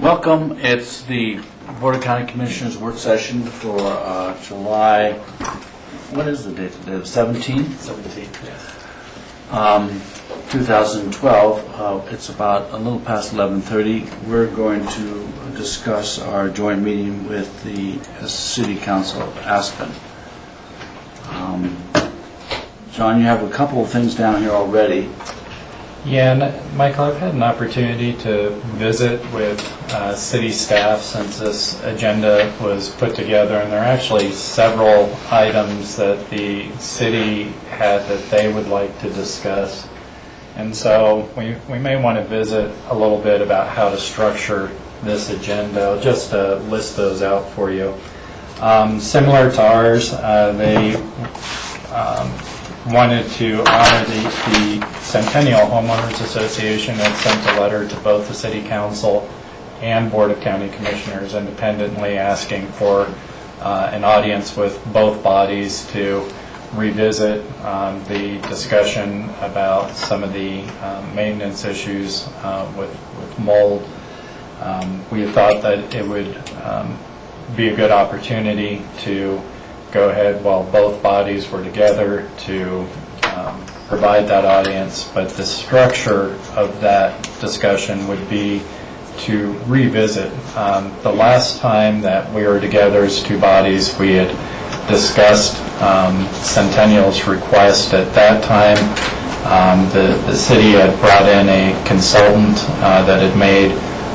Welcome. It's the Board of County Commissioners work session for July, what is the date today? The 17th? 17th, yes. 2012. It's about a little past 11:30. We're going to discuss our joint meeting with the City Council of Aspen. John, you have a couple of things down here already. Yeah, and Michael, I've had an opportunity to visit with city staff since this agenda was put together, and there are actually several items that the city had that they would like to discuss. And so we may want to visit a little bit about how to structure this agenda. I'll just list those out for you. Similar to ours, they wanted to honor the Centennial Homeowners Association and sent a letter to both the City Council and Board of County Commissioners independently asking for an audience with both bodies to revisit the discussion about some of the maintenance issues with mold. We had thought that it would be a good opportunity to go ahead while both bodies were together to provide that audience, but the structure of that discussion would be to revisit. The last time that we were together as two bodies, we had discussed Centennial's request. At that time, the city had brought in a consultant that had made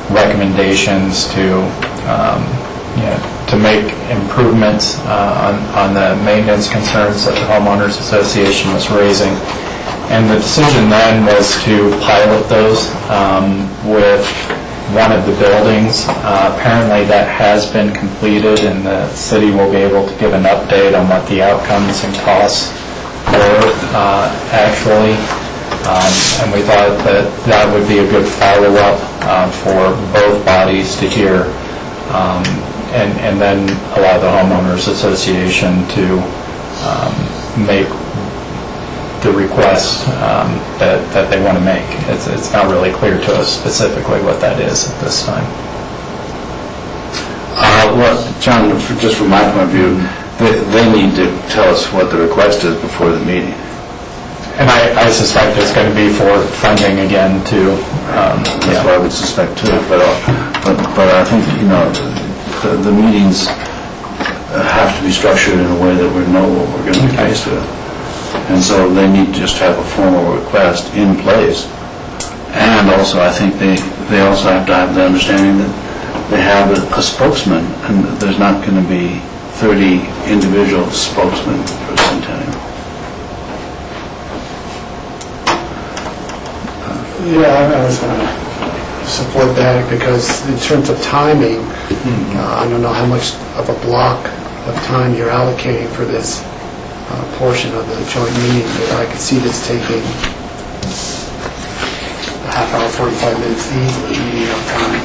recommendations to make improvements on the maintenance concerns that the Homeowners Association was raising. And the decision then was to pilot those with one of the buildings. Apparently that has been completed, and the city will be able to give an update on what the outcomes and costs were actually. And we thought that that would be a good follow-up for both bodies to hear. And then allow the Homeowners Association to make the request that they want to make. It's not really clear to us specifically what that is at this time. Well, John, just from my point of view, they need to tell us what the request is before the meeting. And I suspect it's going to be for funding again too. That's what I would suspect too. But I think, the meetings have to be structured in a way that we know what we're going to be faced with. And so they need to just have a formal request in place. And also, I think they also have to have the understanding that they have a spokesman, and there's not going to be 30 individual spokesmen for Centennial. Yeah, I was going to support that because in terms of timing, I don't know how much of a block of time you're allocating for this portion of the joint meeting, but I could see this taking a half hour, 45 minutes easily, time.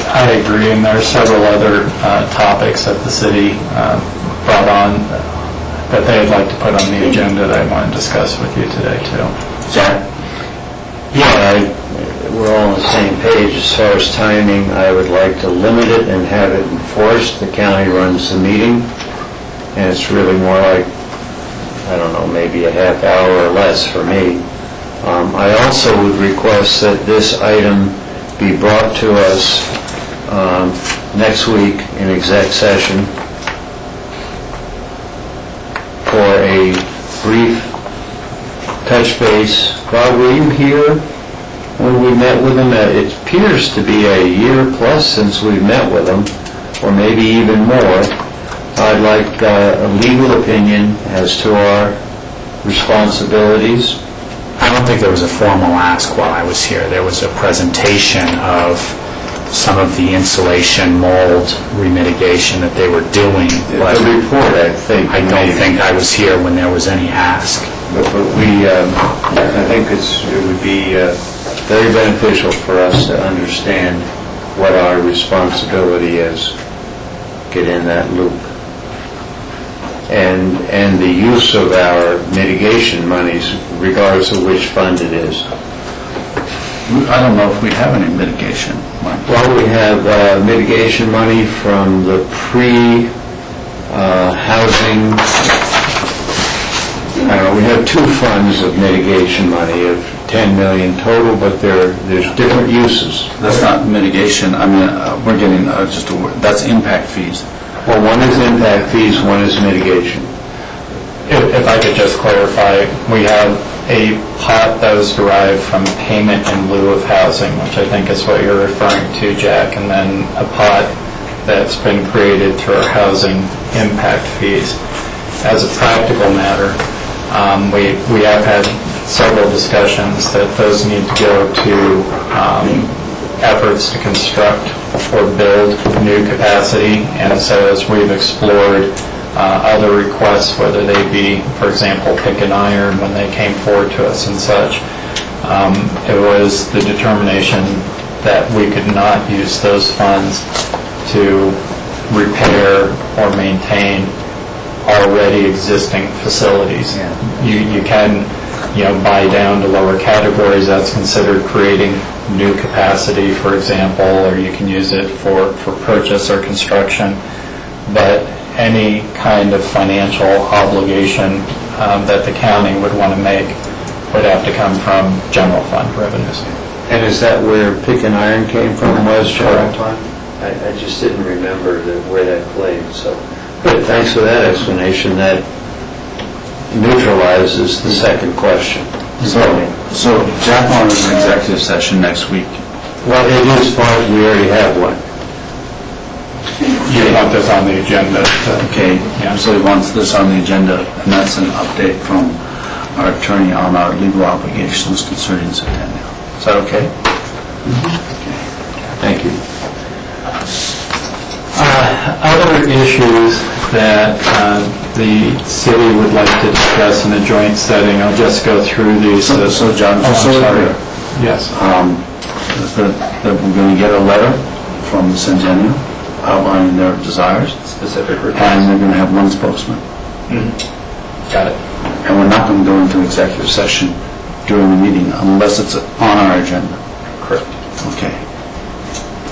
I agree, and there are several other topics that the city brought on that they'd like to put on the agenda that I want to discuss with you today too. Jack? Yeah, we're all on the same page as far as timing. I would like to limit it and have it enforced. The county runs the meeting, and it's really more like, I don't know, maybe a half hour or less for me. I also would request that this item be brought to us next week in exec session for a brief touch base. Bob, were you here when we met with them? It appears to be a year plus since we met with them, or maybe even more. I'd like a legal opinion as to our responsibilities. I don't think there was a formal ask while I was here. There was a presentation of some of the insulation mold remediation that they were doing. The report, I think. I don't think I was here when there was any ask. But I think it would be very beneficial for us to understand what our responsibility is. Get in that loop. And the use of our mitigation monies, regardless of which fund it is. I don't know if we have any mitigation money. Well, we have mitigation money from the pre-housing, I don't know, we have two funds of mitigation money of 10 million total, but there's different uses. That's not mitigation, I mean, we're getting just a word, that's impact fees. Well, one is impact fees, one is mitigation. If I could just clarify, we have a pot that was derived from payment in lieu of housing, which I think is what you're referring to, Jack, and then a pot that's been created through our housing impact fees. As a practical matter, we have had several discussions that those need to go to efforts to construct or build new capacity, and so as we've explored other requests, whether they be, for example, Pick and Iron, when they came forward to us and such, it was the determination that we could not use those funds to repair or maintain already existing facilities. You can, buy down to lower categories. That's considered creating new capacity, for example, or you can use it for purchase or construction. But any kind of financial obligation that the county would want to make would have to come from general fund revenues. And is that where Pick and Iron came from, was general fund? I just didn't remember where that played, so. Good, thanks for that explanation. That neutralizes the second question. So Jack wants an executive session next week. Well, it is fine, we already have one. You want this on the agenda? Okay, so he wants this on the agenda, and that's an update from our attorney on our legal obligations concerning Centennial. Is that okay? Okay. Thank you. Other issues that the city would like to discuss in a joint setting, I'll just go through these. So John, just so I'm sorry. we're clear, Yes. that we're going to get a letter from the Centennial outlining their desires, Specific requests. and we're going to have one spokesman. Got it. And we're not going to go into executive session during the meeting unless it's on our agenda. Correct. Okay.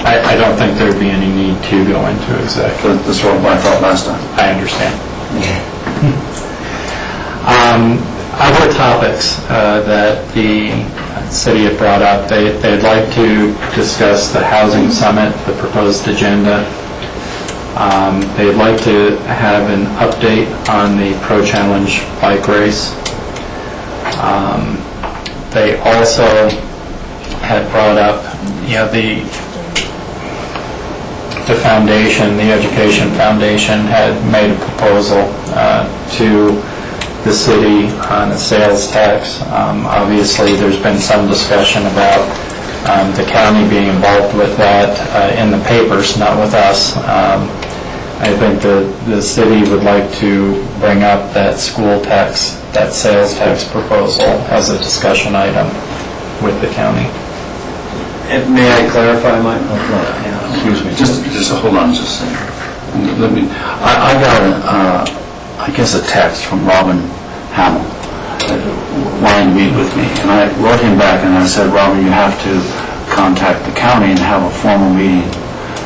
I don't think there'd be any need to go into executive. That's what I thought last time. I understand. Other topics that the city had brought up, they'd like to discuss the housing summit, the proposed agenda. They'd like to have an update on the Pro Challenge bike race. They also had brought up, the foundation, the Education Foundation, had made a proposal to the city on a sales tax. Obviously, there's been some discussion about the county being involved with that in the papers, not with us. I think the city would like to bring up that school tax, that sales tax proposal as a discussion item with the county. And may I clarify, Mike? Excuse me, just hold on just a second. I got I guess a text from Robin Hamill wanting to meet with me, and I wrote him back and I said, Robin, you have to contact the county and have a formal meeting,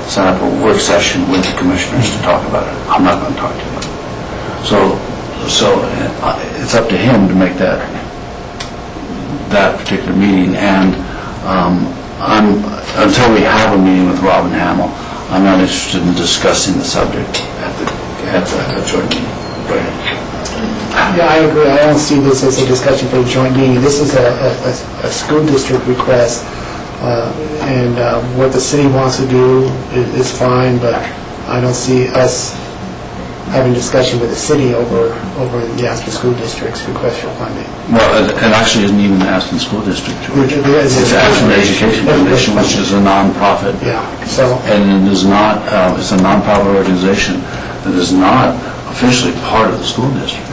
set up a work session with the commissioners to talk about it. I'm not going to talk to them. So it's up to him to make that particular meeting, and until we have a meeting with Robin Hamill, I'm not interested in discussing the subject at the joint meeting. Go ahead. Yeah, I agree. I don't see this as a discussion for a joint meeting. This is a school district request, and what the city wants to do is fine, but I don't see us having discussion with the city over the Aspen School District's request for funding. Well, it actually isn't even the Aspen School District. It's It's Aspen Education Foundation, which is a nonprofit. Yeah, so, And it is not, it's a nonprofit organization that is not officially part of the school district.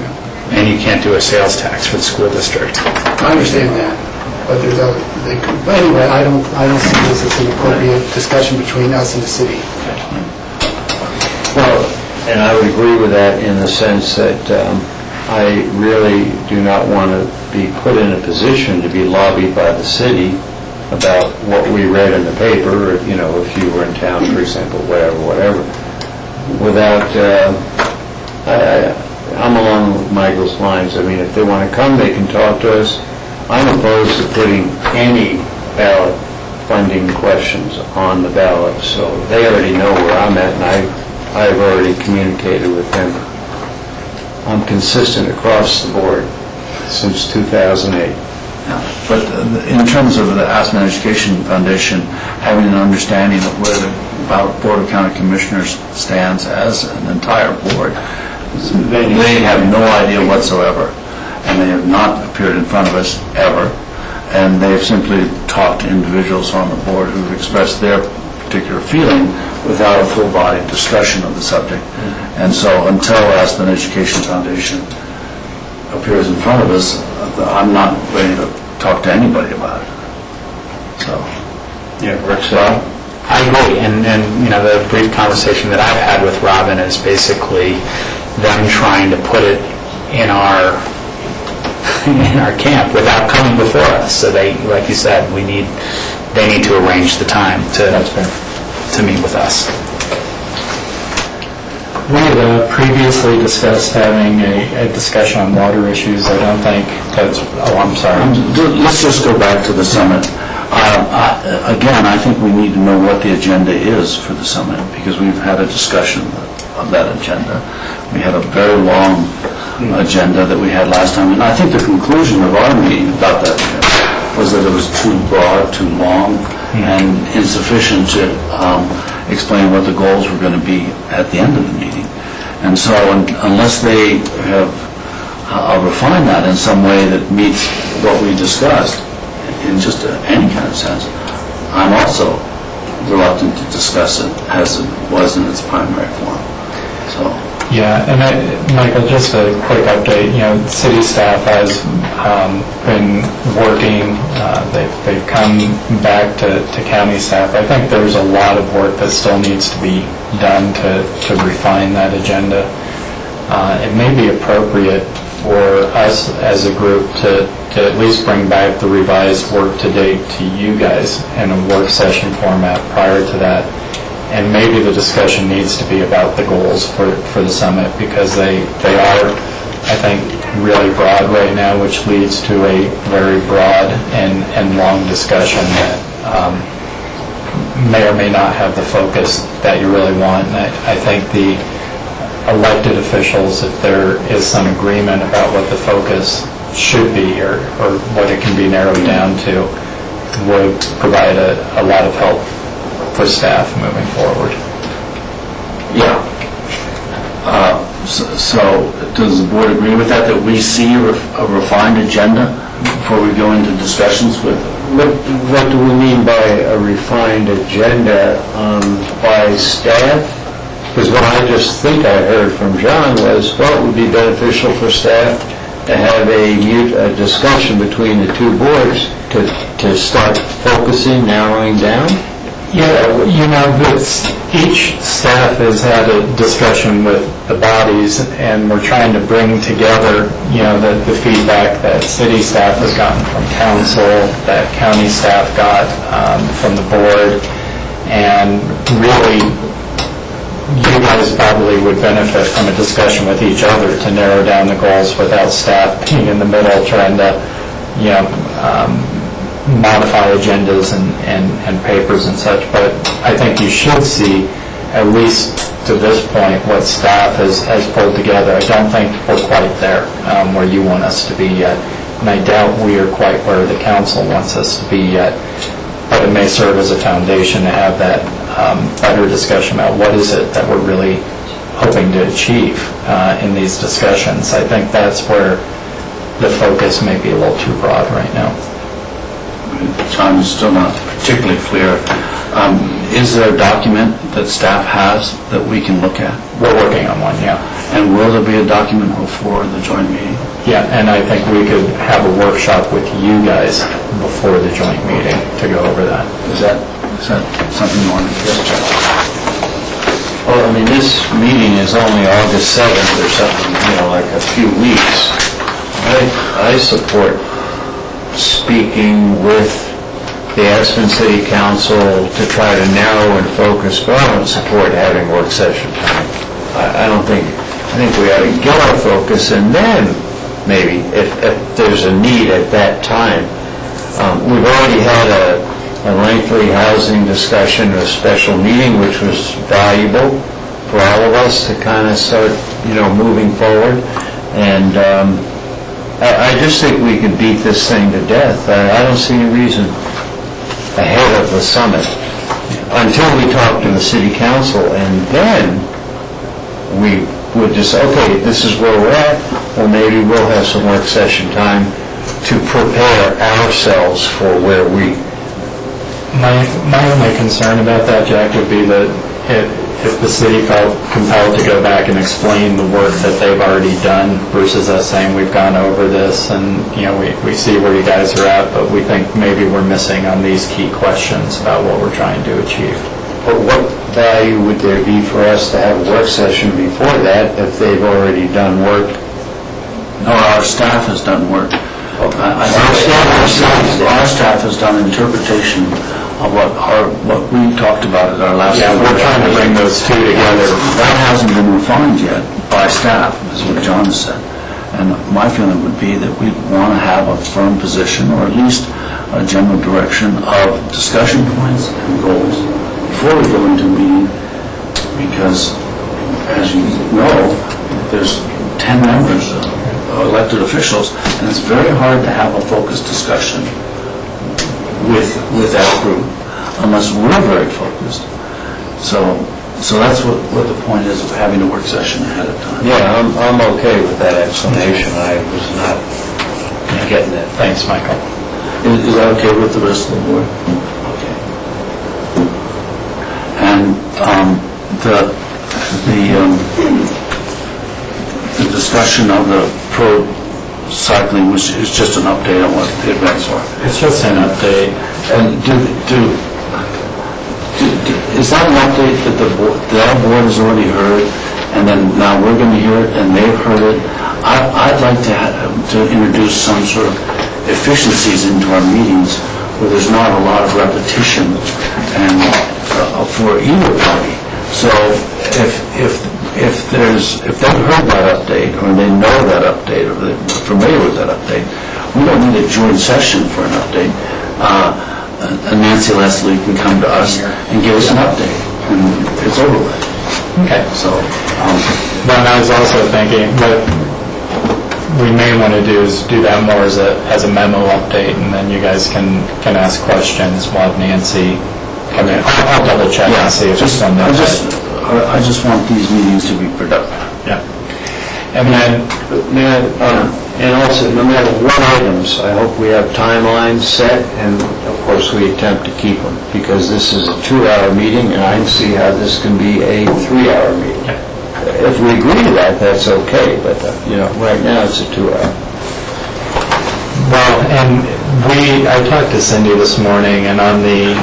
And you can't do a sales tax for the school district. I understand that, but there's other, but anyway, I don't see this as an appropriate discussion between us and the city. Well, and I would agree with that in the sense that I really do not want to be put in a position to be lobbied by the city about what we read in the paper, or, you know, if you were in town, for example, whatever, without, I'm along with Michael's lines. I mean, if they want to come, they can talk to us. I'm opposed to putting any ballot funding questions on the ballot, so they already know where I'm at, and I've already communicated with them. I'm consistent across the board since 2008. But in terms of the Aspen Education Foundation, having an understanding of where the Board of County Commissioners stands as an entire board, they have no idea whatsoever, and they have not appeared in front of us ever, and they've simply talked to individuals on the board who've expressed their particular feeling without a full-body discussion of the subject. And so until Aspen Education Foundation appears in front of us, I'm not ready to talk to anybody about it. So, Yeah, Rick, so I agree, and you know, the brief conversation that I've had with Robin is basically them trying to put it in our camp without coming before us. So they, like you said, they need to arrange the time to meet with us. We had previously discussed having a discussion on water issues. I don't think that's, I'm sorry. let's just go back to the summit. Again, I think we need to know what the agenda is for the summit, because we've had a discussion of that agenda. We had a very long agenda that we had last time, and I think the conclusion of our meeting about that was that it was too broad, too long, and insufficient to explain what the goals were going to be at the end of the meeting. And so unless they have refined that in some way that meets what we discussed in just any kind of sense, I'm also reluctant to discuss it as it was in its primary form. So. Yeah, and Michael, just a quick update. You know, city staff has been working. They've come back to county staff. I think there's a lot of work that still needs to be done to refine that agenda. It may be appropriate for us as a group to at least bring back the revised work to date to you guys in a work session format prior to that. And maybe the discussion needs to be about the goals for the summit, because they are, I think, really broad right now, which leads to a very broad and long discussion that may or may not have the focus that you really want. And I think the elected officials, if there is some agreement about what the focus should be or what it can be narrowed down to, would provide a lot of help for staff moving forward. Yeah. So does the board agree with that we see a refined agenda before we go into discussions with? what do we mean by a refined agenda by staff? Because what I just think I heard from John was, well, it would be beneficial for staff to have a discussion between the two boards to start focusing, narrowing down. Yeah, you know, each staff has had a discussion with the bodies, and we're trying to bring together, you know, the feedback that city staff has gotten from council, that county staff got from the board, and really, you guys probably would benefit from a discussion with each other to narrow down the goals without staff being in the middle trying to, you know, modify agendas and papers and such. But I think you should see, at least to this point, what staff has pulled together. I don't think we're quite there where you want us to be yet, and I doubt we are quite where the council wants us to be yet. But it may serve as a foundation to have that better discussion about what is it that we're really hoping to achieve in these discussions. I think that's where the focus may be a little too broad right now. John is still not particularly clear. Is there a document that staff has that we can look at? We're working on one, yeah. And will there be a document before the joint meeting? Yeah, and I think we could have a workshop with you guys before the joint meeting to go over that. Is that something you want to discuss? Well, I mean, this meeting is only August 7th or something, you know, like a few weeks. I support speaking with the Aspen City Council to try to narrow and focus, but I don't support having work session time. I don't think, I think we ought to get our focus, and then maybe, if there's a need at that time. We've already had a lengthy housing discussion, a special meeting, which was valuable for all of us to kind of start, moving forward. And I just think we could beat this thing to death. I don't see any reason ahead of the summit until we talk to the city council, and then we would just, okay, this is where we're at, or maybe we'll have some work session time to prepare ourselves for where we... My only concern about that, Jack, would be that if the city felt compelled to go back and explain the work that they've already done versus us saying we've gone over this and, we see where you guys are at, but we think maybe we're missing on these key questions about what we're trying to achieve. But what value would there be for us to have a work session before that if they've already done work? No, our staff has done work. Our staff has done interpretation of what we talked about at our last... Yeah, we're trying to bring those two together. That hasn't been refined yet by staff, is what John has said. And my feeling would be that we want to have a firm position, or at least a general direction of discussion points and goals before we go into a meeting, because, as you know, there's 10 members, elected officials, and it's very hard to have a focused discussion with that group unless we're very focused. So that's what the point is of having a work session ahead of time. Yeah, I'm okay with that explanation. I was not getting it. Thanks, Michael. Is that okay with the rest of the board? Okay. And the discussion of the pro cycling, which is just an update on what the events are. It's just an update. And is that an update that the our board has already heard, and then now we're going to hear it, and they've heard it? I'd like to introduce some sort of efficiencies into our meetings where there's not a lot of repetition and for either party. So if they've heard that update, or they know that update, or they're familiar with that update, we don't need a joint session for an update. And Nancy Leslie can come to us and give us an update, and it's over with. Okay. So, But I was also thinking what we may want to do is do that more as a memo update, and then you guys can ask questions. We'll have Nancy come in. I'll double check and see if it's on that. I just want these meetings to be productive. Yeah. And then, And also, no matter what items, I hope we have timelines set, and of course we attempt to keep them, because this is a 2-hour meeting, and I can see how this can be a 3-hour meeting. If we agree to that, that's okay, but, right now it's a 2-hour. well, and I talked to Cindy this morning, and on the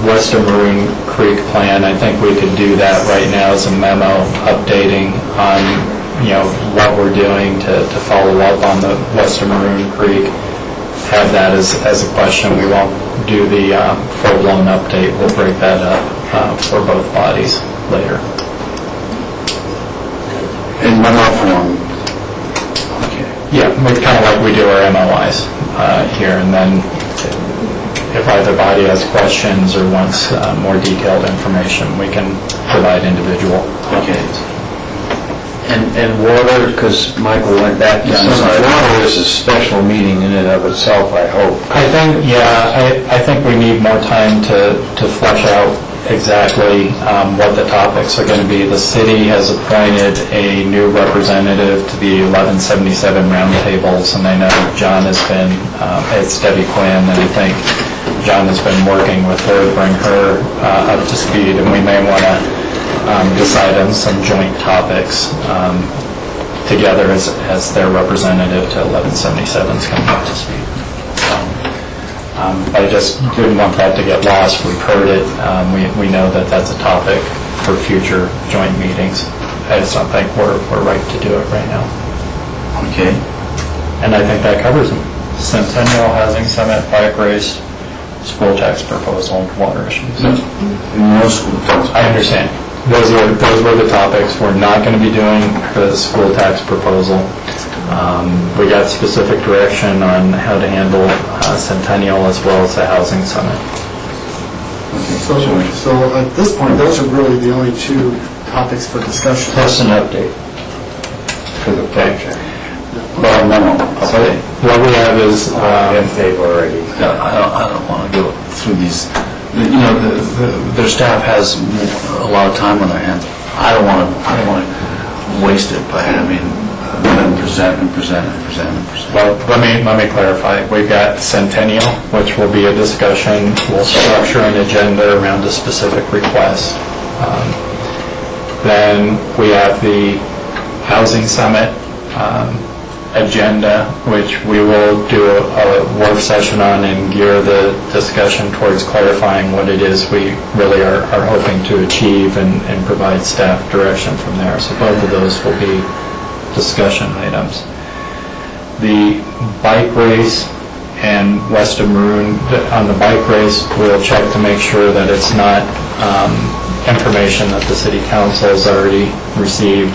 Western Maroon Creek plan, I think we could do that right now as a memo updating on what we're doing to follow up on the Western Maroon Creek. Have that as a question. We won't do the full-blown update. We'll break that up for both bodies later. In memo form. Okay. Yeah, kind of like we do our MOIs here, and then if either body has questions or wants more detailed information, we can provide individual updates. And water, because Michael went back to water is a special meeting in and of itself, I hope. I think we need more time to flesh out exactly what the topics are going to be. The city has appointed a new representative to the 1177 roundtables, and I know John has been, it's Debbie Quinn, and I think John has been working with her to bring her up to speed, and we may want to decide on some joint topics together as their representative to 1177's coming up to speed. I just didn't want that to get lost. We've heard it. We know that that's a topic for future joint meetings. I just don't think we're right to do it right now. Okay. And I think that covers them. Centennial Housing Summit, Bike Race, school tax proposal, water issues. No school tax. I understand. Those were the topics. We're not going to be doing the school tax proposal. We got specific direction on how to handle Centennial as well as the housing summit. So at this point, those are really the only two topics for discussion. Plus an update for the project. Well, no, So what we have is, If they've already. I don't want to go through these. Their staff has a lot of time on their hands. I don't want to waste it by having them present and present and present and present. well, let me clarify. We've got Centennial, which will be a discussion. We'll structure an agenda around a specific request. Then we have the housing summit agenda, which we will do a work session on and gear the discussion towards clarifying what it is we really are hoping to achieve and provide staff direction from there. So both of those will be discussion items. The bike race and West of Maroon, on the bike race, we'll check to make sure that it's not information that the city council has already received.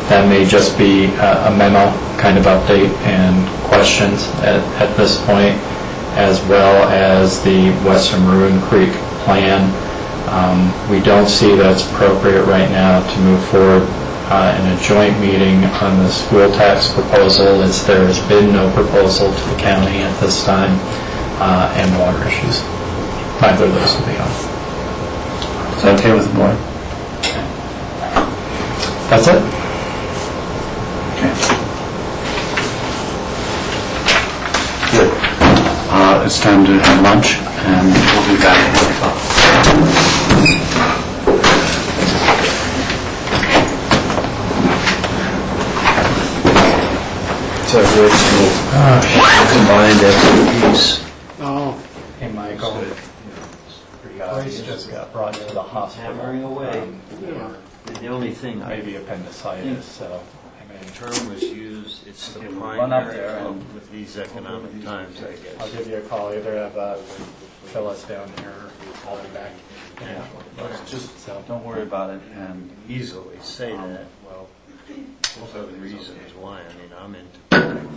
That may just be a memo kind of update and questions at this point, as well as the Western Maroon Creek plan. We don't see that's appropriate right now to move forward in a joint meeting on the school tax proposal, as there has been no proposal to the county at this time, and water issues. Neither of those will be on. Is that okay with the board? That's it? Okay. Good. It's time to have lunch, and we'll be back at 1 o'clock. So we'll combined expertise. Oh, Hey, Michael. Grace just got brought to the hospital. Hammering away. The only thing Maybe appendicitis, so I mean, term was used, it's the Run up there primary and- with these economic times, I I'll guess. give you a call, either have Phyllis down here or call her back. Yeah. Just So, don't worry about it, and Easily say that, well, there's other reasons why, I mean, I'm into. I understand.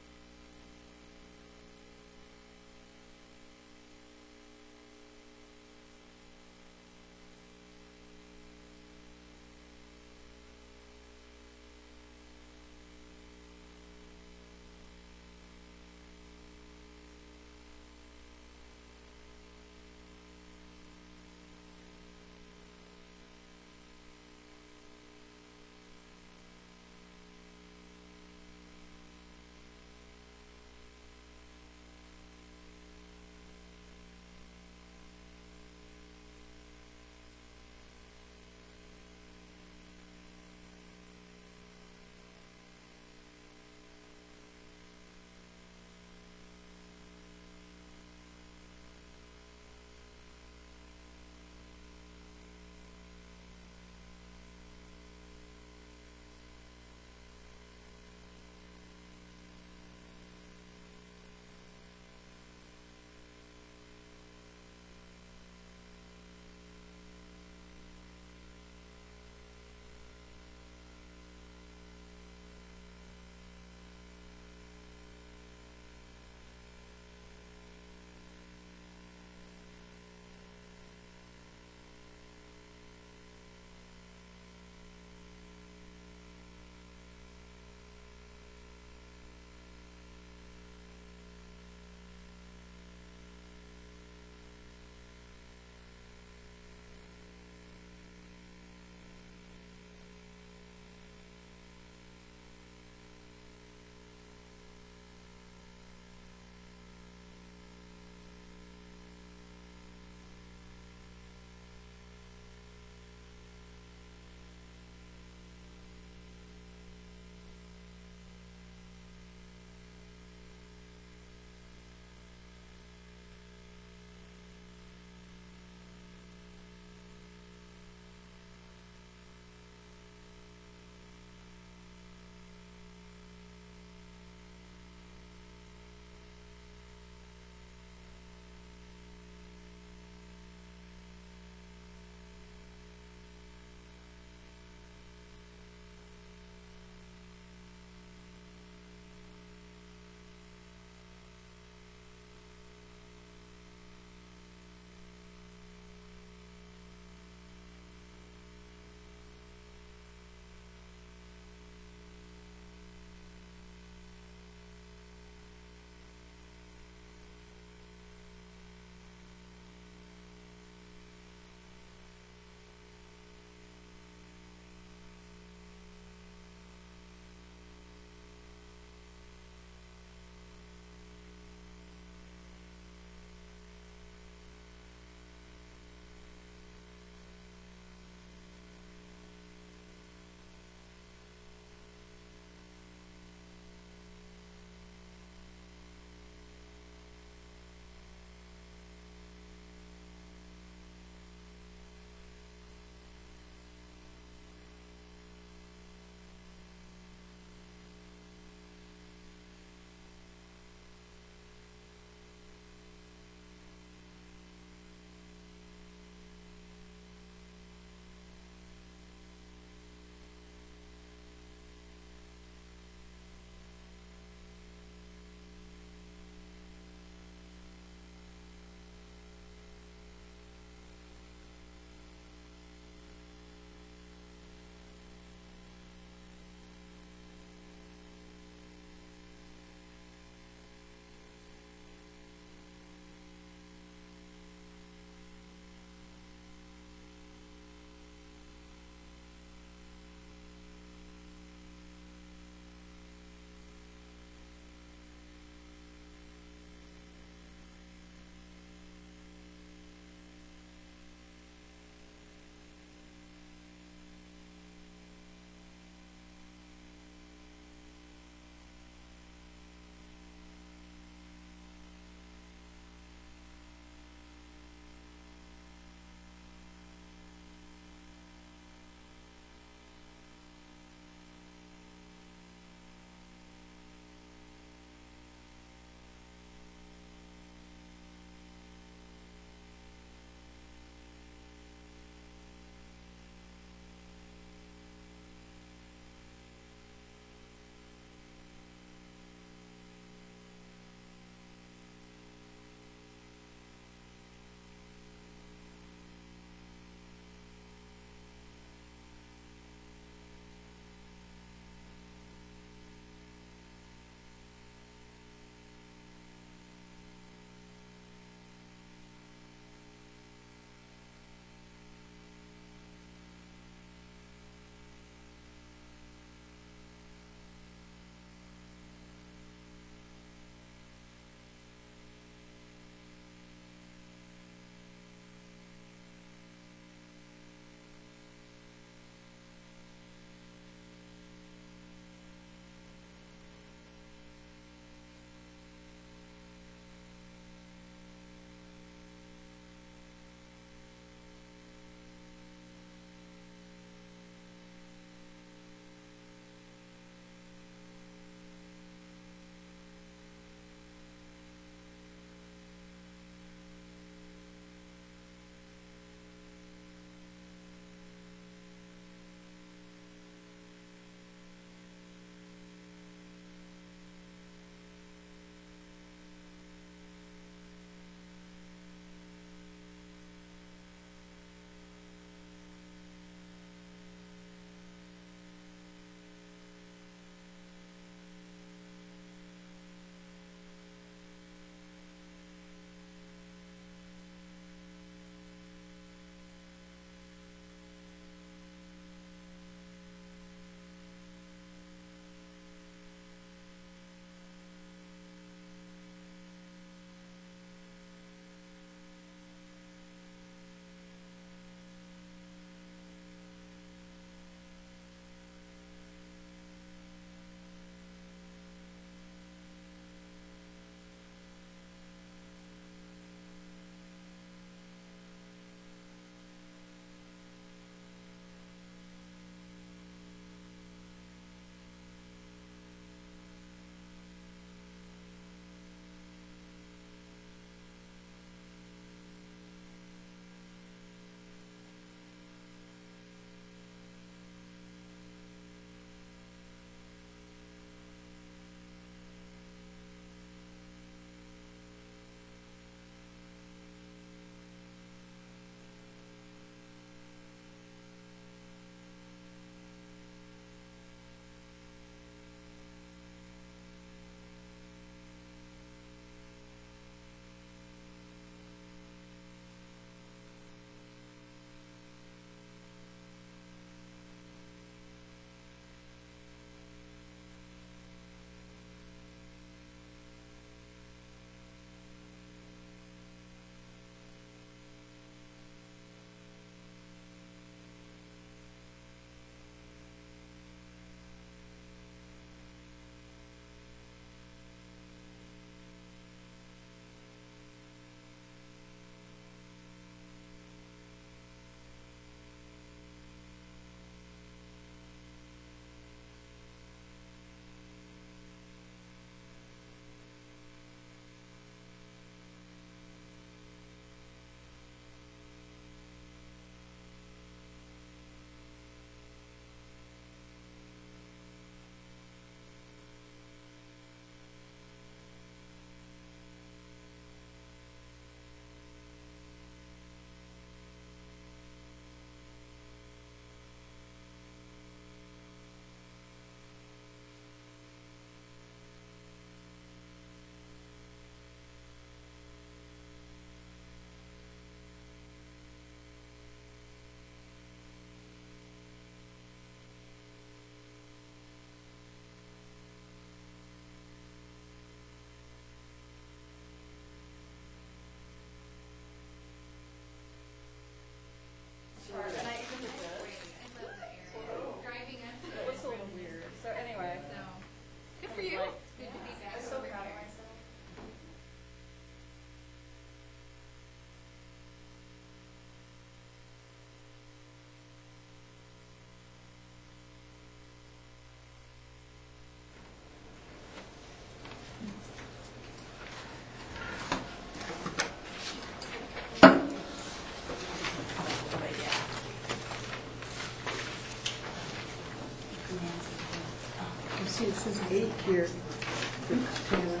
You see, it says 8 here for Tana.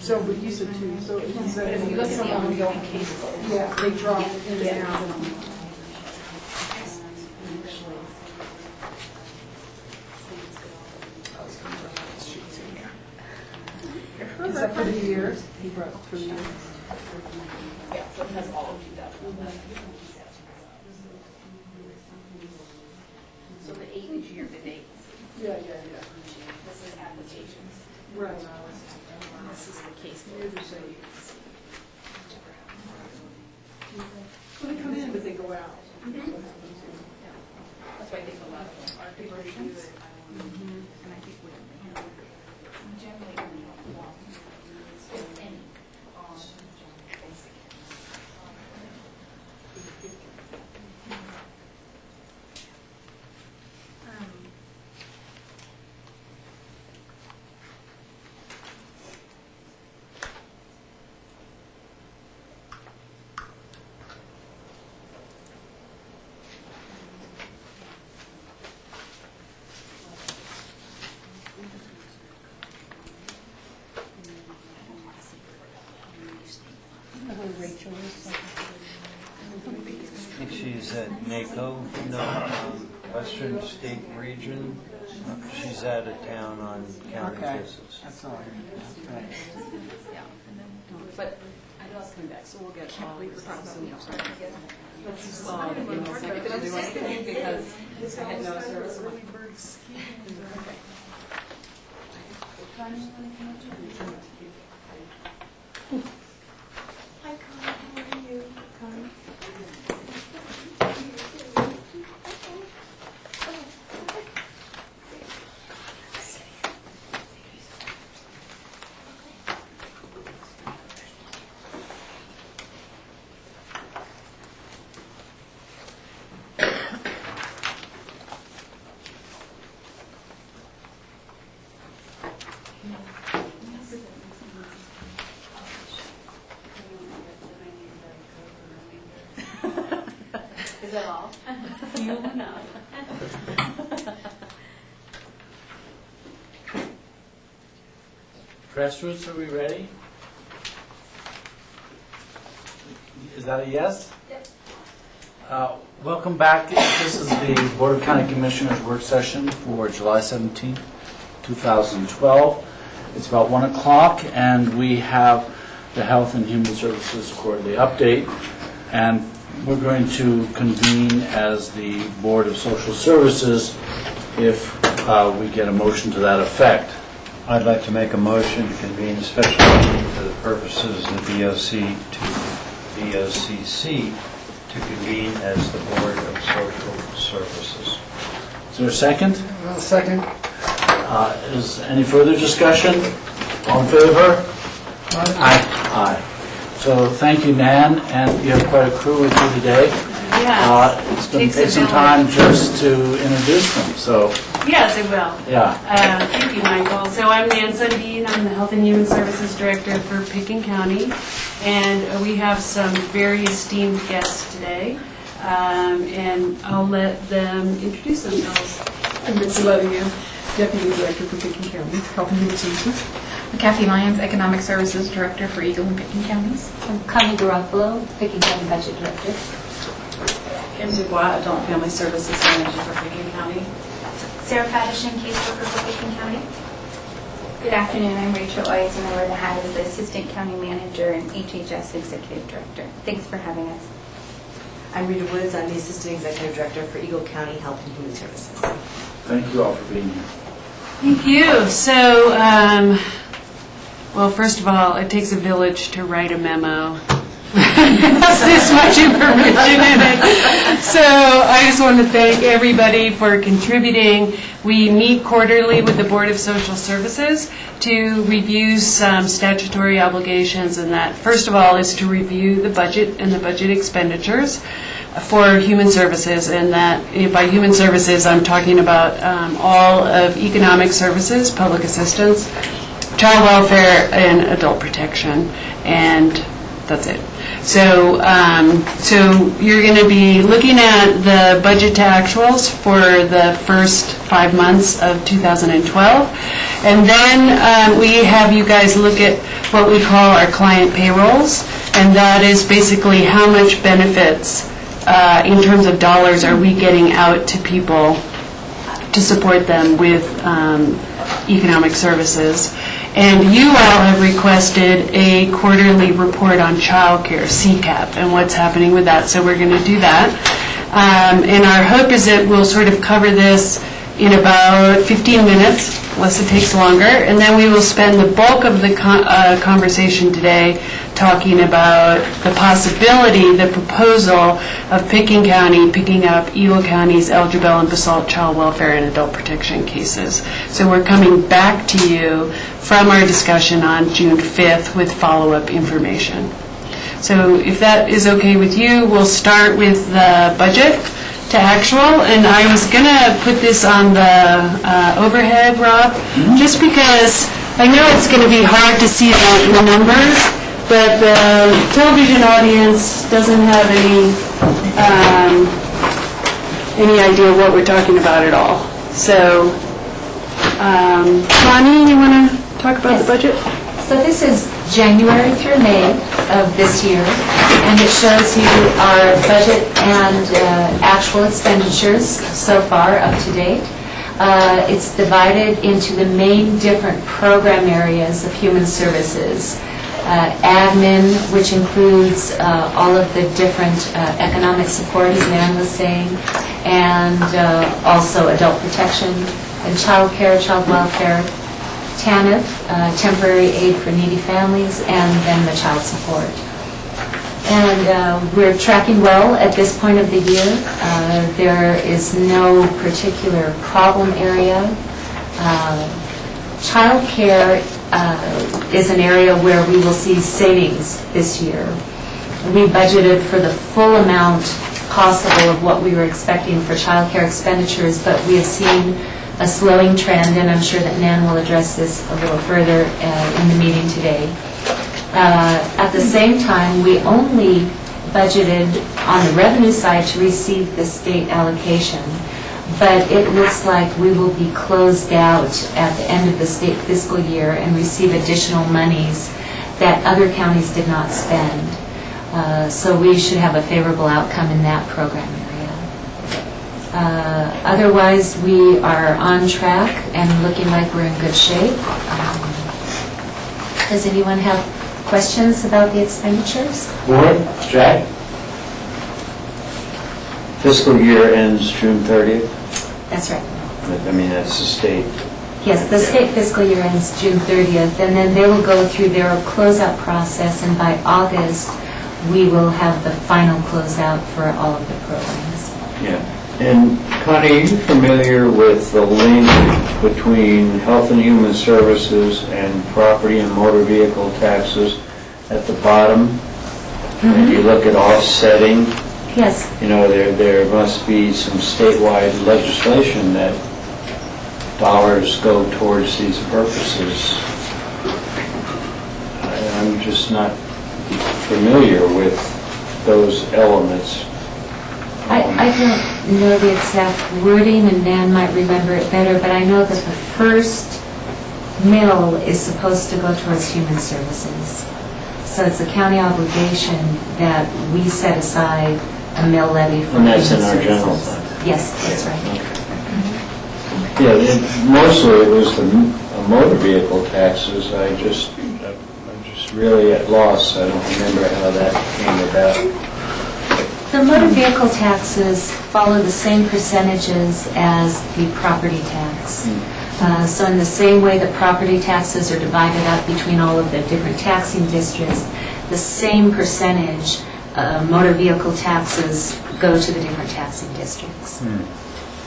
So, but you said 2, so is that... If you look at the ongoing cases. Yeah, they drop in and out. Is that for the year? He brought for the year. Yeah, so it has all of 2011. So the 8 is year-to-date. Yeah. This is applications. Right. This is the case. Years or so. So they come in, but they go out. That's why I think a lot of them are conversions. And I think we generally only want, if any, on basic. Rachel is I think she's at NACO, Western State Region. She's out of town on county business. That's all. Right. Yeah. But I know it's coming back, so we'll get all the responses and we'll start to get. Let's just saw the emails. I didn't do anything because I had no service. Hi, Connie. How are you, Connie? Is that all? You know. Grassroots, are we ready? Is that a yes? Yep. Welcome back. This is the Board of County Commissioners work session for July 17, 2012. It's about 1 o'clock, and we have the Health and Human Services quarterly update. And we're going to convene as the Board of Social Services if we get a motion to that effect. I'd like to make a motion to convene a special meeting for the purposes of the BOC to BOCC to convene as the Board of Social Services. Is there a second? Second. Is any further discussion? All in favor? Aye. So thank you, Nan, and you have quite a crew with you today. Yes. It's going to Takes take a some time just to introduce them, so, Yes, it will. yeah. Thank you, Michael. So I'm Nan Sundin. I'm the Health and Human Services Director for Pickens County, and we have some very esteemed guests today, and I'll let them introduce themselves. I'm Mitzi Lettinger, Deputy Director for Pickens County, Health and Human Services. Kathy Lyons, Economic Services Director for Eagle and Pickens Counties. I'm Connie Garofalo, Pickens County Budget Director. Kim Dubois, Adult Family Services Manager for Pickens County. Sarah Patterson, caseworker for Pickens County. Good afternoon, I'm Rachel Weiss, and I wear the hat as the Assistant County Manager and HHS Executive Director. Thanks for having us. I'm Rita Woods. I'm the Assistant Executive Director for Eagle County Health and Human Services. Thank you all for being here. Thank you. So, well, first of all, it takes a village to write a memo. Has this much information in it. So I just want to thank everybody for contributing. We meet quarterly with the Board of Social Services to review some statutory obligations, and that, first of all, is to review the budget and the budget expenditures for human services, and that by human services I'm talking about all of economic services, public assistance, child welfare, and adult protection, and that's it. So, so you're going to be looking at the budget to actuals for the first 5 months of 2012. And then we have you guys look at what we call our client payrolls. And that is basically how much benefits in terms of dollars are we getting out to people to support them with economic services. And you all have requested a quarterly report on childcare, CCAP, and what's happening with that. So we're going to do that. And our hope is that we'll sort of cover this in about 15 minutes, unless it takes longer. And then we will spend the bulk of the conversation today talking about the possibility, the proposal of Pickens County picking up Eagle County's Elgin and Basalt child welfare and adult protection cases. So we're coming back to you from our discussion on June 5th with follow-up information. So if that is okay with you, we'll start with the budget to actual, and I was going to put this on the overhead, Rob, just because I know it's going to be hard to see the numbers, but the television audience doesn't have any idea what we're talking about at all. So, Connie, you want to talk about the budget? So this is January through May of this year, and it shows you our budget and actual expenditures so far up to date. It's divided into the main different program areas of human services. Admin, which includes all of the different economic support, as Nan was saying, and also adult protection, and child care, child welfare, TANF, temporary aid for needy families, and then the child support. And we're tracking well at this point of the year. There is no particular problem area. Child care is an area where we will see savings this year. We budgeted for the full amount possible of what we were expecting for child care expenditures, but we have seen a slowing trend, and I'm sure that Nan will address this a little further in the meeting today. At the same time, we only budgeted on the revenue side to receive the state allocation, but it looks like we will be closed out at the end of the state fiscal year and receive additional monies that other counties did not spend. So we should have a favorable outcome in that program area. Otherwise, we are on track and looking like we're in good shape. Does anyone have questions about the expenditures? Board, Jack? Fiscal year ends June 30th? That's right. I mean, that's the state. Yes, the state fiscal year ends June 30th, and then they will go through their closeout process, and by August, we will have the final closeout for all of the programs. Yeah. And Connie, are you familiar with the link between Health and Human Services and property and motor vehicle taxes at the bottom? And you look at offsetting, Yes. you know, there must be some statewide legislation that dollars go towards these purposes. I'm just not familiar with those elements. I don't know the exact wording, and Nan might remember it better, but I know that the first mill is supposed to go towards human services. So it's a county obligation that we set aside a mill levy for human services. And that's in our general fund? Yes, that's right. Yeah, mostly it was the motor vehicle taxes. I'm just really at loss. I don't remember how that came about. The motor vehicle taxes follow the same percentages as the property tax. So in the same way that property taxes are divided up between all of the different taxing districts, the same percentage motor vehicle taxes go to the different taxing districts.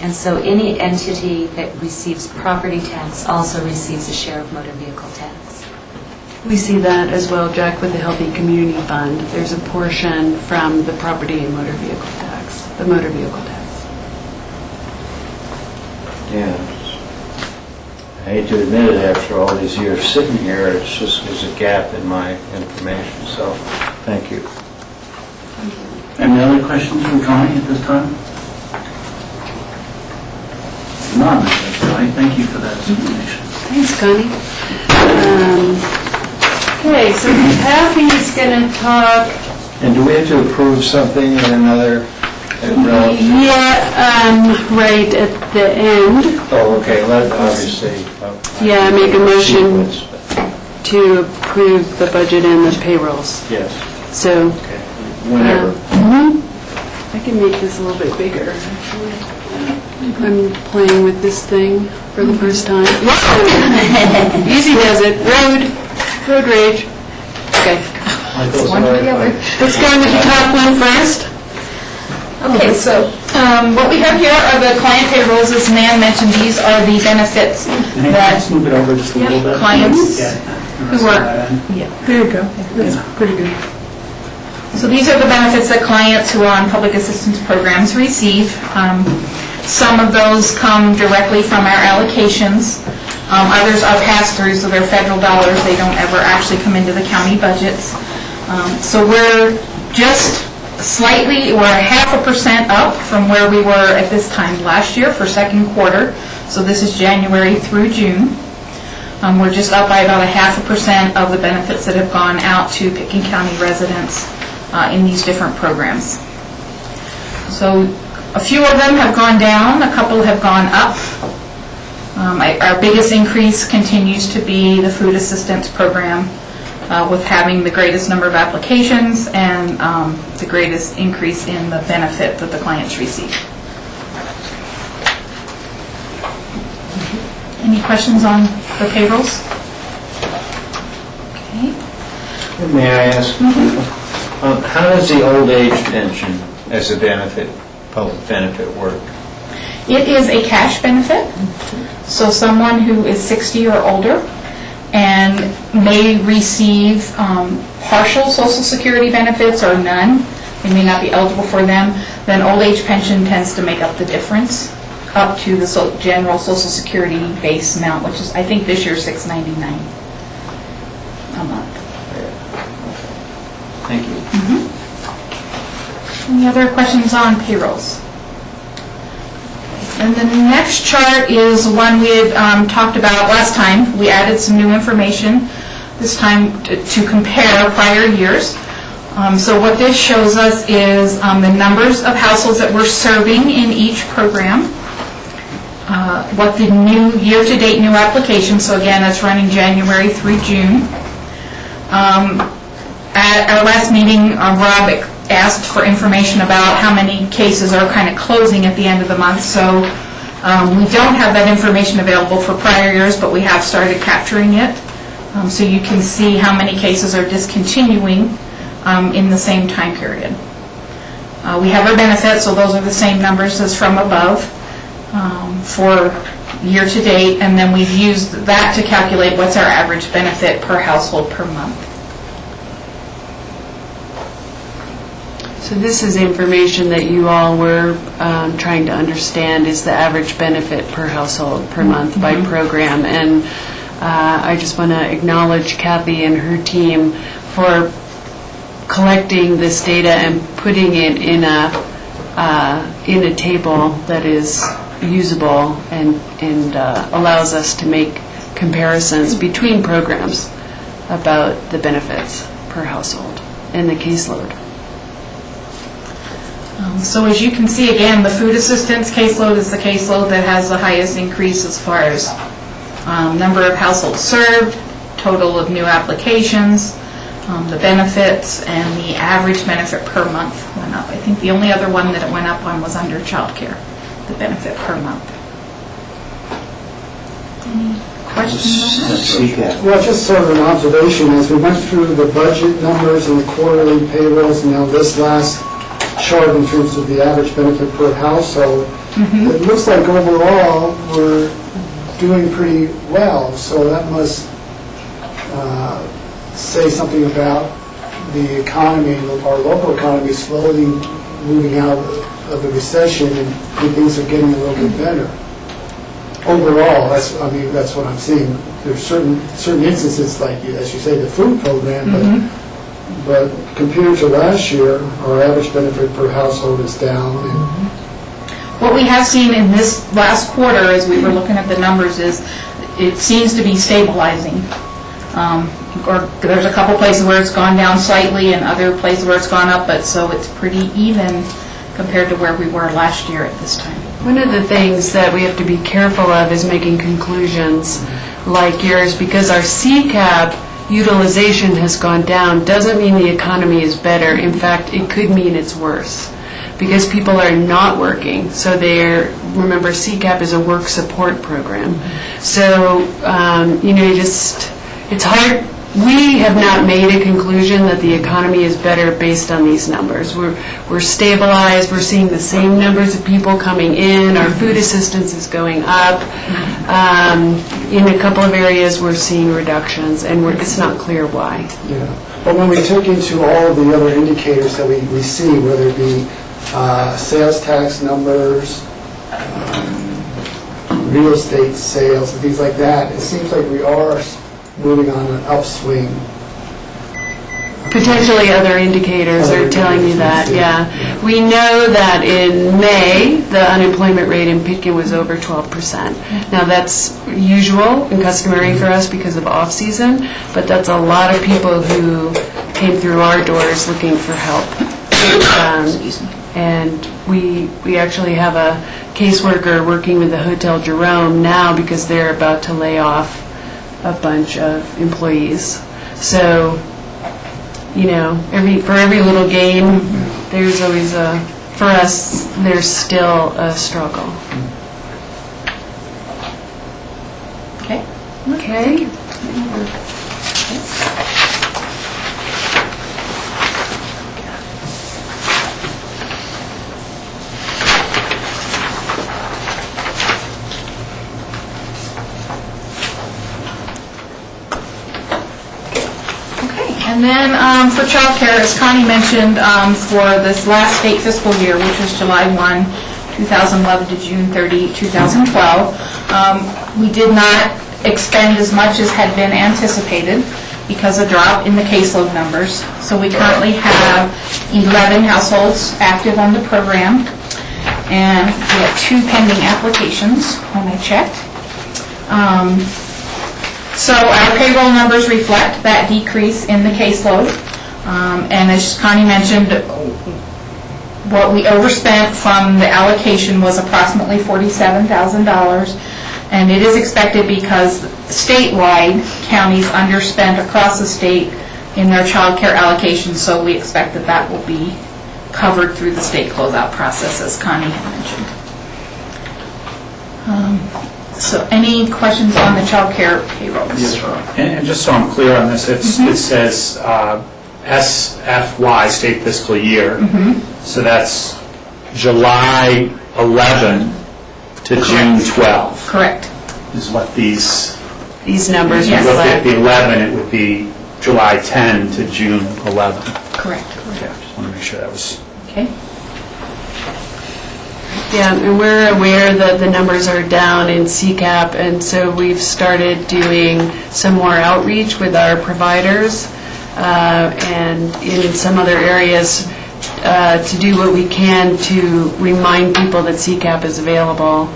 And so any entity that receives property tax also receives a share of motor vehicle tax. We see that as well, Jack, with the Healthy Community Fund. There's a portion from the property and motor vehicle tax, the motor vehicle tax. Yeah. I hate to admit it after all these years sitting here, it's just there's a gap in my information, so thank you. Any other questions from Connie at this time? None, Connie. Thank you for that explanation. Thanks, Connie. Okay, so Kathy's going to talk. And do we have to approve something in another relative? Yeah, right at the end. Oh, okay, let, obviously. Yeah, make a motion Sequence. to approve the budget and the payrolls. Yes, So, okay, whenever. I can make this a little bit bigger, actually. I'm playing with this thing for the first time. Easy does it. Road rage. Okay. One or the other. Let's go into the top one first. Okay, so what we have here are the client payrolls. As Nan mentioned, these are the benefits that Let's move it over just a little bit. clients who are, There you go. That's pretty good. so these are the benefits that clients who are on public assistance programs receive. Some of those come directly from our allocations. Others are pass-through, so they're federal dollars. They don't ever actually come into the county budgets. So we're just slightly, we're 0.5% up from where we were at this time last year for second quarter. So this is January through June. We're just up by about 0.5% of the benefits that have gone out to Pickens County residents in these different programs. So a few of them have gone down, a couple have gone up. Our biggest increase continues to be the food assistance program, with having the greatest number of applications and the greatest increase in the benefit that the clients receive. Any questions on the payrolls? Okay. May I ask, how does the old age pension as a benefit, public benefit work? It is a cash benefit, so someone who is 60 or older and may receive partial Social Security benefits or none, they may not be eligible for them, then old age pension tends to make up the difference up to the general Social Security base amount, which is, I think this year, $6.99 a month. Thank you. Any other questions on payrolls? And the next chart is one we had talked about last time. We added some new information this time to compare prior years. So what this shows us is the numbers of households that we're serving in each program, what the new year-to-date new applications, so again, that's running January through June. At our last meeting, Rob asked for information about how many cases are kind of closing at the end of the month, so we don't have that information available for prior years, but we have started capturing it. So you can see how many cases are discontinuing in the same time period. We have our benefits, so those are the same numbers as from above for year-to-date, and then we've used that to calculate what's our average benefit per household per month. So this is information that you all were trying to understand is the average benefit per household per month by program. And I just want to acknowledge Kathy and her team for collecting this data and putting it in a table that is usable and allows us to make comparisons between programs about the benefits per household and the caseload. So as you can see, again, the food assistance caseload is the caseload that has the highest increase as far as number of households served, total of new applications, the benefits, and the average benefit per month went up. I think the only other one that it went up on was under child care, the benefit per month. Any questions on that? Well, just sort of an observation, as we went through the budget numbers and the quarterly payrolls, and now this last chart in terms of the average benefit per household, it looks like overall we're doing pretty well, so that must say something about the economy, our local economy slowly moving out of the recession and things are getting a little bit better. Overall, that's what I'm seeing. There's certain instances, like as you say, the food program, but but compared to last year, our average benefit per household is down. And What we have seen in this last quarter, as we were looking at the numbers, is it seems to be stabilizing. Or there's a couple places where it's gone down slightly and other places where it's gone up, but so it's pretty even compared to where we were last year at this time. One of the things that we have to be careful of is making conclusions like yours, because our CCAP utilization has gone down, doesn't mean the economy is better. In fact, it could mean it's worse, because people are not working. So remember, CCAP is a work support program. So, it's hard. We have not made a conclusion that the economy is better based on these numbers. We're stabilized, we're seeing the same numbers of people coming in, our food assistance is going up. In a couple of areas, we're seeing reductions, and it's not clear why. yeah, but when we took into all of the other indicators that we see, whether it be sales tax numbers, real estate sales, and things like that, it seems like we are moving on an upswing. Potentially other indicators are telling you that, yeah. We know that in May, the unemployment rate in Pitkin was over 12%. Now, that's usual and customary for us because of off-season, but that's a lot of people who came through our doors looking for help. And we actually have a caseworker working with the Hotel Jerome now because they're about to lay off a bunch of employees. So, for every little game, there's always for us, there's still a struggle. Okay? Okay. And then for childcare, as Connie mentioned, for this last state fiscal year, which was July 1, 2011 to June 30, 2012, we did not expend as much as had been anticipated because of drop in the caseload numbers. So we currently have 11 households active on the program, and we have 2 pending applications when I checked. So our payroll numbers reflect that decrease in the caseload. And as Connie mentioned, what we overspent from the allocation was approximately $47,000. And it is expected because statewide, counties underspent across the state in their child care allocation. So we expect that that will be covered through the state closeout process, as Connie had mentioned. So any questions on the child care payrolls? Yes, Rob. And just so I'm clear on this, it says SFY, state fiscal year. So that's July 11 to June 12. Correct. Is what these numbers If you look at reflect. the 11, it would be July 10 to June 11. Correct. Okay, I just want to make sure that was... Okay. Yeah, and we're aware that the numbers are down in CCAP, and so we've started doing some more outreach with our providers and in some other areas to do what we can to remind people that CCAP is available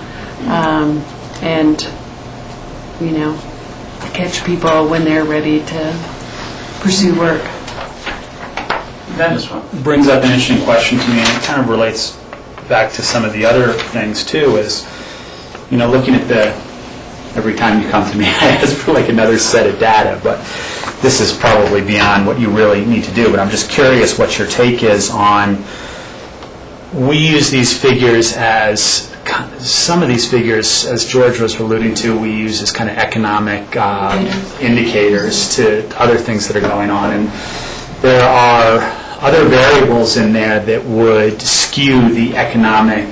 and, catch people when they're ready to pursue work. That brings up an interesting question to me, and it kind of relates back to some of the other things too, is, looking at every time you come to me, I ask for like another set of data, but this is probably beyond what you really need to do, but I'm just curious what your take is on, we use these figures as, some of these figures, as George was alluding to, we use as kind of economic indicators to other things that are going on, and there are other variables in there that would skew the economic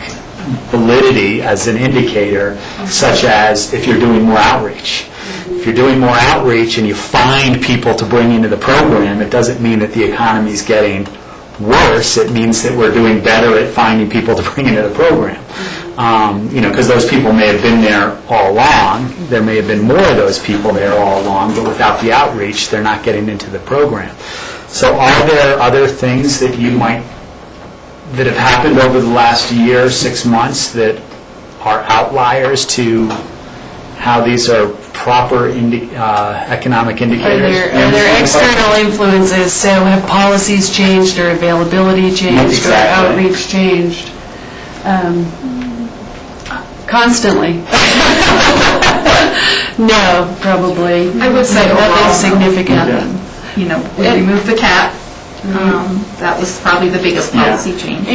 validity as an indicator, such as if you're doing more outreach. If you're doing more outreach and you find people to bring into the program, it doesn't mean that the economy is getting worse. It means that we're doing better at finding people to bring into the program. Because those people may have been there all along. There may have been more of those people there all along, but without the outreach, they're not getting into the program. So are there other things that that have happened over the last year, 6 months, that are outliers to how these are proper economic indicators? Are there external influences? So have policies changed or availability changed Exactly. or outreach changed? Constantly. No, probably. I would say nothing overall, significant. You know, we removed the cap. That was probably the biggest policy change.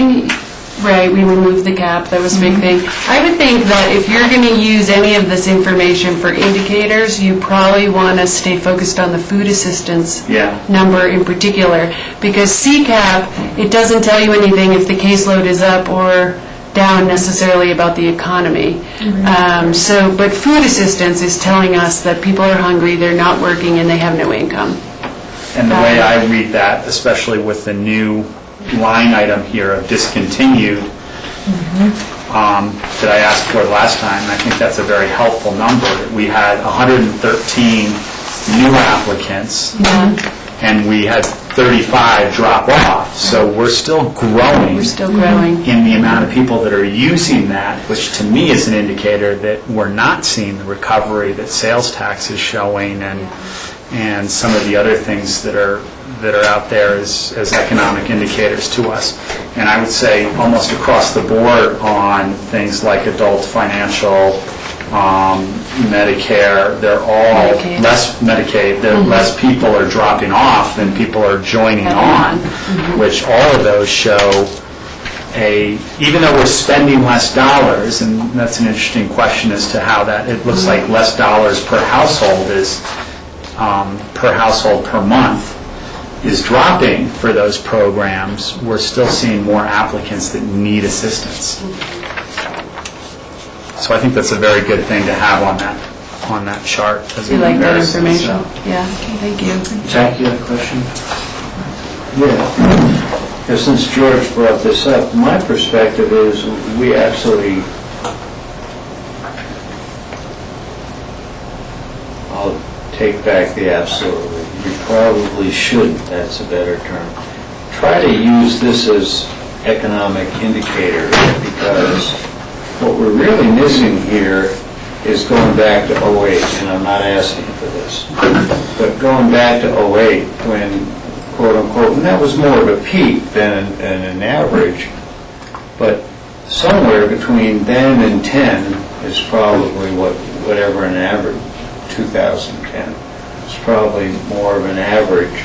Right, we removed the cap, that was a big thing. I would think that if you're going to use any of this information for indicators, you probably want to stay focused on the food assistance number in particular, because CCAP, it doesn't tell you anything if the caseload is up or down necessarily about the economy. But food assistance is telling us that people are hungry, they're not working, and they have no income. And the way I read that, especially with the new line item here of discontinued, that I asked for last time, and I think that's a very helpful number. We had 113 new applicants, and we had 35 drop off. So we're still growing. We're still growing. In the amount of people that are using that, which to me is an indicator that we're not seeing the recovery that sales tax is showing, and some of the other things that are out there as economic indicators to us. And I would say almost across the board on things like adult financial, Medicare, they're all Medicaid. Less people are dropping off than people are joining on, which all of those show even though we're spending less dollars, and that's an interesting question as to how that, it looks like less dollars per household per month is dropping for those programs, we're still seeing more applicants that need assistance. So I think that's a very good thing to have on that chart as Do you a like that comparison. information? Yeah, okay, thank you. Jack, you had a question? Yeah. Since George brought this up, my perspective is we absolutely, I'll take back the absolutely. We probably should, that's a better term. Try to use this as economic indicator, because what we're really missing here is going back to '08, and I'm not asking for this, but going back to '08 when, quote unquote, and that was more of a peak than an average, but somewhere between then and 10 is probably whatever an average, 2010. It's probably more of an average.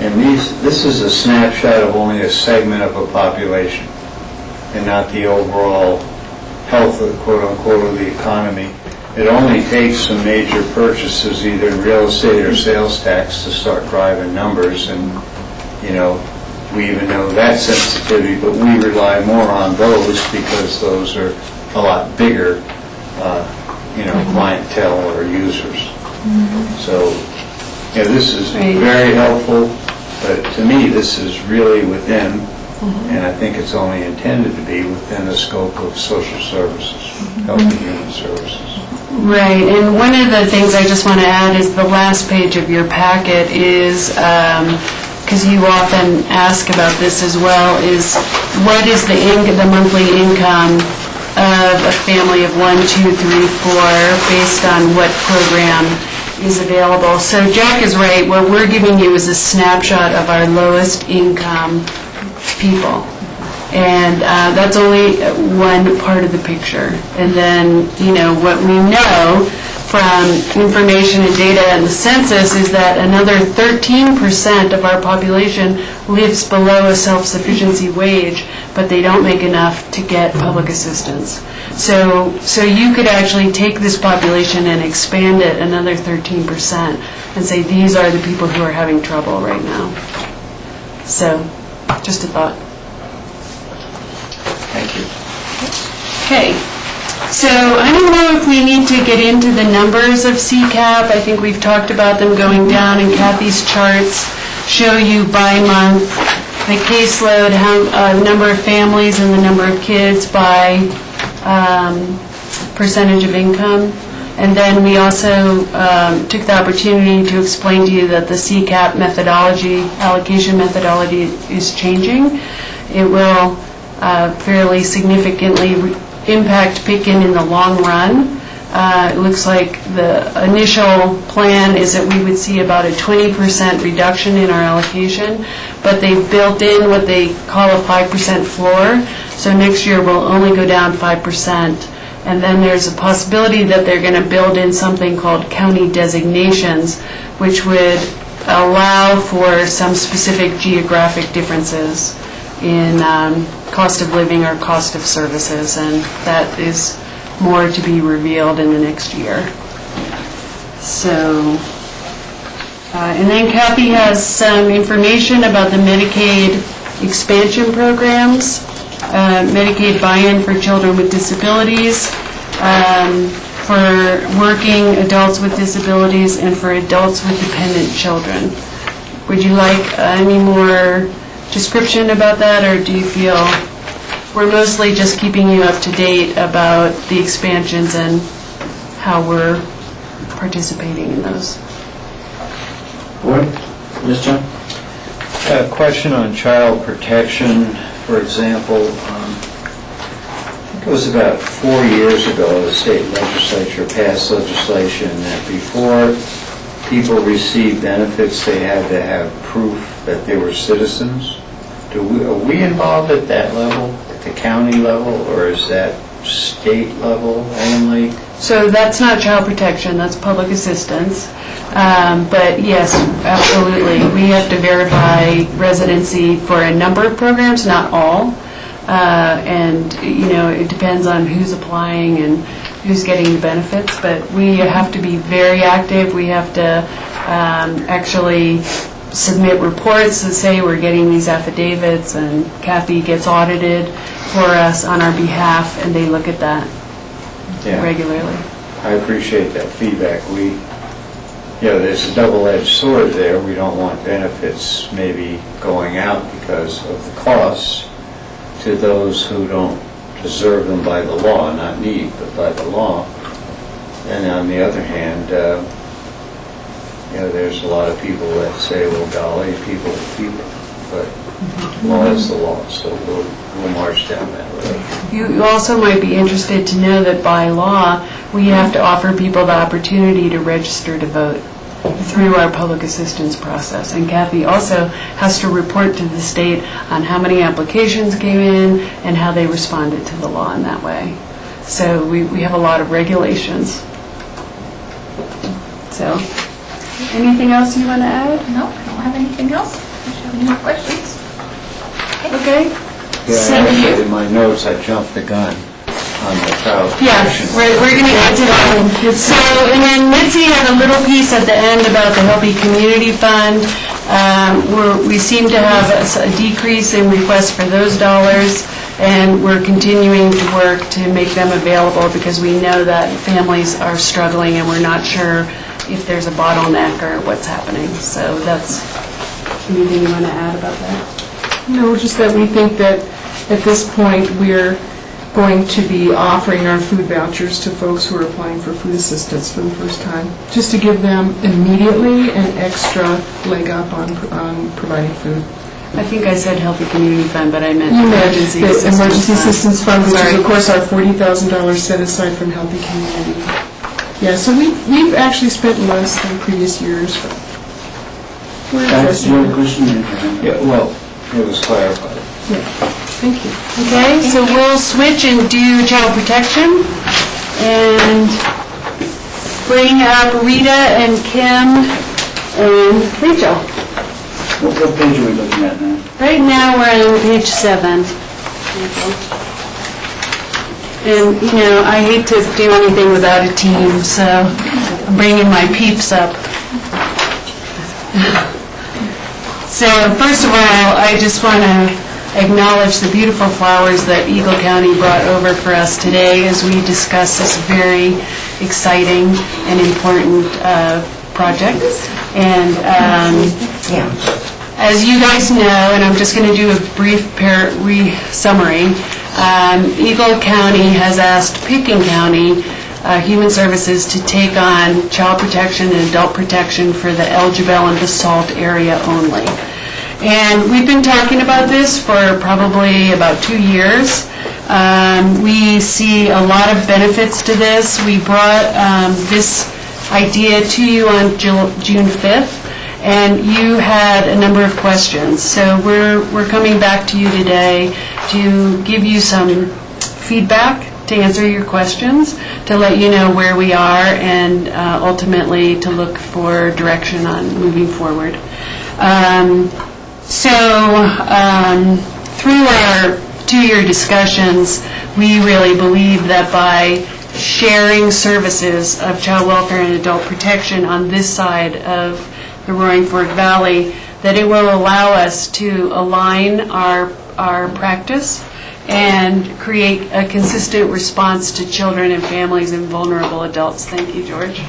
And this is a snapshot of only a segment of a population and not the overall health of the quote-unquote of the economy. It only takes some major purchases, either in real estate or sales tax, to start driving numbers. And, we even know that sensitivity, but we rely more on those because those are a lot bigger, clientele or users. So, this is very helpful, but to me, this is really within, and I think it's only intended to be within the scope of social services, health and human services. Right, and one of the things I just want to add is the last page of your packet is, because you often ask about this as well, is what is the monthly income of a family of 1, 2, 3, 4 based on what program is available. So Jack is right, what we're giving you is a snapshot of our lowest income people. And that's only one part of the picture. And then, what we know from information and data and the census is that another 13% of our population lives below a self-sufficiency wage, but they don't make enough to get public assistance. So you could actually take this population and expand it another 13% and say these are the people who are having trouble right now. So, just a thought. Thank you. Okay, so I don't know if we need to get into the numbers of CCAP. I think we've talked about them going down, and Kathy's charts show you by month the caseload, the number of families and the number of kids by percentage of income. And then we also took the opportunity to explain to you that the CCAP methodology, allocation methodology is changing. It will fairly significantly impact Picken in the long run. It looks like the initial plan is that we would see about a 20% reduction in our allocation, but they've built in what they call a 5% floor. So next year we'll only go down 5%. And then there's a possibility that they're going to build in something called county designations, which would allow for some specific geographic differences in cost of living or cost of services, and that is more to be revealed in the next year. So, and then Kathy has some information about the Medicaid expansion programs, Medicaid buy-in for children with disabilities, for working adults with disabilities, and for adults with dependent children. Would you like any more description about that, or do you feel we're mostly just keeping you up to date about the expansions and how we're participating in those? Board? Yes, John? A question on child protection, for example. I think it was about 4 years ago, the state legislature passed legislation that before people receive benefits, they had to have proof that they were citizens. Are we involved at that level, at the county level, or is that state level only? So that's not child protection, that's public assistance. But yes, absolutely. We have to verify residency for a number of programs, not all. And, you know, it depends on who's applying and who's getting the benefits. But we have to be very active. We have to actually submit reports that say we're getting these affidavits, and Kathy gets audited for us on our behalf, and they look at that regularly. I appreciate that feedback. There's a double-edged sword there. We don't want benefits maybe going out because of the costs to those who don't deserve them by the law, not need, but by the law. And on the other hand, there's a lot of people that say, well, golly, people are people, but law is the law, so we'll march down that road. You also might be interested to know that by law, we have to offer people the opportunity to register to vote through our public assistance process. And Kathy also has to report to the state on how many applications came in and how they responded to the law in that way. So we have a lot of regulations. So, anything else you want to add? No, I don't have anything else. Do you have any more questions? Okay. Yeah, in my notes, I jumped the gun on the child protection. Yeah, we're going to get to that. So, and then Mitzi had a little piece at the end about the Healthy Community Fund. We seem to have a decrease in requests for those dollars, and we're continuing to work to make them available because we know that families are struggling and we're not sure if there's a bottleneck or what's happening. So that's, anything you want to add about that? No, just that we think that at this point, we're going to be offering our food vouchers to folks who are applying for food assistance for the first time, just to give them immediately an extra leg up on providing food. I think I said Healthy Community Fund, but I meant You Emergency meant the Assistance Emergency Fund. Assistance Fund, which Sorry. is, of course, our $40,000 set aside from Healthy Community. Yeah, so we've actually spent less than previous years. We're That's addressing your it. question? Yeah, well, it was clarified. Yeah, thank you. Okay, so we'll switch and do child protection and bring up Rita and Kim and Rachel. What page are we looking at now? Right now, we're on page 7. And, you know, I hate to do anything without a team, so I'm bringing my peeps up. So, first of all, I just want to acknowledge the beautiful flowers that Eagle County brought over for us today as we discuss this very exciting and important project. And as you guys know, and I'm just going to do a brief summary, Eagle County has asked Picken County Human Services to take on child protection and adult protection for the El Jebel and Basalt area only. And we've been talking about this for probably about 2 years. We see a lot of benefits to this. We brought this idea to you on June 5th, and you had a number of questions. So we're coming back to you today to give you some feedback, to answer your questions, to let you know where we are, and ultimately to look for direction on moving forward. Through our 2-year discussions, we really believe that by sharing services of child welfare and adult protection on this side of the Roaring Fork Valley, that it will allow us to align our practice and create a consistent response to children and families and vulnerable adults. Thank you, George.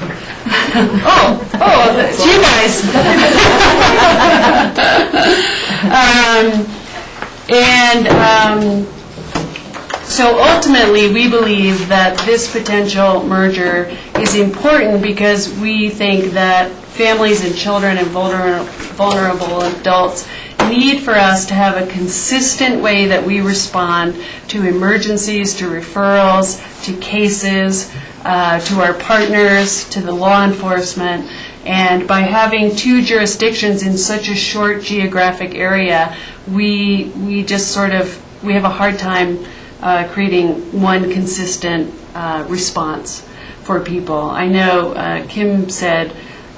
It's you guys. So ultimately, we believe that this potential merger is important because we think that families and children and vulnerable adults need for us to have a consistent way that we respond to emergencies, to referrals, to cases, to our partners, to the law enforcement. And by having 2 jurisdictions in such a short geographic area, we have a hard time creating one consistent response for people. I know Kim said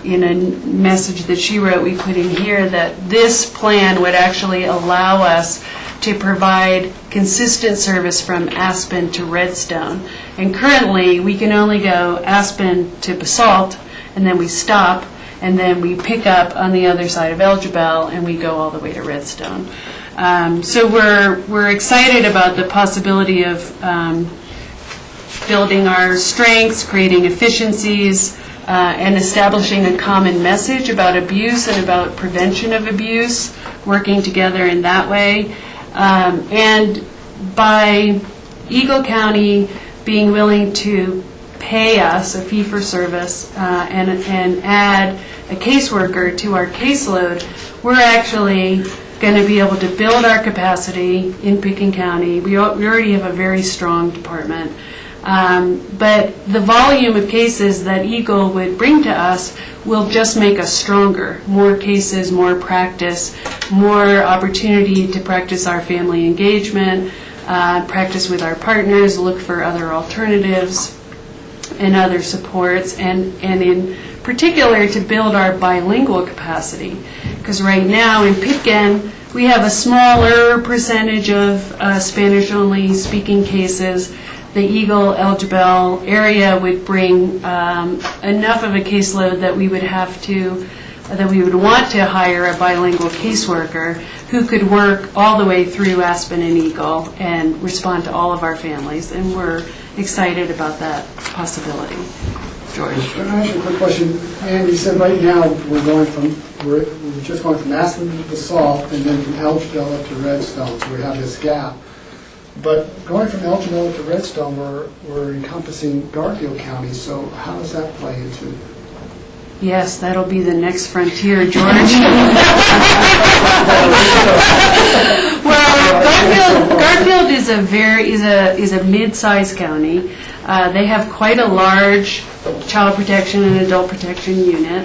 in a message that she wrote, we put in here, that this plan would actually allow us to provide consistent service from Aspen to Redstone. And currently, we can only go Aspen to Basalt, and then we stop, and then we pick up on the other side of El Jebel, and we go all the way to Redstone. So we're excited about the possibility of building our strengths, creating efficiencies, and establishing a common message about abuse and about prevention of abuse, working together in that way. And by Eagle County being willing to pay us a fee-for-service and add a caseworker to our caseload, we're actually going to be able to build our capacity in Pickens County. We already have a very strong department. But the volume of cases that Eagle would bring to us will just make us stronger. More cases, more practice, more opportunity to practice our family engagement, practice with our partners, look for other alternatives and other supports, and in particular to build our bilingual capacity. Because right now in Pitkin, we have a smaller percentage of Spanish-only speaking cases. The Eagle, El Jebel area would bring enough of a caseload that we would want to hire a bilingual caseworker who could work all the way through Aspen and Eagle and respond to all of our families. And we're excited about that possibility. George. Can I ask you a quick question? Andy, you said right now we're just going from Aspen to Basalt and then from El Jebel up to Redstone, so we have this gap. But going from El Jebel to Redstone, we're encompassing Garfield County, so how does that play into? Yes, that'll be the next frontier, George. Well, Garfield is a mid-sized county. They have quite a large child protection and adult protection unit.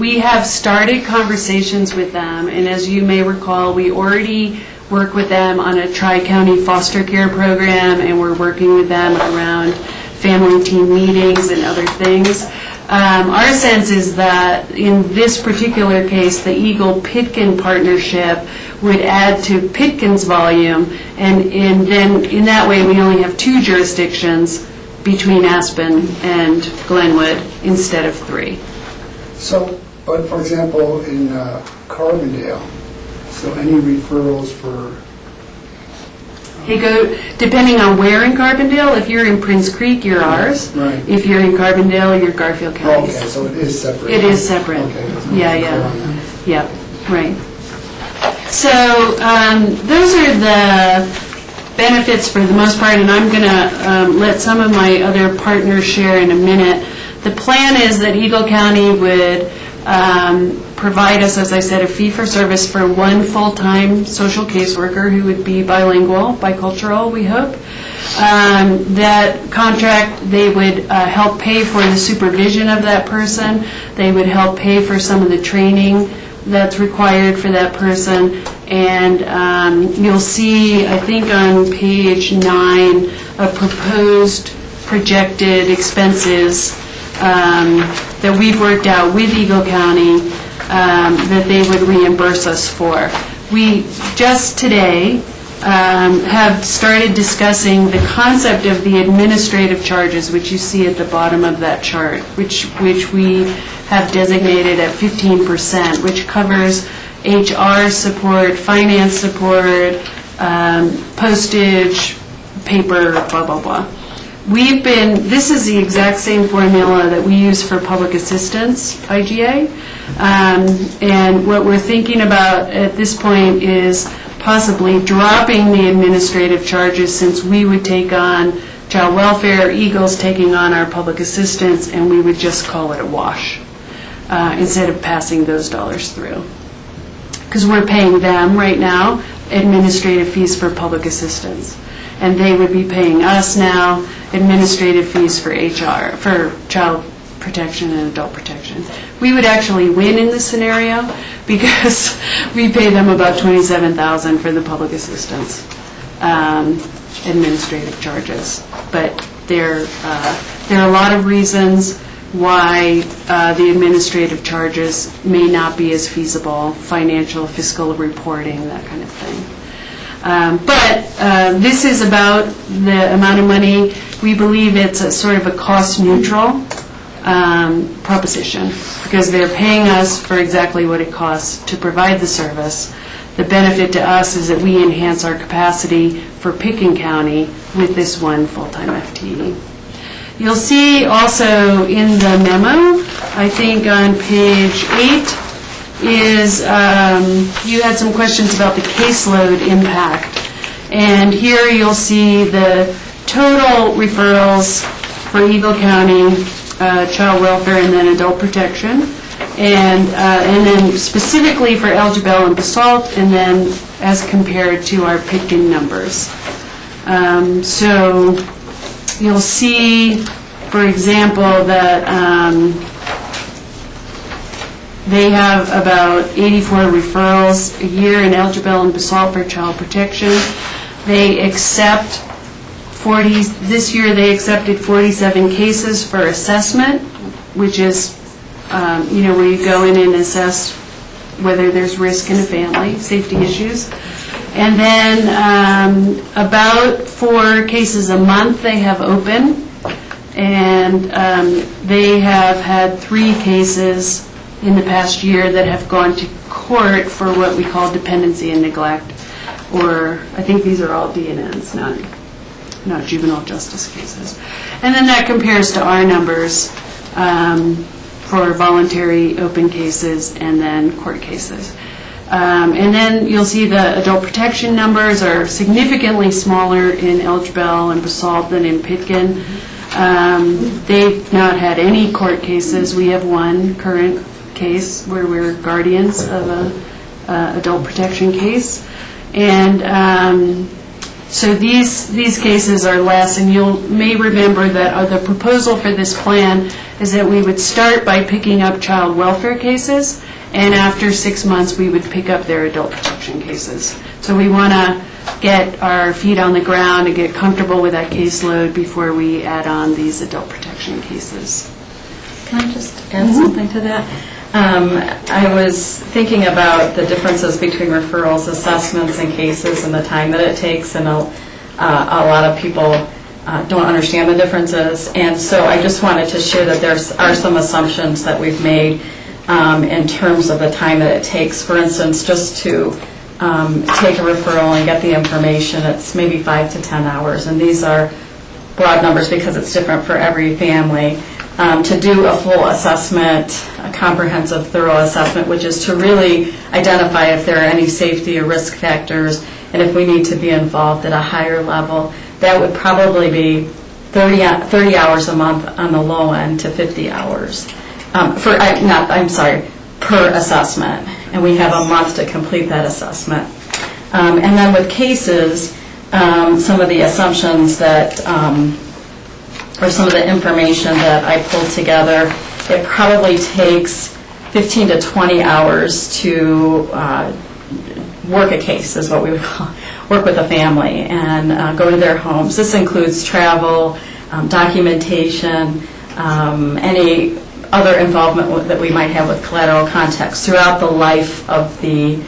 We have started conversations with them, and as you may recall, we already work with them on a tri-county foster care program, and we're working with them around family team meetings and other things. Our sense is that in this particular case, the Eagle-Pitkin partnership would add to Pitkin's volume, and then in that way we only have 2 jurisdictions between Aspen and Glenwood instead of 3. So, but for example, in Carbondale, so any referrals for... They go, depending on where in Carbondale, if you're in Prince Creek, you're ours. Right. If you're in Carbondale, you're Garfield County. Okay, so it is separate. It is separate. Okay. Yeah. Right. So those are benefits for the most part, and I'm going to let some of my other partners share in a minute. The plan is that Eagle County would provide us, as I said, a fee-for-service for one full-time social caseworker who would be bilingual, bicultural, we hope. That contract, they would help pay for the supervision of that person. They would help pay for some of the training that's required for that person. And you'll see, I think on page 9, a proposed projected expenses that we've worked out with Eagle County that they would reimburse us for. We just today have started discussing the concept of the administrative charges, which you see at the bottom of that chart, which we have designated at 15%, which covers HR support, finance support, postage, paper, blah, blah, blah. This is the exact same formula that we use for public assistance, IGA. And what we're thinking about at this point is possibly dropping the administrative charges, since we would take on child welfare, Eagle's taking on our public assistance, and we would just call it a wash instead of passing those dollars through. Because we're paying them right now administrative fees for public assistance, and they would be paying us now administrative fees for HR, for child protection and adult protection. We would actually win in this scenario because we pay them about $27,000 for the public assistance administrative charges. But there are a lot of reasons why the administrative charges may not be as feasible: financial, fiscal reporting, that kind of thing. But this is about the amount of money. We believe it's a sort of a cost-neutral proposition, because they're paying us for exactly what it costs to provide the service. The benefit to us is that we enhance our capacity for Pitkin County with this one full-time FTE. You'll see also in the memo, I think on page 8, is you had some questions about the caseload impact. And here you'll see the total referrals for Eagle County, child welfare, and then adult protection. And then specifically for Algebel and Basalt, and then as compared to our Pitkin numbers. So you'll see, for example, that they have about 84 referrals a year in Algebel and Basalt for child protection. They accept this year they accepted 47 cases for assessment, which is, where you go in and assess whether there's risk in a family, safety issues. And then about 4 cases a month they have open, and they have had 3 cases in the past year that have gone to court for what we call dependency and neglect, or I think these are all DNNs, not juvenile justice cases. And then that compares to our numbers for voluntary open cases and then court cases. And then you'll see the adult protection numbers are significantly smaller in Algebel and Basalt than in Pitkin. They've not had any court cases. We have one current case where we're guardians of an adult protection case. And so these cases are less, and you may remember that the proposal for this plan is that we would start by picking up child welfare cases, and after 6 months we would pick up their adult protection cases. So we want to get our feet on the ground and get comfortable with that caseload before we add on these adult protection cases. Can I just add something to that? I was thinking about the differences between referrals, assessments, and cases, and the time that it takes, and a lot of people don't understand the differences. And so I just wanted to share that there are some assumptions that we've made in terms of the time that it takes. For instance, just to take a referral and get the information, it's maybe 5 to 10 hours, and these are broad numbers because it's different for every family. To do a full assessment, a comprehensive, thorough assessment, which is to really identify if there are any safety or risk factors, and if we need to be involved at a higher level, that would probably be 30 hours a month on the low end to 50 hours. Per assessment, and we have a month to complete that assessment. And then with cases, some of the assumptions that, or some of the information that I pulled together, it probably takes 15 to 20 hours to work a case, is what we would call, work with a family and go to their homes. This includes travel, documentation, any other involvement that we might have with collateral context throughout the life of the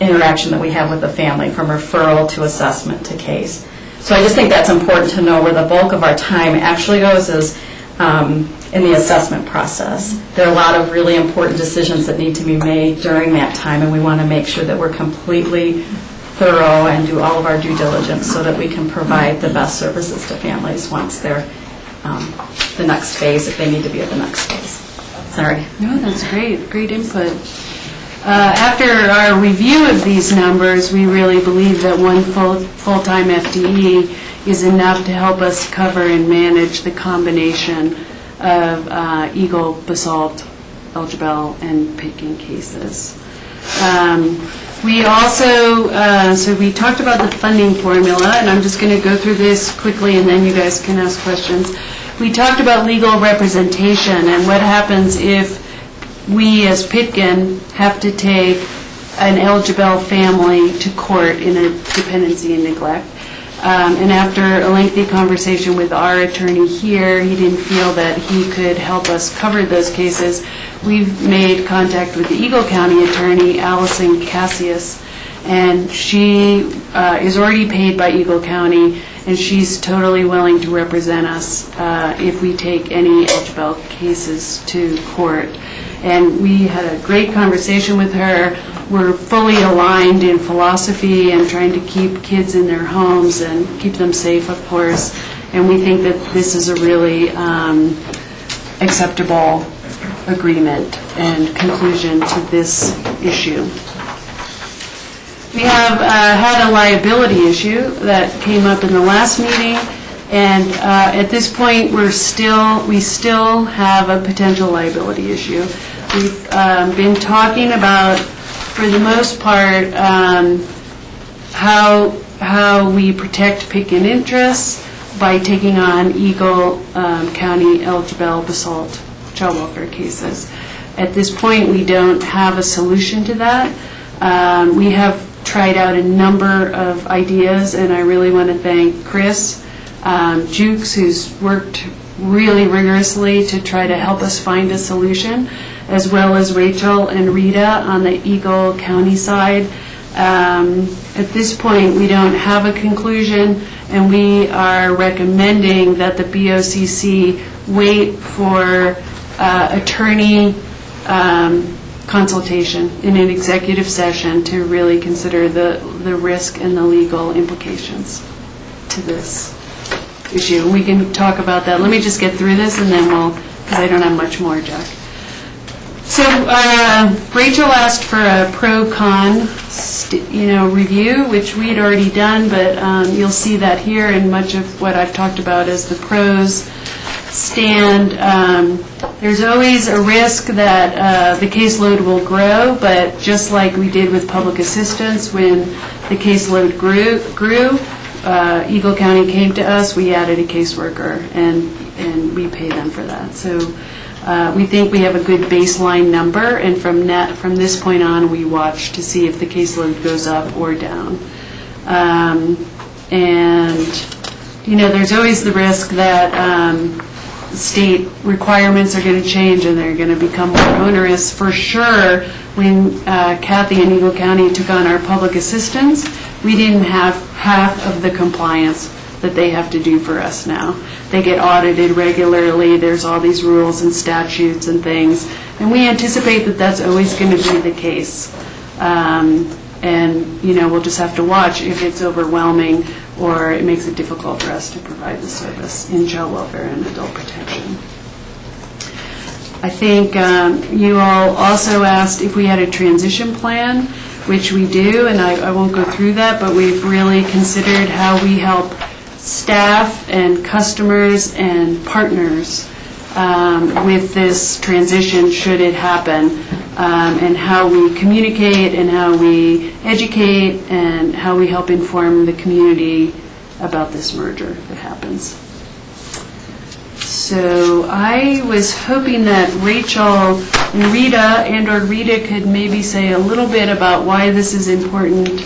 interaction that we have with the family, from referral to assessment to case. So I just think that's important to know where the bulk of our time actually goes is in the assessment process. There are a lot of really important decisions that need to be made during that time, and we want to make sure that we're completely thorough and do all of our due diligence so that we can provide the best services to families once they're the next phase, if they need to be at the next phase. Sorry. No, that's great. Great input. After our review of these numbers, we really believe that one full-time FTE is enough to help us cover and manage the combination of Eagle, Basalt, Elgebel, and Pitkin cases. We also, so we talked about the funding formula, and I'm just going to go through this quickly and then you guys can ask questions. We talked about legal representation and what happens if we as Pitkin have to take an Elgebel family to court in a dependency and neglect. And after a lengthy conversation with our attorney here, he didn't feel that he could help us cover those cases. We've made contact with the Eagle County attorney, Allison Cassius, and she is already paid by Eagle County, and she's totally willing to represent us if we take any Elgebel cases to court. And we had a great conversation with her. We're fully aligned in philosophy and trying to keep kids in their homes and keep them safe, of course. And we think that this is a really acceptable agreement and conclusion to this issue. We have had a liability issue that came up in the last meeting, and at this point we still have a potential liability issue. We've been talking about, for the most part, how we protect Pitkin interests by taking on Eagle County Elgebel Basalt child welfare cases. At this point, we don't have a solution to that. We have tried out a number of ideas, and I really want to thank Chris Jukes, who's worked really rigorously to try to help us find a solution, as well as Rachel and Rita on the Eagle County side. At this point, we don't have a conclusion, and we are recommending that the BOCC wait for attorney consultation in an executive session to really consider the risk and the legal implications to this issue. We can talk about that. Let me just get through this and then because I don't have much more, Jack. So Rachel asked for a pro-con review, which we had already done, but you'll see that here, and much of what I've talked about is the pros stand. There's always a risk that the caseload will grow, but just like we did with public assistance, when the caseload grew, Eagle County came to us, we added a caseworker, and we pay them for that. So we think we have a good baseline number, and from this point on, we watch to see if the caseload goes up or down. There's always the risk that state requirements are going to change and they're going to become more onerous. For sure, when Kathy and Eagle County took on our public assistance, we didn't have half of the compliance that they have to do for us now. They get audited regularly. There's all these rules and statutes and things, and we anticipate that that's always going to be the case. We'll just have to watch if it's overwhelming or it makes it difficult for us to provide the service in child welfare and adult protection. I think you all also asked if we had a transition plan. which we do, and I won't go through that, but we've really considered how we help staff and customers and partners with this transition, should it happen, and how we communicate and how we educate and how we help inform the community about this merger that happens. So I was hoping that Rachel, Rita could maybe say a little bit about why this is important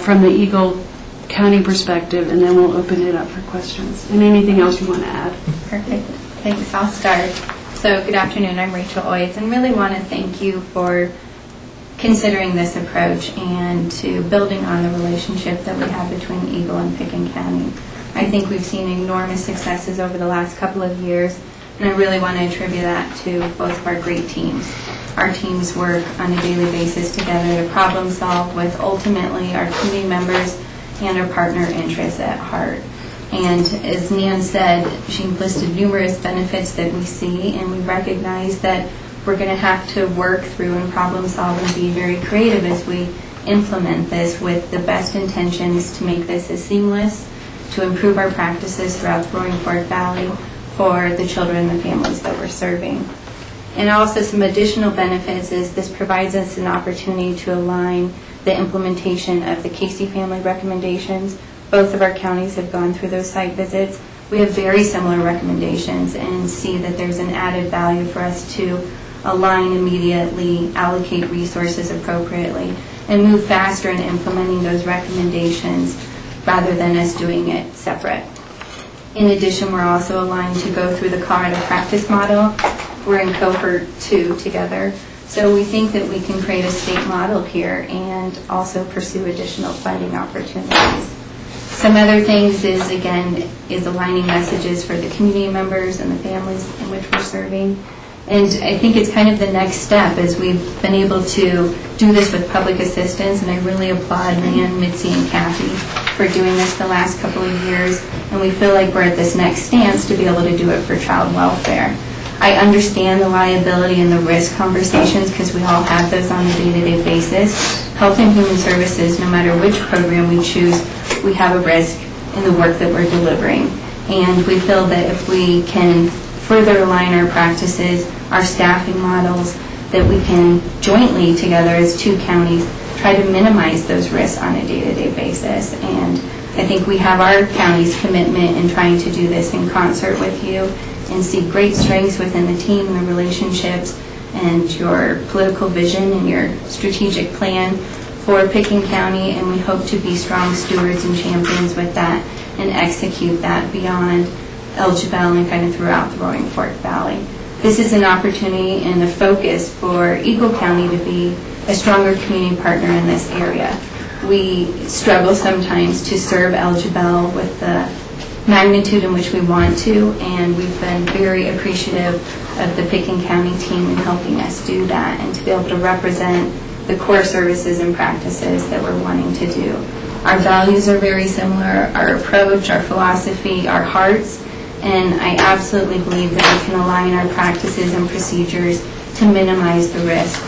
from the Eagle County perspective, and then we'll open it up for questions. And anything else you want to add? Perfect. Thanks. I'll start. So good afternoon. I'm Rachel Oyes, and really want to thank you for considering this approach and to building on the relationship that we have between Eagle and Pickens County. I think we've seen enormous successes over the last couple of years, and I really want to attribute that to both of our great teams. Our teams work on a daily basis together to problem solve with ultimately our community members and our partner interests at heart. And as Nan said, she listed numerous benefits that we see, and we recognize that we're going to have to work through and problem solve and be very creative as we implement this with the best intentions to make this as seamless, to improve our practices throughout the Roaring Fork Valley for the children and the families that we're serving. And also some additional benefits is this provides us an opportunity to align the implementation of the Casey family recommendations. Both of our counties have gone through those site visits. We have very similar recommendations and see that there's an added value for us to align immediately, allocate resources appropriately, and move faster in implementing those recommendations rather than us doing it separate. In addition, we're also aligned to go through the Colorado practice model. We're in cohort 2 together. So we think that we can create a state model here and also pursue additional funding opportunities. Some other things is, again, is aligning messages for the community members and the families in which we're serving. And I think it's kind of the next step as we've been able to do this with public assistance, and I really applaud Nan, Mitzi, and Kathy for doing this the last couple of years, and we feel like we're at this next stance to be able to do it for child welfare. I understand the liability and the risk conversations because we all have those on a day-to-day basis. Health and Human Services, no matter which program we choose, we have a risk in the work that we're delivering. And we feel that if we can further align our practices, our staffing models, that we can jointly together as two counties try to minimize those risks on a day-to-day basis. And I think we have our county's commitment in trying to do this in concert with you and see great strengths within the team and the relationships and your political vision and your strategic plan for Pickens County, and we hope to be strong stewards and champions with that and execute that beyond Elgin and kind of throughout the Roaring Fork Valley. This is an opportunity and a focus for Eagle County to be a stronger community partner in this area. We struggle sometimes to serve Elgin with the magnitude in which we want to, and we've been very appreciative of the Pickens County team in helping us do that and to be able to represent the core services and practices that we're wanting to do. Our values are very similar, our approach, our philosophy, our hearts, and I absolutely believe that we can align our practices and procedures to minimize the risk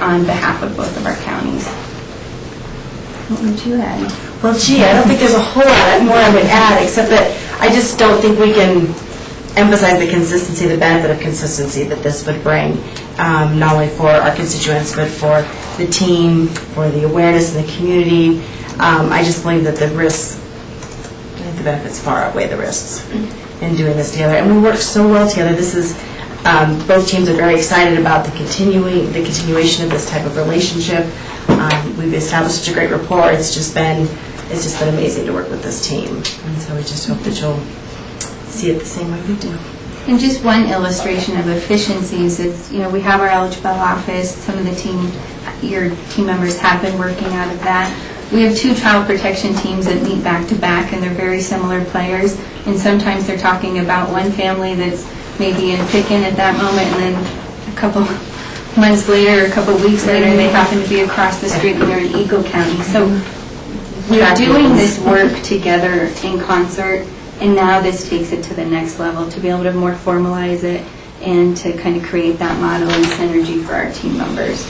on behalf of both of our counties. What would you add? Well, gee, I don't think there's a whole lot more I would add, except that I just don't think we can emphasize the consistency, the benefit of consistency that this would bring, not only for our constituents, but for the team, for the awareness in the community. I just believe that the risks, I think the benefits far outweigh the risks in doing this together. And we work so well together. This is, both teams are very excited about the continuation of this type of relationship. We've established such a great rapport. It's just been amazing to work with this team. And so we just hope that you'll see it the same way we do. And just one illustration of efficiencies is, we have our Elgin office. Some of your team members have been working out of that. We have 2 child protection teams that meet back to back, and they're very similar players. And sometimes they're talking about one family that's maybe in Pickens at that moment, and then a couple months later, a couple weeks later, they happen to be across the street and they're in Eagle County. So we're doing this work together in concert, and now this takes it to the next level to be able to more formalize it and to kind of create that model and synergy for our team members.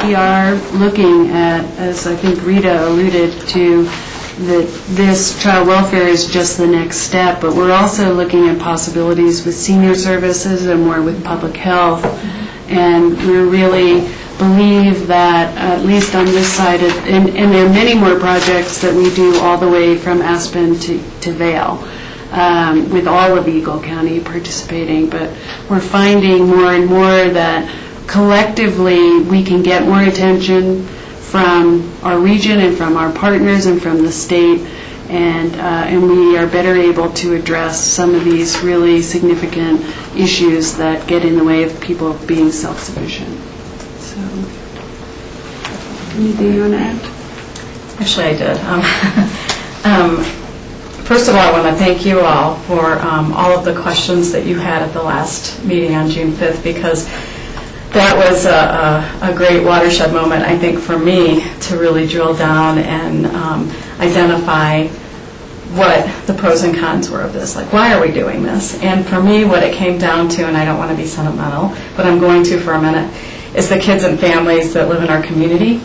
we are looking at, as I think Rita alluded to, that this child welfare is just the next step, but we're also looking at possibilities with senior services and more with public health. And we really believe that, at least on this side, and there are many more projects that we do all the way from Aspen to Vail, with all of Eagle County participating. But we're finding more and more that collectively we can get more attention from our region and from our partners and from the state, and we are better able to address some of these really significant issues that get in the way of people being self-sufficient. So, anything you want to add? Actually, I did. First of all, I want to thank you all for all of the questions that you had at the last meeting on June 5th, because that was a great watershed moment, I think, for me to really drill down and identify what the pros and cons were of this. Like, why are we doing this? And for me, what it came down to, and I don't want to be sentimental, but I'm going to for a minute, is the kids and families that live in our community.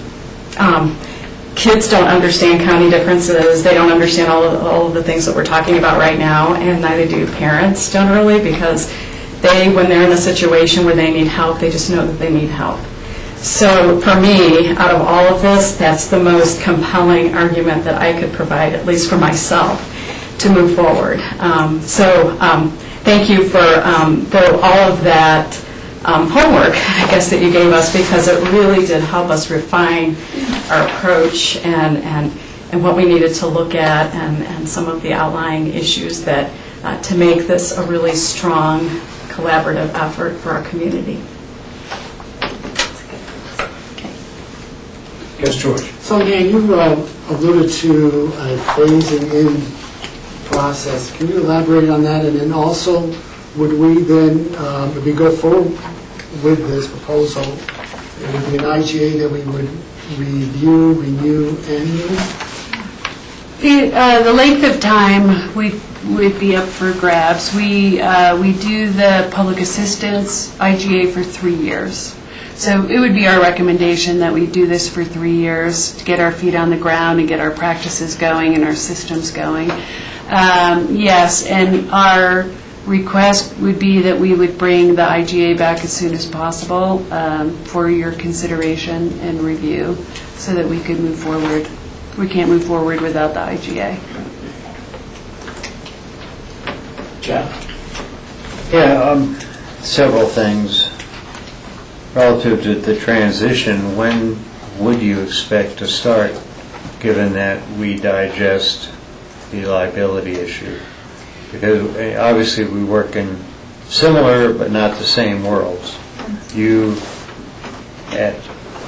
Kids don't understand county differences. They don't understand all of the things that we're talking about right now, and neither do parents generally, because when they're in a situation where they need help, they just know that they need help. So for me, out of all of this, that's the most compelling argument that I could provide, at least for myself, to move forward. Thank you for all of that homework, I guess, that you gave us, because it really did help us refine our approach and what we needed to look at, and some of the outlying issues that to make this a really strong collaborative effort for our community. Yes, George. So, Dan, you alluded to a phasing in process. Can you elaborate on that? And then also, would we then, if we go forward with this proposal, it would be an IGA that we would review, renew, annually? The length of time would be up for grabs. We do the public assistance IGA for 3 years. So it would be our recommendation that we do this for 3 years to get our feet on the ground and get our practices going and our systems going. Yes, and our request would be that we would bring the IGA back as soon as possible for your consideration and review so that we could move forward. We can't move forward without the IGA. Jeff? Yeah, several things. Relative to the transition, when would you expect to start, given that we digest the liability issue? Because obviously we work in similar but not the same worlds. You, at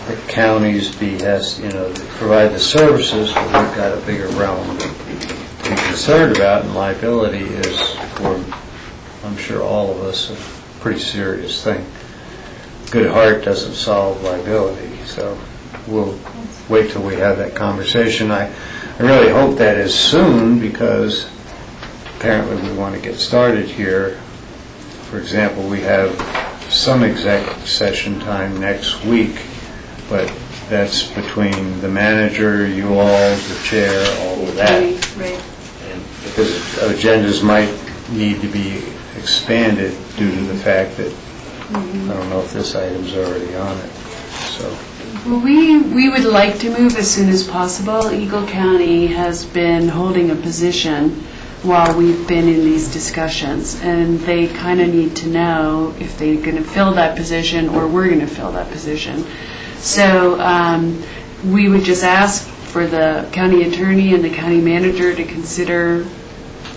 the county's behest, provide the services, but we've got a bigger realm to be concerned about, and liability is, for, I'm sure, all of us, a pretty serious thing. Good heart doesn't solve liability, so we'll wait till we have that conversation. I really hope that is soon, because apparently we want to get started here. For example, we have some exec session time next week, but that's between the manager, you all, the chair, all of that. Right. And because agendas might need to be expanded due to the fact that I don't know if this item's already on it. So. Well, we would like to move as soon as possible. Eagle County has been holding a position while we've been in these discussions, and they kind of need to know if they're going to fill that position or we're going to fill that position. So we would just ask for the county attorney and the county manager to consider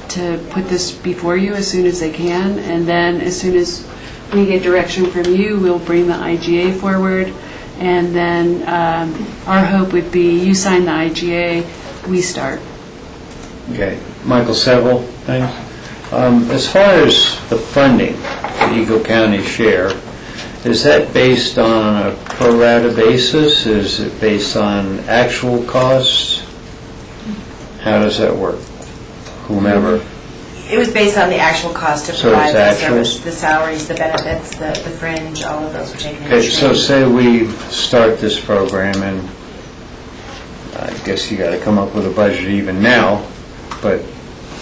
to put this before you as soon as they can, and then as soon as we get direction from you, we'll bring the IGA forward, and then our hope would be you sign the IGA, we start. Okay. Michael, several things. As far as the funding, the Eagle County share, is that based on a pro rata basis? Is it based on actual costs? How does that work? Whomever. It was based on the actual cost to So it's provide the actuals? service, the salaries, the benefits, the fringe, all of those were taken into Okay, so account. say we start this program, and I guess you got to come up with a budget even now, but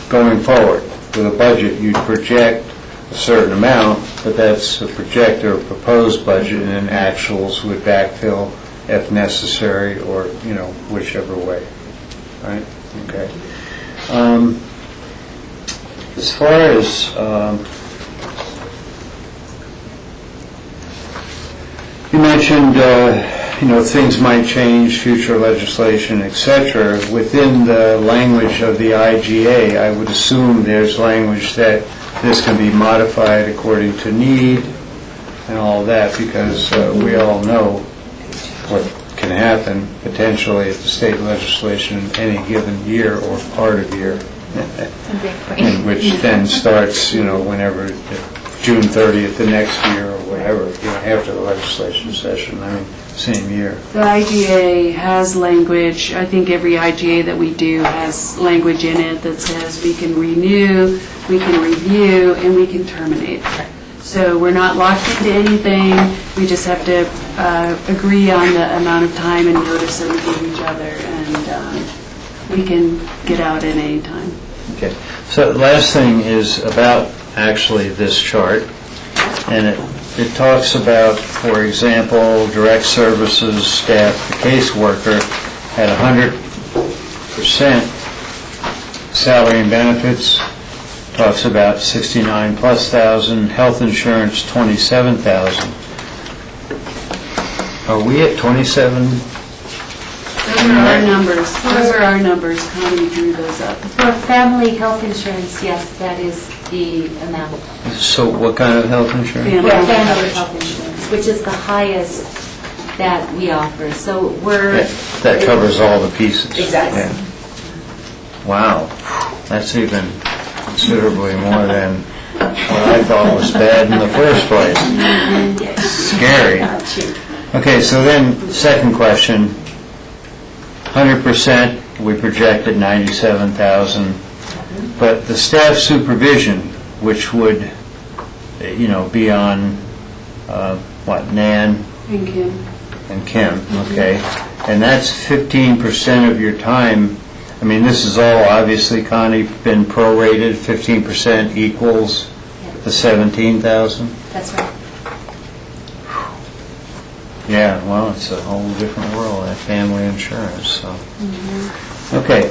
going forward, with a budget, you'd project a certain amount, but that's a project or proposed budget, and then actuals would backfill if necessary, or, whichever way, right? Okay. As far as, you mentioned, things might change, future legislation, et cetera. Within the language of the IGA, I would assume there's language that this can be modified according to need and all that, because we all know what can happen potentially at the state legislation in any given year or part of year. And which then starts, whenever, June 30th the next year or whatever, after the legislation session, same year. The IGA has language, I think every IGA that we do has language in it that says we can renew, we can review, and we can terminate. So we're not locked into anything, we just have to agree on the amount of time and notice that we give each other, and we can get out at any time. Okay. So the last thing is about actually this chart, and it talks about, for example, direct services staff, the caseworker at 100% salary and benefits, talks about 69 plus thousand, health insurance 27,000. Are we at 27? Those are our numbers. Those are our numbers. Connie drew those up. For family health insurance, yes, that is the amount. So what kind of health insurance? For family health insurance, which is the highest that we offer. So we're... That covers all the pieces. Exactly. Yeah. Wow, that's even considerably more than what I thought was bad in the first place. Scary. Okay, so then, second question, 100%, we projected 97,000, but the staff supervision, which would, be on, Nan And Kim. and Kim, okay? And that's 15% of your time. This is all obviously, Connie, been prorated, 15% equals the 17,000? That's right. Yeah, well, it's a whole different world, that family insurance, so. Okay,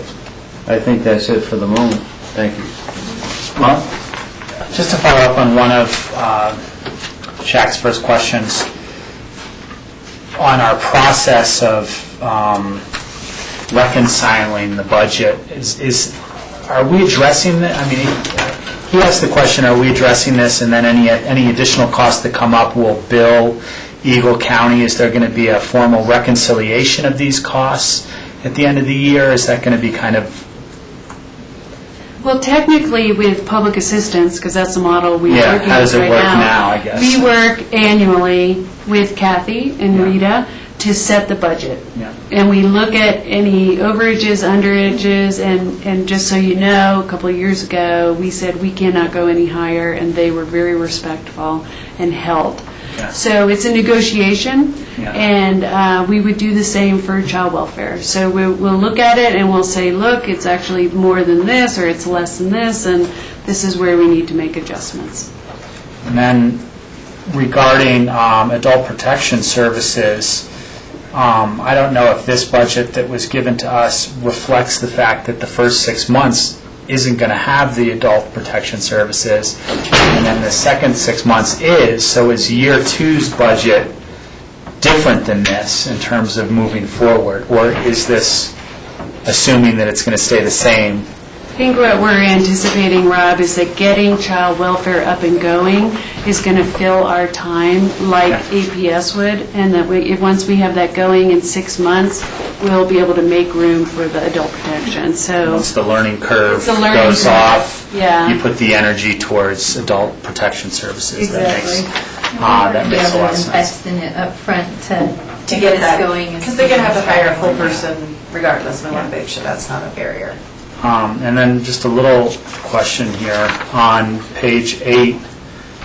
I think that's it for the moment. Thank you. Well, just to follow up on one of Shaq's first questions, on our process of reconciling the budget, are we addressing that? He asked the question, are we addressing this, and then any additional costs that come up will bill Eagle County? Is there going to be a formal reconciliation of these costs at the end of the year? Is that going to be kind of... Well, technically, with public assistance, because that's the model we Yeah, work how does it right work now, I guess? We work annually with Kathy and Rita to set the budget. Yeah. And we look at any overages, underages, and just so you know, a couple of years ago, we said we cannot go any higher, and they were very respectful and held. Yeah. So it's a negotiation, Yeah. and we would do the same for child welfare. So we'll look at it and we'll say, look, it's actually more than this, or it's less than this, and this is where we need to make adjustments. And then regarding adult protection services, I don't know if this budget that was given to us reflects the fact that the first 6 months isn't going to have the adult protection services, and then the second 6 months is. So is year two's budget different than this in terms of moving forward, or is this assuming that it's going to stay the same? I think what we're anticipating, Rob, is that getting child welfare up and going is going to fill our time like APS would, and that once we have that going in 6 months, we'll be able to make room for the adult protection. So Once the learning curve It's a learning goes curve. off, Yeah. you put the energy towards adult protection services. Exactly. That makes a lot of sense. Invest in it up front to get us that going. Because they're going to have to hire a full person regardless, we want to make sure that's not a barrier. And then just a little question here on page 8.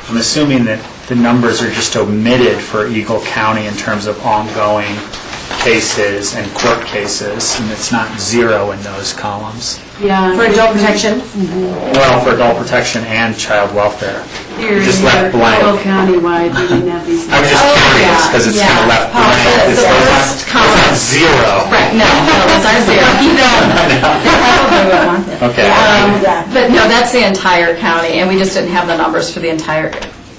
I'm assuming that the numbers are just omitted for Eagle County in terms of ongoing cases and court cases, and it's not 0 in those columns. Yeah. For adult protection? Well, for adult protection and child welfare. Here, Just left blank. total countywide, we didn't have these. I was just curious, because it's kind of left blank. The It's first not 0. Right, no, those are zero. Okay. But no, that's the entire county, and we just didn't have the numbers for the entire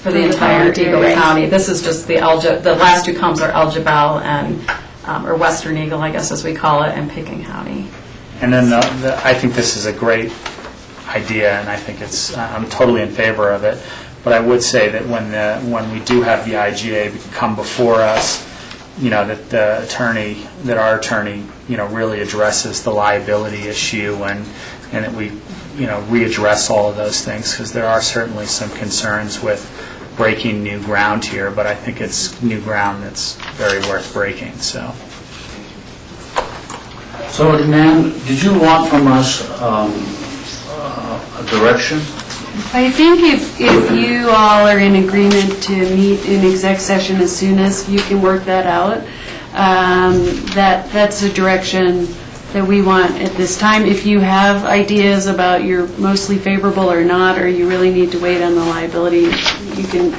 Eagle County. This is just the last two columns are Algebal and, or Western Eagle, I guess as we call it, and Pickens County. And then I think this is a great idea, and I think I'm totally in favor of it. But I would say that when we do have the IGA come before us, that our attorney, really addresses the liability issue and that we, readdress all of those things, because there are certainly some concerns with breaking new ground here, but I think it's new ground that's very worth breaking, so. So, Nan, did you want from us a direction? I think if you all are in agreement to meet in exec session as soon as you can work that out, that's a direction that we want at this time. If you have ideas about you're mostly favorable or not, or you really need to wait on the liability, you can,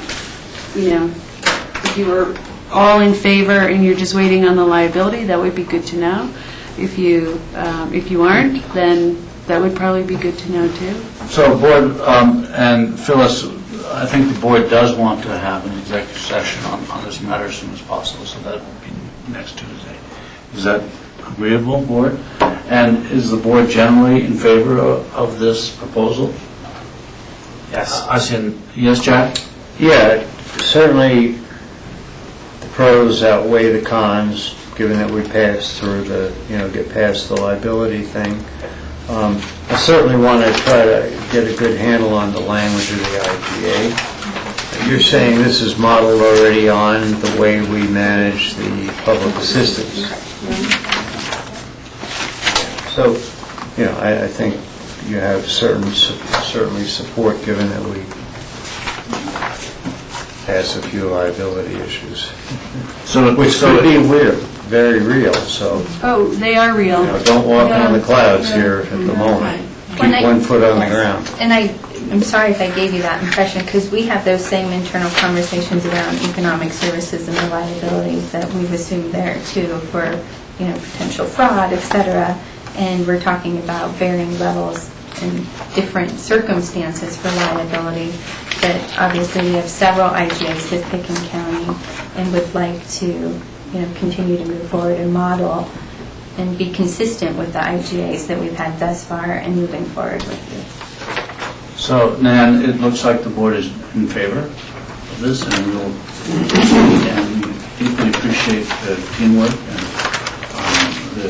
if you were all in favor and you're just waiting on the liability, that would be good to know. If you aren't, then that would probably be good to know too. So, Board, and Phyllis, I think the Board does want to have an executive session on this matter as soon as possible, so that will be next Tuesday. Is that agreeable, Board? And is the Board generally in favor of this proposal? Yes. Yes, Jack? Yeah, certainly the pros outweigh the cons, given that we passed through get past the liability thing. I certainly want to try to get a good handle on the language of the IGA. You're saying this is modeled already on the way we manage the public assistance. So, I think you have certainly support, given that we pass a few liability issues. Which could be very real, so Oh, they are real. don't walk on the clouds here at the moment. Keep one foot on the ground. And I'm sorry if I gave you that impression, because we have those same internal conversations around economic services and the liability that we've assumed there too for, potential fraud, et cetera. And we're talking about varying levels and different circumstances for liability. But obviously we have several IGAs with Pickens County and would like to, continue to move forward and model and be consistent with the IGAs that we've had thus far and moving forward with you. So, Nan, it looks like the Board is in favor of this, and we'll proceed, and we deeply appreciate the teamwork and the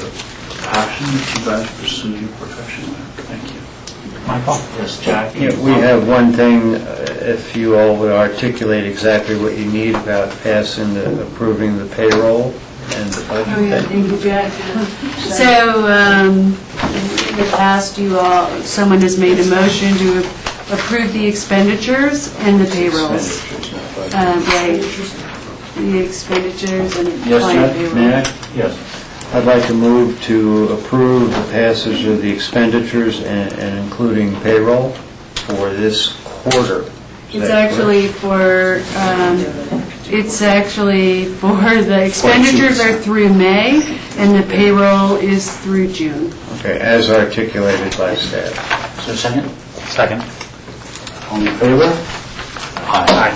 passion that you guys pursue your profession with. Thank you. Michael? Yes, Jack? Yeah, we have one thing, if you all would articulate exactly what you need about approving the payroll and the budget. Oh, yeah, thank you, Jack. So, in the past, someone has made a motion to approve the expenditures and the payrolls. Right. The expenditures and Yes, client Jack? payroll. May I? Yes. I'd like to move to approve the passage of the expenditures and including payroll for this quarter. It's actually for the expenditures are through May, and the payroll is through June. Okay, as articulated by staff. Is there a second? Second. All in favor? Aye.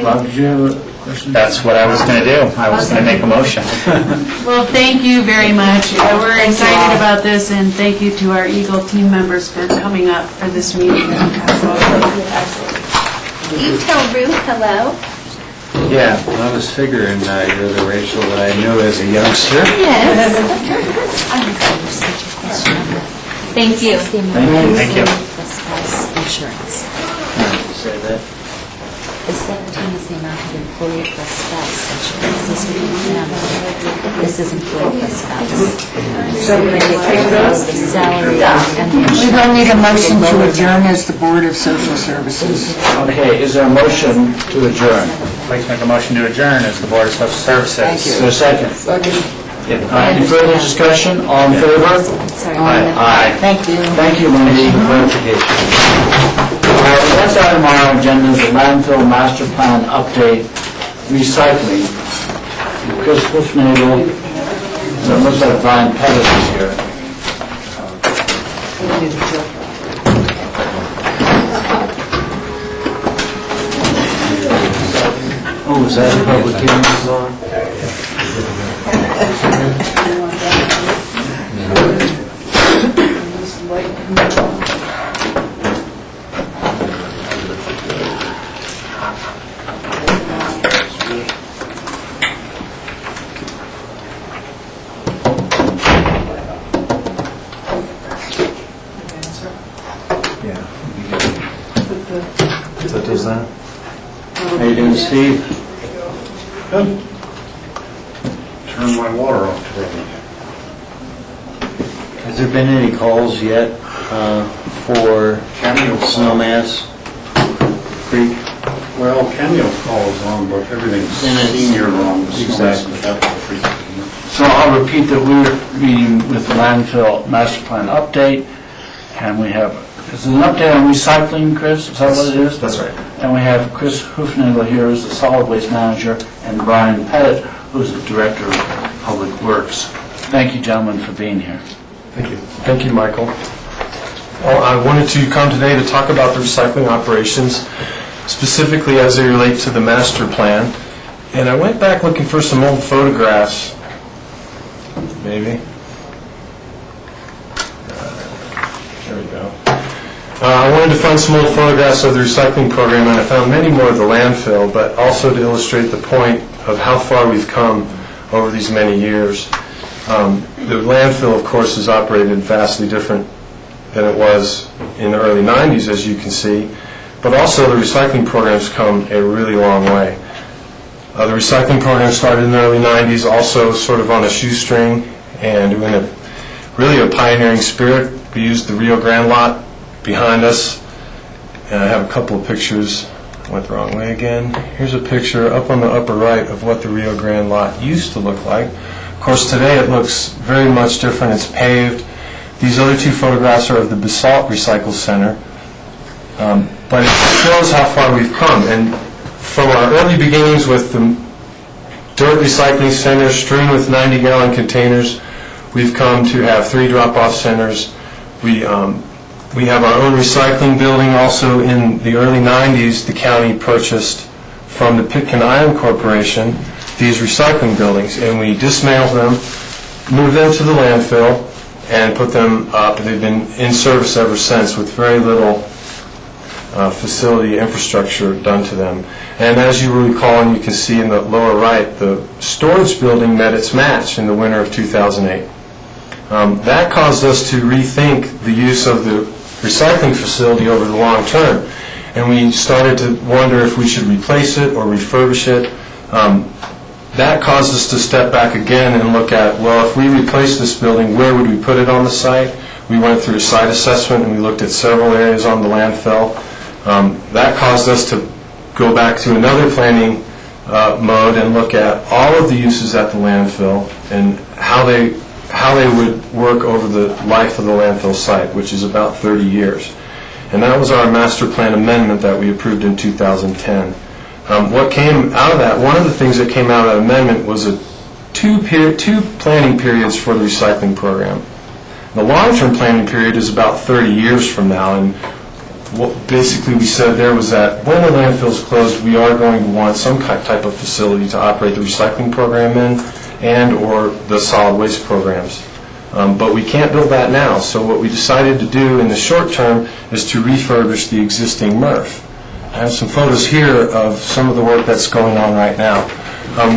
Rob, did you have a question? That's what I was going to do. I was going to make a motion. Well, thank you very much. We're excited about this, and thank you to our Eagle team members for coming up for this meeting. You tell Ruth hello. Yeah, I was figuring you're the Rachel that I knew as a youngster. Yes. Thank you. Thank you. Insurance. Say that. The 17 is the amount of employee plus spouse, which this would be family. This is employee plus spouse. So we're going to take those? The salary and the We don't need a motion to adjourn as the Board of Social Services. Okay, is there a motion to adjourn? I'd like to make a motion to adjourn as the Board of Social Services. Is there a second? Second. Any further discussion? All in favor? Sorry. Aye. Thank you. Thank you, Wendy, for clarification. The next item on our agenda is the landfill master plan update, recycling. Chris Hoofnagel, it looks like Brian Pettit is here. Oh, is that a public hearing? So does that? How you doing, Steve? Good. Turn my water off today. Has there been any calls yet for Snowmass Creek? Well, Cameo calls on, but everything's senior on the Exactly. So I'll repeat that we're meeting with the landfill master plan update, and we have, is it an update on recycling, Chris? Is that what it is? That's right. And we have Chris Hoofnagel here, who's the solid waste manager, and Brian Pettit, who's the director of public works. Thank you, gentlemen, for being here. Thank you. Thank you, Michael. Well, I wanted to come today to talk about the recycling operations, specifically as they relate to the master plan. And I went back looking for some old photographs, maybe. There we go. I wanted to find some old photographs of the recycling program, and I found many more of the landfill, but also to illustrate the point of how far we've come over these many years. The landfill, of course, is operated vastly different than it was in the early 90s, as you can see, but also the recycling program's come a really long way. The recycling program started in the early 90s, also sort of on a shoestring, and in really a pioneering spirit. We used the Rio Grande lot behind us, and I have a couple of pictures. Went the wrong way again. Here's a picture up on the upper right of what the Rio Grande lot used to look like. Of course, today it looks very much different. It's paved. These other two photographs are of the Basalt Recycle Center, but it shows how far we've come. And from our early beginnings with the dirt recycling center strewn with 90-gallon containers, we've come to have 3 drop-off centers. We have our own recycling building. Also in the early 90s, the county purchased from the Pitkin Iron Corporation these recycling buildings, and we dismantled them, moved them to the landfill, and put them up. They've been in service ever since with very little facility infrastructure done to them. And as you will recall, and you can see in the lower right, the storage building met its match in the winter of 2008. That caused us to rethink the use of the recycling facility over the long term. And we started to wonder if we should replace it or refurbish it. That caused us to step back again and look at, well, if we replace this building, where would we put it on the site? We went through a site assessment and we looked at several areas on the landfill. That caused us to go back to another planning mode and look at all of the uses at the landfill and how they would work over the life of the landfill site, which is about 30 years. And that was our master plan amendment that we approved in 2010. What came out of that, one of the things that came out of that amendment was two planning periods for the recycling program. The long-term planning period is about 30 years from now, and what basically we said there was that when the landfill's closed, we are going to want some type of facility to operate the recycling program in and or the solid waste programs. But we can't build that now, so what we decided to do in the short term is to refurbish the existing MRF. I have some photos here of some of the work that's going on right now.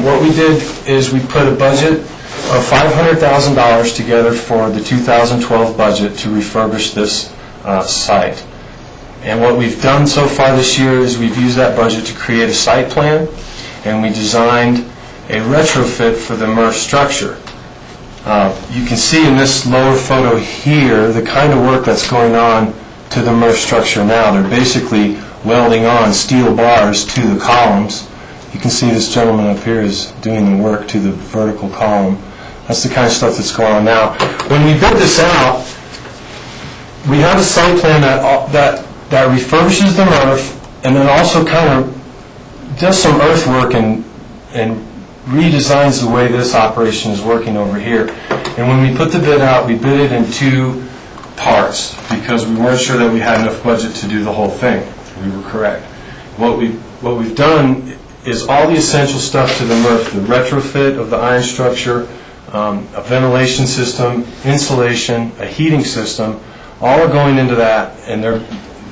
What we did is we put a budget of $500,000 together for the 2012 budget to refurbish this site. And what we've done so far this year is we've used that budget to create a site plan, and we designed a retrofit for the MRF structure. You can see in this lower photo here the kind of work that's going on to the MRF structure now. They're basically welding on steel bars to the columns. You can see this gentleman up here is doing the work to the vertical column. That's the kind of stuff that's going on now. When we build this out, we have a site plan that refurbishes the MRF and then also kind of does some earthwork and redesigns the way this operation is working over here. And when we put the bid out, we bid it in 2 parts because we weren't sure that we had enough budget to do the whole thing. We were correct. What we've done is all the essential stuff to the MRF, the retrofit of the iron structure, a ventilation system, insulation, a heating system, all are going into that, and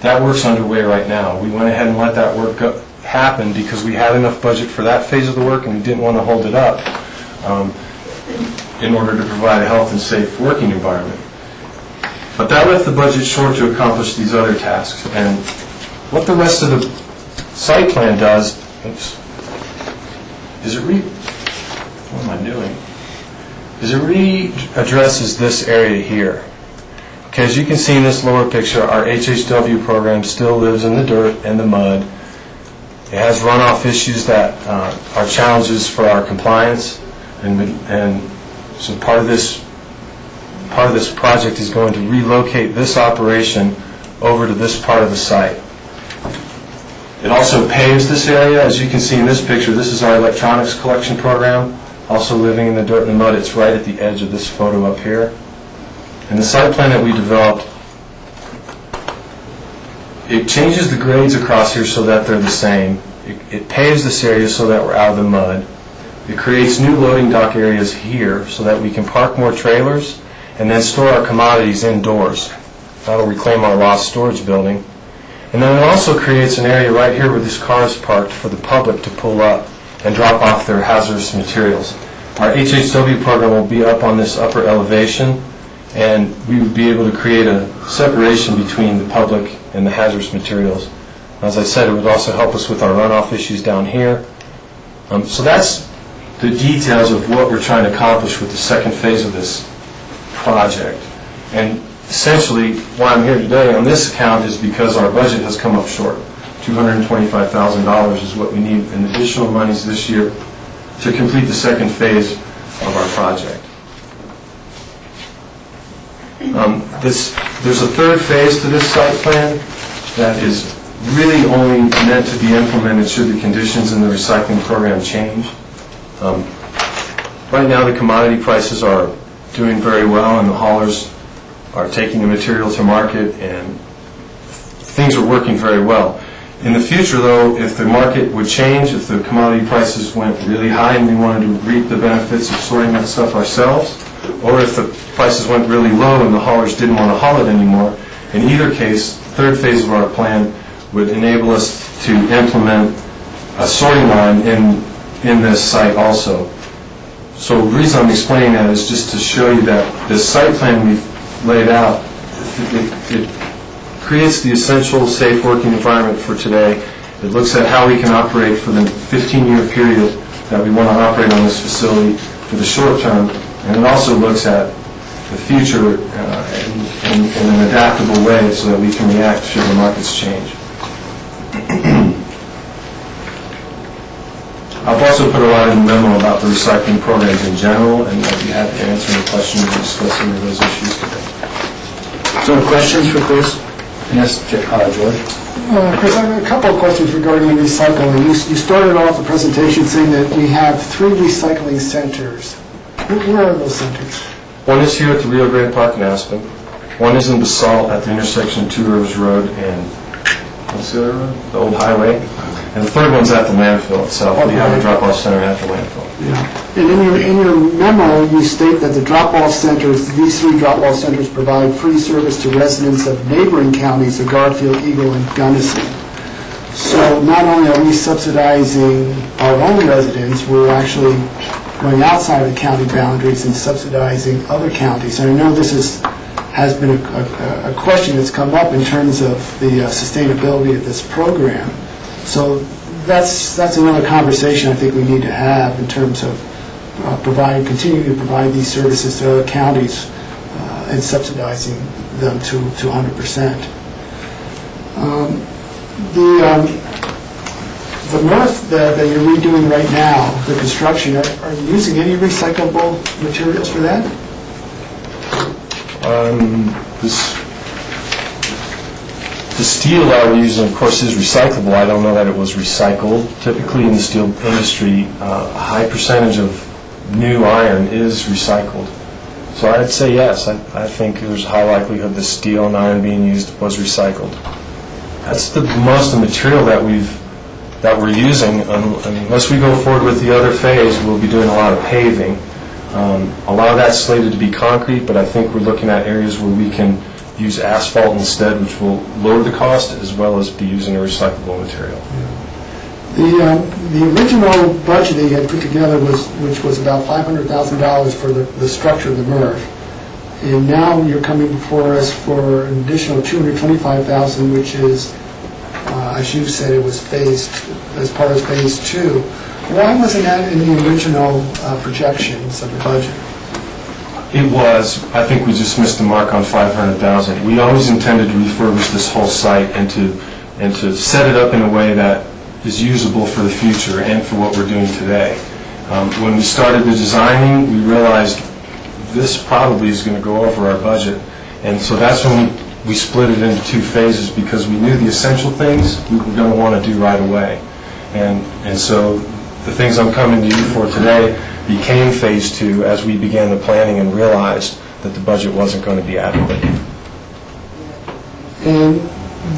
that work's underway right now. We went ahead and let that work happen because we had enough budget for that phase of the work and we didn't want to hold it up in order to provide a health and safe working environment. But that left the budget short to accomplish these other tasks. And what the rest of the site plan does, what am I doing? Is it readdresses this area here. Okay, as you can see in this lower picture, our HHW program still lives in the dirt and the mud. It has runoff issues that are challenges for our compliance, and so part of this project is going to relocate this operation over to this part of the site. It also paves this area. As you can see in this picture, this is our electronics collection program, also living in the dirt and the mud. It's right at the edge of this photo up here. And the site plan that we developed, it changes the grades across here so that they're the same. It paves this area so that we're out of the mud. It creates new loading dock areas here so that we can park more trailers and then store our commodities indoors. That'll reclaim our lost storage building. And then it also creates an area right here where this car is parked for the public to pull up and drop off their hazardous materials. Our HHW program will be up on this upper elevation, and we would be able to create a separation between the public and the hazardous materials. As I said, it would also help us with our runoff issues down here. So that's the details of what we're trying to accomplish with the second phase of this project. And essentially, why I'm here today on this account is because our budget has come up short. $225,000 is what we need in additional monies this year to complete the second phase of our project. There's a third phase to this site plan that is really only meant to be implemented should the conditions in the recycling program change. Right now the commodity prices are doing very well and the haulers are taking the material to market and things are working very well. In the future though, if the market would change, if the commodity prices went really high and we wanted to reap the benefits of sorting that stuff ourselves, or if the prices went really low and the haulers didn't want to haul it anymore, in either case, the third phase of our plan would enable us to implement a sorting line in this site also. So the reason I'm explaining that is just to show you that this site plan we've laid out, it creates the essential safe working environment for today. It looks at how we can operate for the 15-year period that we want to operate on this facility for the short term, and it also looks at the future in an adaptable way so that we can react should the markets change. I've also put a lot in the memo about the recycling programs in general, and I'd be happy to answer any questions or discuss any of those issues today. So questions for Chris? Yes, George? Chris, I have a couple of questions regarding recycling. You started off the presentation saying that we have 3 recycling centers. Where are those centers? One is here at the Rio Grande Park in Aspen. One is in Basalt at the intersection of Two Rivers Road and what's the other road? The old highway. And the third one's at the landfill itself. We have a drop-off center at the landfill. Yeah. And in your memo, you state that the drop-off centers, these 3 drop-off centers provide free service to residents of neighboring counties of Garfield, Eagle, and Gunnison. So not only are we subsidizing our own residents, we're actually going outside of the county boundaries and subsidizing other counties. And I know this has been a question that's come up in terms of the sustainability of this program. So that's another conversation I think we need to have in terms of continuing to provide these services to other counties and subsidizing them to 100%. The MRF that you're redoing right now, the construction, are you using any recyclable materials for that? The steel that we're using, of course, is recyclable. I don't know that it was recycled. Typically in the steel industry, a high percentage of new iron is recycled. So I'd say yes. I think there's a high likelihood the steel and iron being used was recycled. That's most of the material that we're using. Unless we go forward with the other phase, we'll be doing a lot of paving. A lot of that's slated to be concrete, but I think we're looking at areas where we can use asphalt instead, which will lower the cost as well as be using a recyclable material. The original budget that you had put together which was about $500,000 for the structure of the MRF, and now you're coming before us for an additional $225,000, which is, as you said, it was phased as part of phase 2. Why wasn't that in the original projections of the budget? It was. I think we just missed the mark on $500,000. We always intended to refurbish this whole site and to set it up in a way that is usable for the future and for what we're doing today. When we started the designing, we realized this probably is going to go over our budget, and so that's when we split it into 2 phases, because we knew the essential things we were going to want to do right away. And so the things I'm coming to you for today became phase 2 as we began the planning and realized that the budget wasn't going to be adequate. And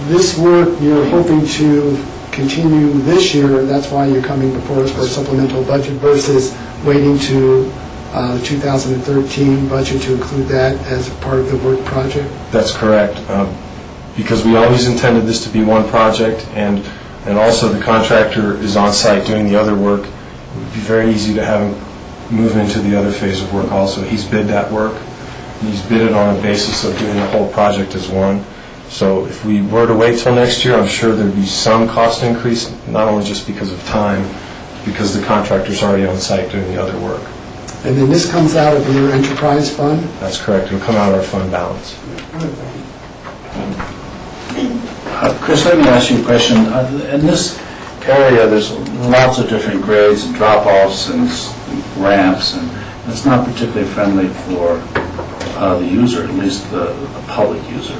this work you're hoping to continue this year, that's why you're coming before us for a supplemental budget versus waiting to the 2013 budget to include that as a part of the work project? That's correct, because we always intended this to be one project, and also the contractor is on site doing the other work. It would be very easy to have him move into the other phase of work also. He's bid that work, and he's bid it on a basis of doing the whole project as one. So if we were to wait till next year, I'm sure there'd be some cost increase, not only just because of time, because the contractor's already on site doing the other work. And then this comes out of your enterprise fund? That's correct. It'll come out of our fund balance. Chris, let me ask you a question. In this area, there's lots of different grades and drop-offs and ramps, and it's not particularly friendly for the user, at least the public user.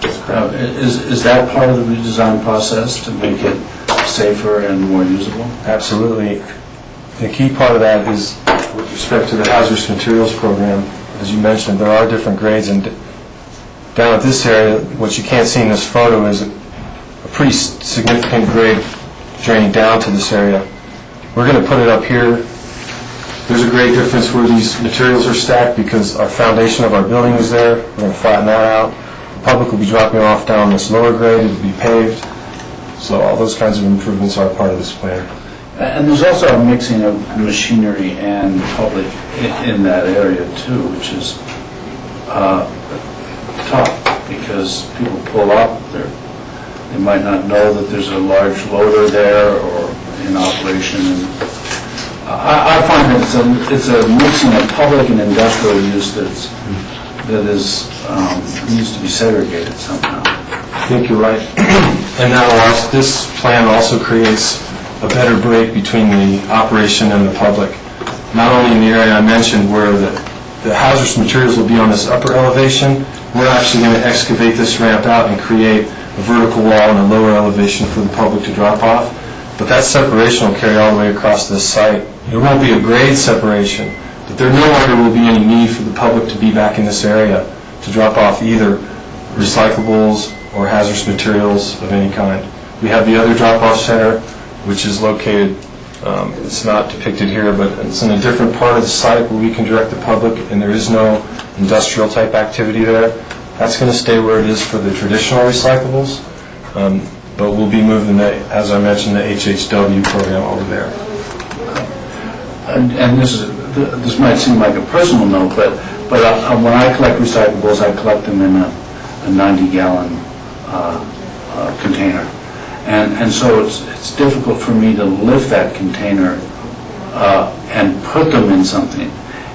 Is that part of the redesign process to make it safer and more usable? Absolutely. The key part of that is with respect to the hazardous materials program. As you mentioned, there are different grades, and down at this area, what you can't see in this photo is a pretty significant grade draining down to this area. We're going to put it up here. There's a great difference where these materials are stacked because our foundation of our building is there. We're going to flatten that out. The public will be dropping off down this lower grade. It will be paved. So all those kinds of improvements are part of this plan. And there's also a mixing of machinery and public in that area too, which is tough because people pull up. They might not know that there's a large loader there or in operation. And I find that it's a mixing of public and industrial use that needs to be segregated somehow. I think you're right. And this plan also creates a better break between the operation and the public. Not only in the area I mentioned where the hazardous materials will be on this upper elevation, we're actually going to excavate this ramp out and create a vertical wall and a lower elevation for the public to drop off. But that separation will carry all the way across this site. There won't be a grade separation, but there no longer will be any need for the public to be back in this area to drop off either recyclables or hazardous materials of any kind. We have the other drop-off center, which is located, it's not depicted here, but it's in a different part of the site where we can direct the public, and there is no industrial type activity there. That's going to stay where it is for the traditional recyclables, but we'll be moving, as I mentioned, the HHW program over there. And this might seem like a personal note, but But when I collect recyclables, I collect them in a 90-gallon container. And so it's difficult for me to lift that container and put them in something.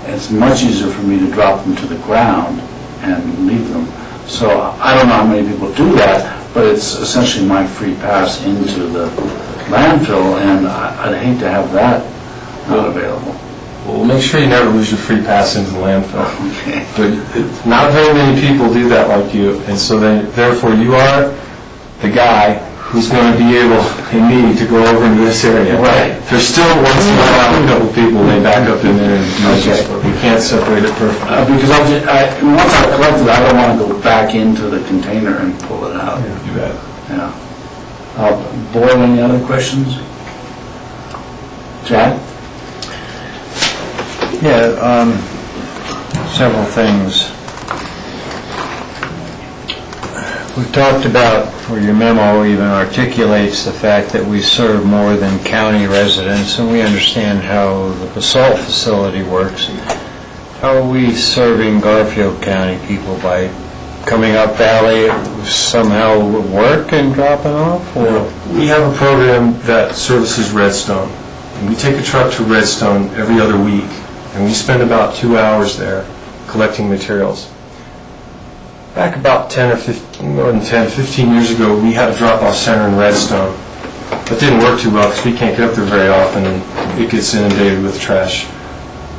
It's much easier for me to drop them to the ground and leave them. So I don't know how many people do that, but it's essentially my free pass into the landfill, and I'd hate to have that not available. Well, make sure you never lose your free pass into the landfill. Okay. But not very many people do that like you, and so therefore you are the guy who's going to be able, in need, to go over into this area. Right. There's still once in a while a couple people may back up in there and use this, but we can't separate it perfectly. Because once I've collected, I don't want to go back into the container and pull it out. You bet. Yeah. Board, any other questions? Jack? Yeah, several things. We've talked about, or your memo even articulates the fact that we serve more than county residents, and we understand how the BOCC facility works. How are we serving Garfield County people by coming up Valley somehow work and dropping off? Or? We have a program that services Redstone. And we take a truck to Redstone every other week, and we spend about 2 hours there collecting materials. Back about 15 years ago, we had a drop-off center in Redstone. That didn't work too well because we can't get up there very often, and it gets inundated with trash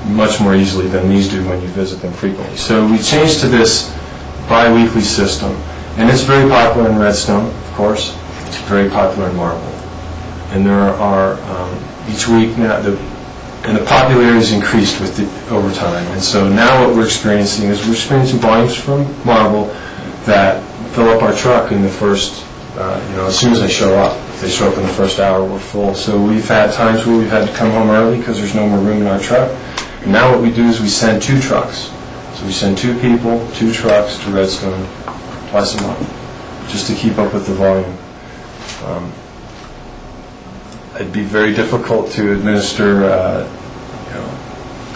much more easily than these do when you visit them frequently. So we changed to this bi-weekly system, and it's very popular in Redstone, of course. It's very popular in Marble. And there are, each week now, the popularity has increased with over time. And so now what we're experiencing is we're experiencing volumes from Marble that fill up our truck in the first, as soon as they show up. If they show up in the first hour, we're full. So we've had times where we've had to come home early because there's no more room in our truck. And now what we do is we send 2 trucks. So we send 2 people, 2 trucks to Redstone twice a month, just to keep up with the volume. It'd be very difficult to administer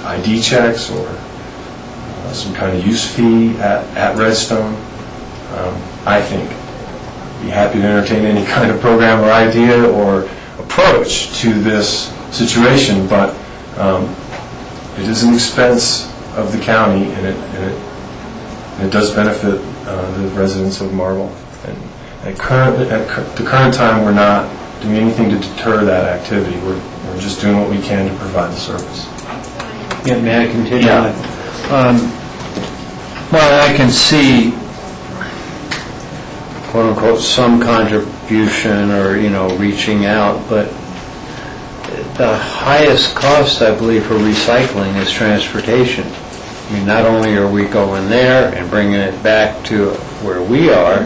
ID checks or some kind of use fee at Redstone. I think be happy to entertain any kind of program or idea or approach to this situation, but it is an expense of the county, and it does benefit the residents of Marble. And at the current time, we're not doing anything to deter that activity. We're just doing what we can to provide the service. Yeah, may I continue? Yeah. Well, I can see, quote unquote, some contribution or, reaching out, but the highest cost, I believe, for recycling is transportation. I mean, not only are we going there and bringing it back to where we are,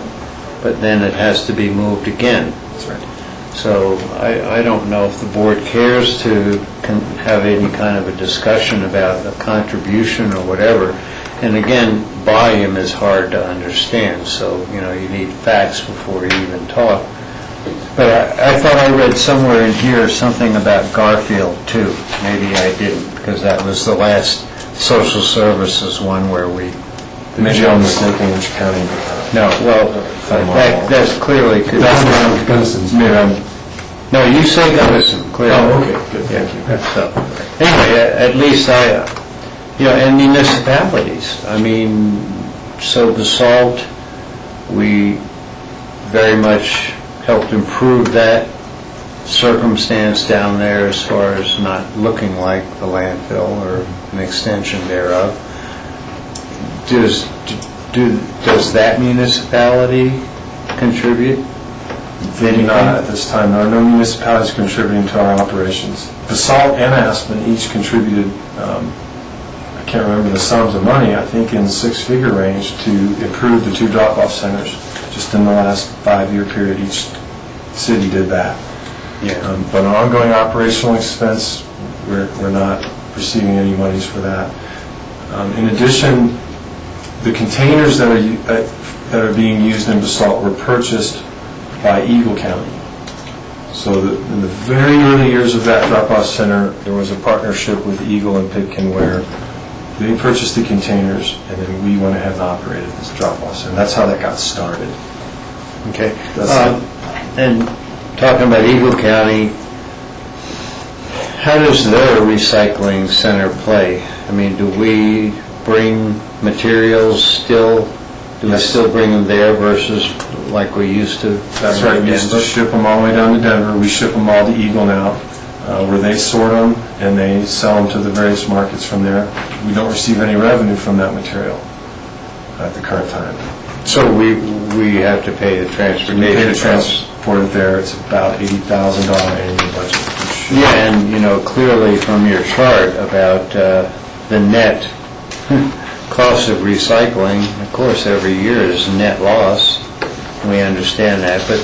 but then it has to be moved again. That's right. So I don't know if the board cares to have any kind of a discussion about a contribution or whatever. And again, volume is hard to understand, so you need facts before you even talk. But I thought I read somewhere in here something about Garfield too. Maybe I didn't, because that was the last social services one where we... Maybe I'm mistaken which county. No, well, that's clearly... That's Gunnison. No, you say Gunnison, clearly. Oh, okay, good, thank you. So, anyway, at least and municipalities. I mean, so BOCC, we very much helped improve that circumstance down there as far as not looking like the landfill or an extension thereof. Does that municipality contribute? Not at this time. There are no municipalities contributing to our operations. BOCC and Aspen each contributed, I can't remember the sums of money, I think in 6-figure range to improve the 2 drop-off centers. Just in the last 5-year period, each city did that. Yeah. But an ongoing operational expense, we're not receiving any monies for that. In addition, the containers that are being used in BOCC were purchased by Eagle County. So in the very early years of that drop-off center, there was a partnership with Eagle and Pitkin where They purchased the containers, and then we went ahead and operated this drop-off, and that's how that got started. Okay. That's And talking about Eagle County, how does their recycling center play? I mean, do we bring materials still? Do we still bring them there versus like we used to? That's right, we used to ship them all the way down to Denver. We ship them all to Eagle now, where they sort them and they sell them to the various markets from there. We don't receive any revenue from that material at the current time. So we have to pay the transportation We pay to costs. transport it there. It's about $80,000 annual budget. Yeah, and clearly from your chart about the net cost of recycling, of course, every year is net loss. We understand that, but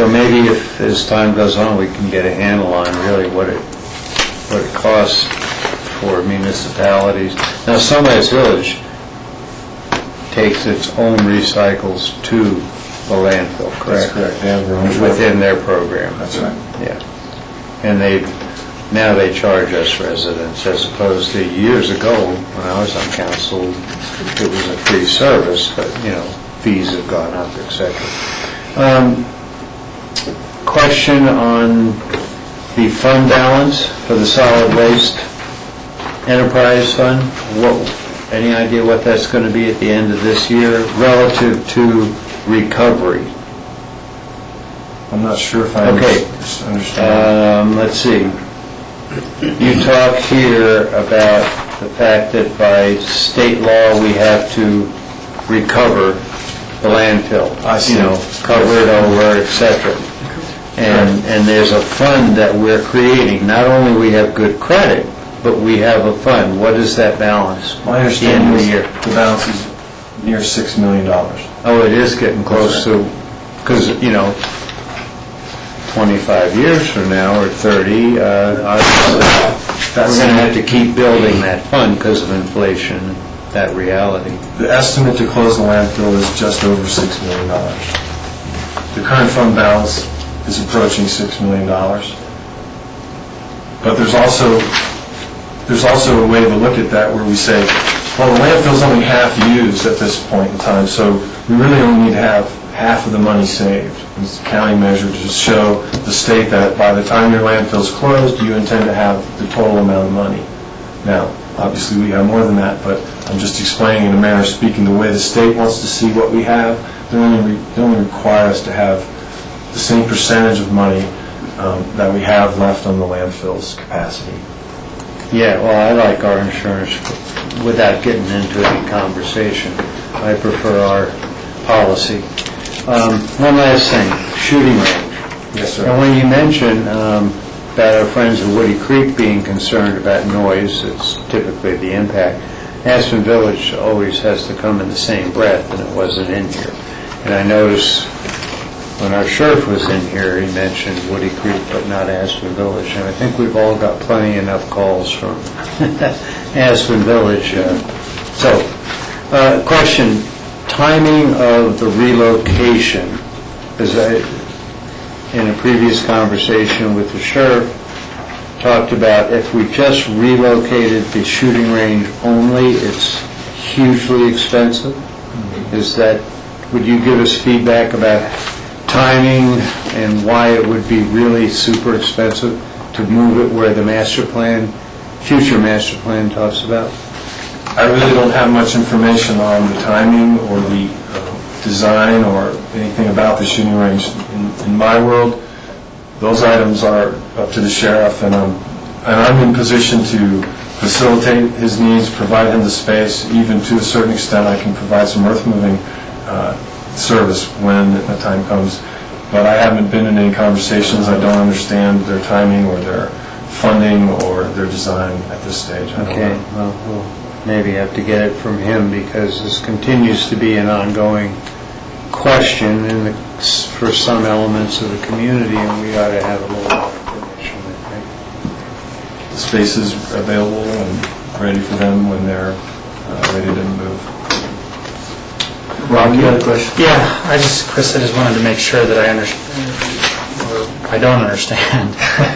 maybe if as time goes on, we can get a handle on really what it costs for municipalities. Now, Sunrise Village takes its own recycles to the landfill, correct? That's correct. They have their own Within their program. That's right. Yeah. And now they charge us residents, as opposed to years ago, when I was on council, it was a free service, but, fees have gone up, et cetera. Question on the fund balance for the solid waste enterprise fund. Any idea what that's going to be at the end of this year relative to recovery? I'm not sure if I understand. Let's see. You talk here about the fact that by state law we have to recover the landfill. I see. Cover it over, etc. And there's a fund that we're creating. Not only we have good credit, but we have a fund. What is that balance? My understanding is the balance is near $6 million. Oh, it is getting close to, because, 25 years from now, or 30, obviously, we're going to have to keep building that fund because of inflation, that reality. The estimate to close the landfill is just over $6 million. The current fund balance is approaching $6 million. But there's also a way to look at that where we say, well, the landfill's only half used at this point in time, so we really only need to have half of the money saved. It's a county measure to show the state that by the time your landfill's closed, you intend to have the total amount of money. Now, obviously, we have more than that, but I'm just explaining in a manner of speaking the way the state wants to see what we have. They only require us to have the same percentage of money that we have left on the landfill's capacity. Yeah, well, I like our insurance without getting into any conversation. I prefer our policy. One last thing, shooting range. Yes, sir. And when you mention about our friends at Woody Creek being concerned about noise, it's typically the impact. Aspen Village always has to come in the same breath, and it wasn't in here. And I noticed when our sheriff was in here, he mentioned Woody Creek, but not Aspen Village. And I think we've all got plenty enough calls from Aspen Village. Question, timing of the relocation, because in a previous conversation with the sheriff, talked about if we just relocated the shooting range only, it's hugely expensive. Would you give us feedback about timing and why it would be really super expensive to move it where the future master plan talks about? I really don't have much information on the timing or the design or anything about the shooting range. In my world, those items are up to the sheriff, and I'm in position to facilitate his needs, provide him the space. Even to a certain extent, I can provide some earth moving service when the time comes. But I haven't been in any conversations. I don't understand their timing or their funding or their design at this stage. Okay, well, we'll maybe have to get it from him, because this continues to be an ongoing question for some elements of the community, and we ought to have a little more information, I think. The space is available and ready for them when they're ready to move. Rob, you had a question? Yeah, Chris, I just wanted to make sure that I understand, or I don't understand.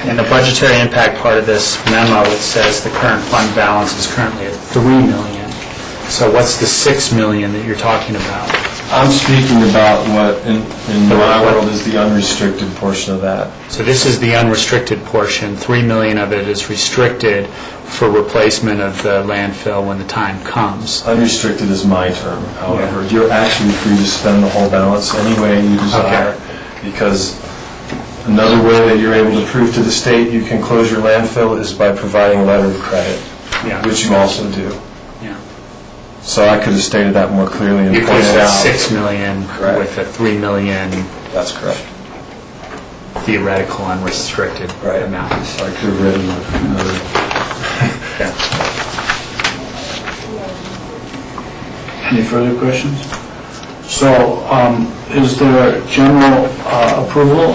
In the budgetary impact part of this memo, it says the current fund balance is currently at $3 million. So what's the $6 million that you're talking about? I'm speaking about what, in my world, is the unrestricted portion of that. So this is the unrestricted portion. $3 million of it is restricted for replacement of the landfill when the time comes. Unrestricted is my term, however. You're actually free to spend the whole balance any way you desire, because another way that you're able to prove to the state you can close your landfill is by providing a letter of credit, which you also do. So I could have stated that more clearly and pointed out. $6 million with a $3 million. That's correct. Theoretical unrestricted amount. So I could have written another. Any further questions? So, is there general approval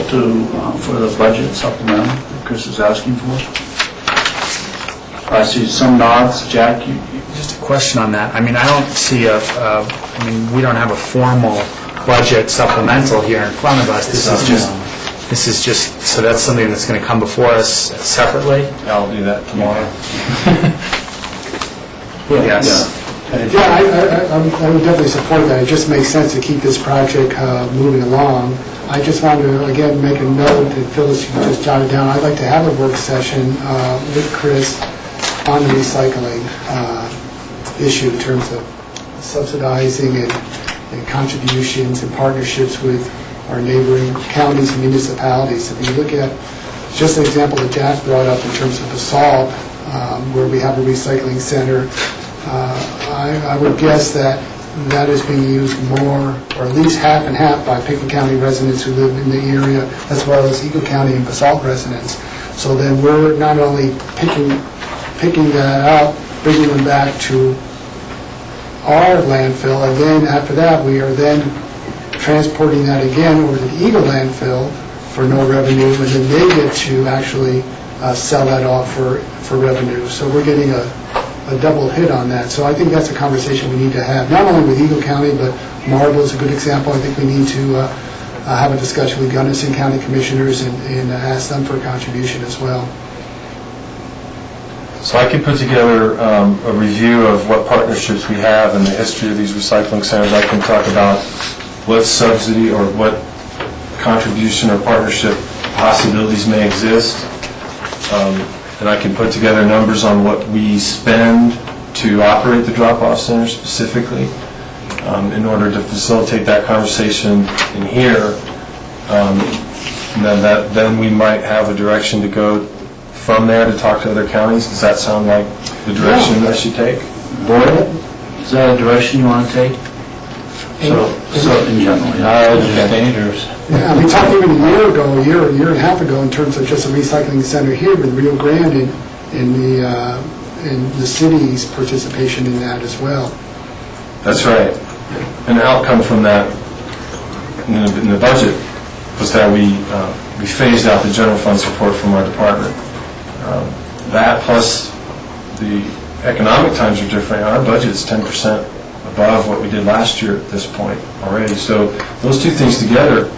for the budget supplemental that Chris is asking for? I see some nods. Jack, Just a question on that. I mean, I don't see we don't have a formal budget supplemental here in front of us. This is just, so that's something that's going to come before us separately? I'll do that tomorrow. Yes. I would definitely support that. It just makes sense to keep this project moving along. I just wanted to, again, make a note, and Phyllis, you can just jot it down. I'd like to have a work session with Chris on the recycling issue in terms of subsidizing and contributions and partnerships with our neighboring counties and municipalities. If you look at just an example that Jack brought up in terms of BOCC, where we have a recycling center, I would guess that is being used more, or at least half and half, by Pickett County residents who live in the area, as well as Eagle County and BOCC residents. So then we're not only picking that up, bringing them back to our landfill, and then after that, we are then transporting that again over to the Eagle landfill for no revenue, and then they get to actually sell that off for revenue. So we're getting a double hit on that. So I think that's a conversation we need to have, not only with Eagle County, but Marble is a good example. I think we need to have a discussion with Gunnison County commissioners and ask them for a contribution as well. So I can put together a review of what partnerships we have and the history of these recycling centers. I can talk about what subsidy or what contribution or partnership possibilities may exist. And I can put together numbers on what we spend to operate the drop-off center specifically in order to facilitate that conversation in here. And then we might have a direction to go from there to talk to other counties. Does that sound like the direction I should take? Board, is that a direction you want to take? So in general, It's dangerous. Yeah, we talked even a year and a half ago in terms of just a recycling center here with Rio Grande and the city's participation in that as well. That's right. An outcome from that in the budget was that we phased out the general fund support from our department. That plus the economic times are different. Our budget is 10% above what we did last year at this point already. So those two things together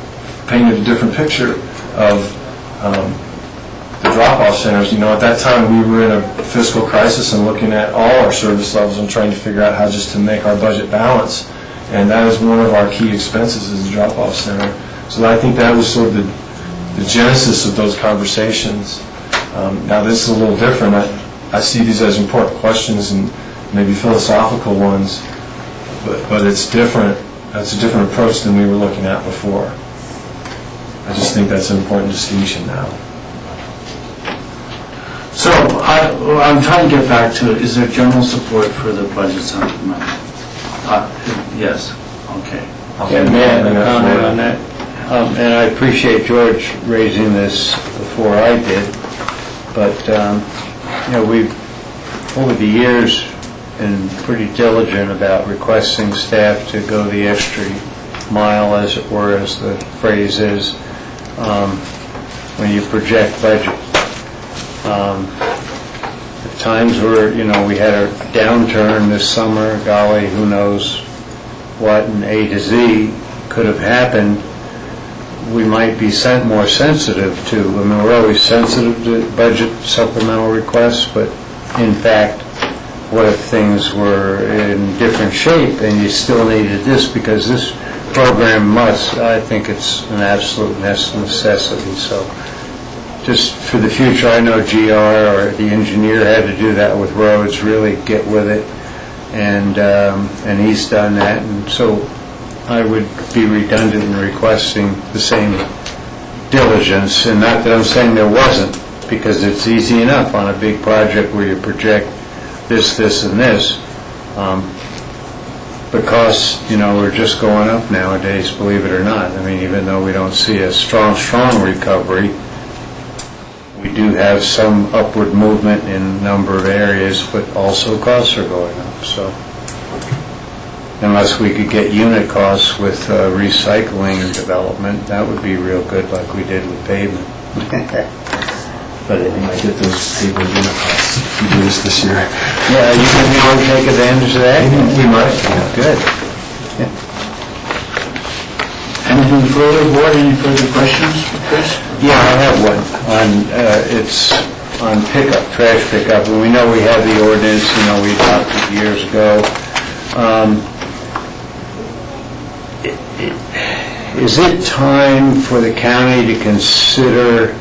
painted a different picture of the drop-off centers. You know, at that time we were in a fiscal crisis and looking at all our service levels and trying to figure out how just to make our budget balance. And that is one of our key expenses, is the drop-off center. So I think that was sort of the genesis of those conversations. Now this is a little different. I see these as important questions and maybe philosophical ones, but it's different. That's a different approach than we were looking at before. I just think that's an important distinction now. So I'm trying to get back to, is there general support for the budget supplement? Yes. Okay. May I have a comment on that? And I appreciate George raising this before I did, but we've, over the years, been pretty diligent about requesting staff to go the extra mile, as it were, as the phrase is, when you project budget. At times where, we had a downturn this summer, golly, who knows what, and A to Z could have happened. we might be more sensitive to. I mean, we're always sensitive to budget supplemental requests, but in fact, what if things were in different shape and you still needed this because this program must? I think it's an absolute necessity. So just for the future, I know GR or the engineer had to do that with roads, really get with it, and he's done that, and so I would be redundant in requesting the same diligence, and not that I'm saying there wasn't, because it's easy enough on a big project where you project this, and this. But costs, we're just going up nowadays, believe it or not. I mean, even though we don't see a strong recovery, we do have some upward movement in a number of areas, but also costs are going up. So unless we could get unit costs with recycling development, that would be real good, like we did with pavement. But you might get those paper unit costs if you do this year. Yeah, you think we want to take advantage of that? We might. Good. Anything further, board? Any further questions for Chris? Yeah, I have one. It's on pickup, trash pickup, and we know we have the ordinance, we adopted years ago. Is it time for the county to consider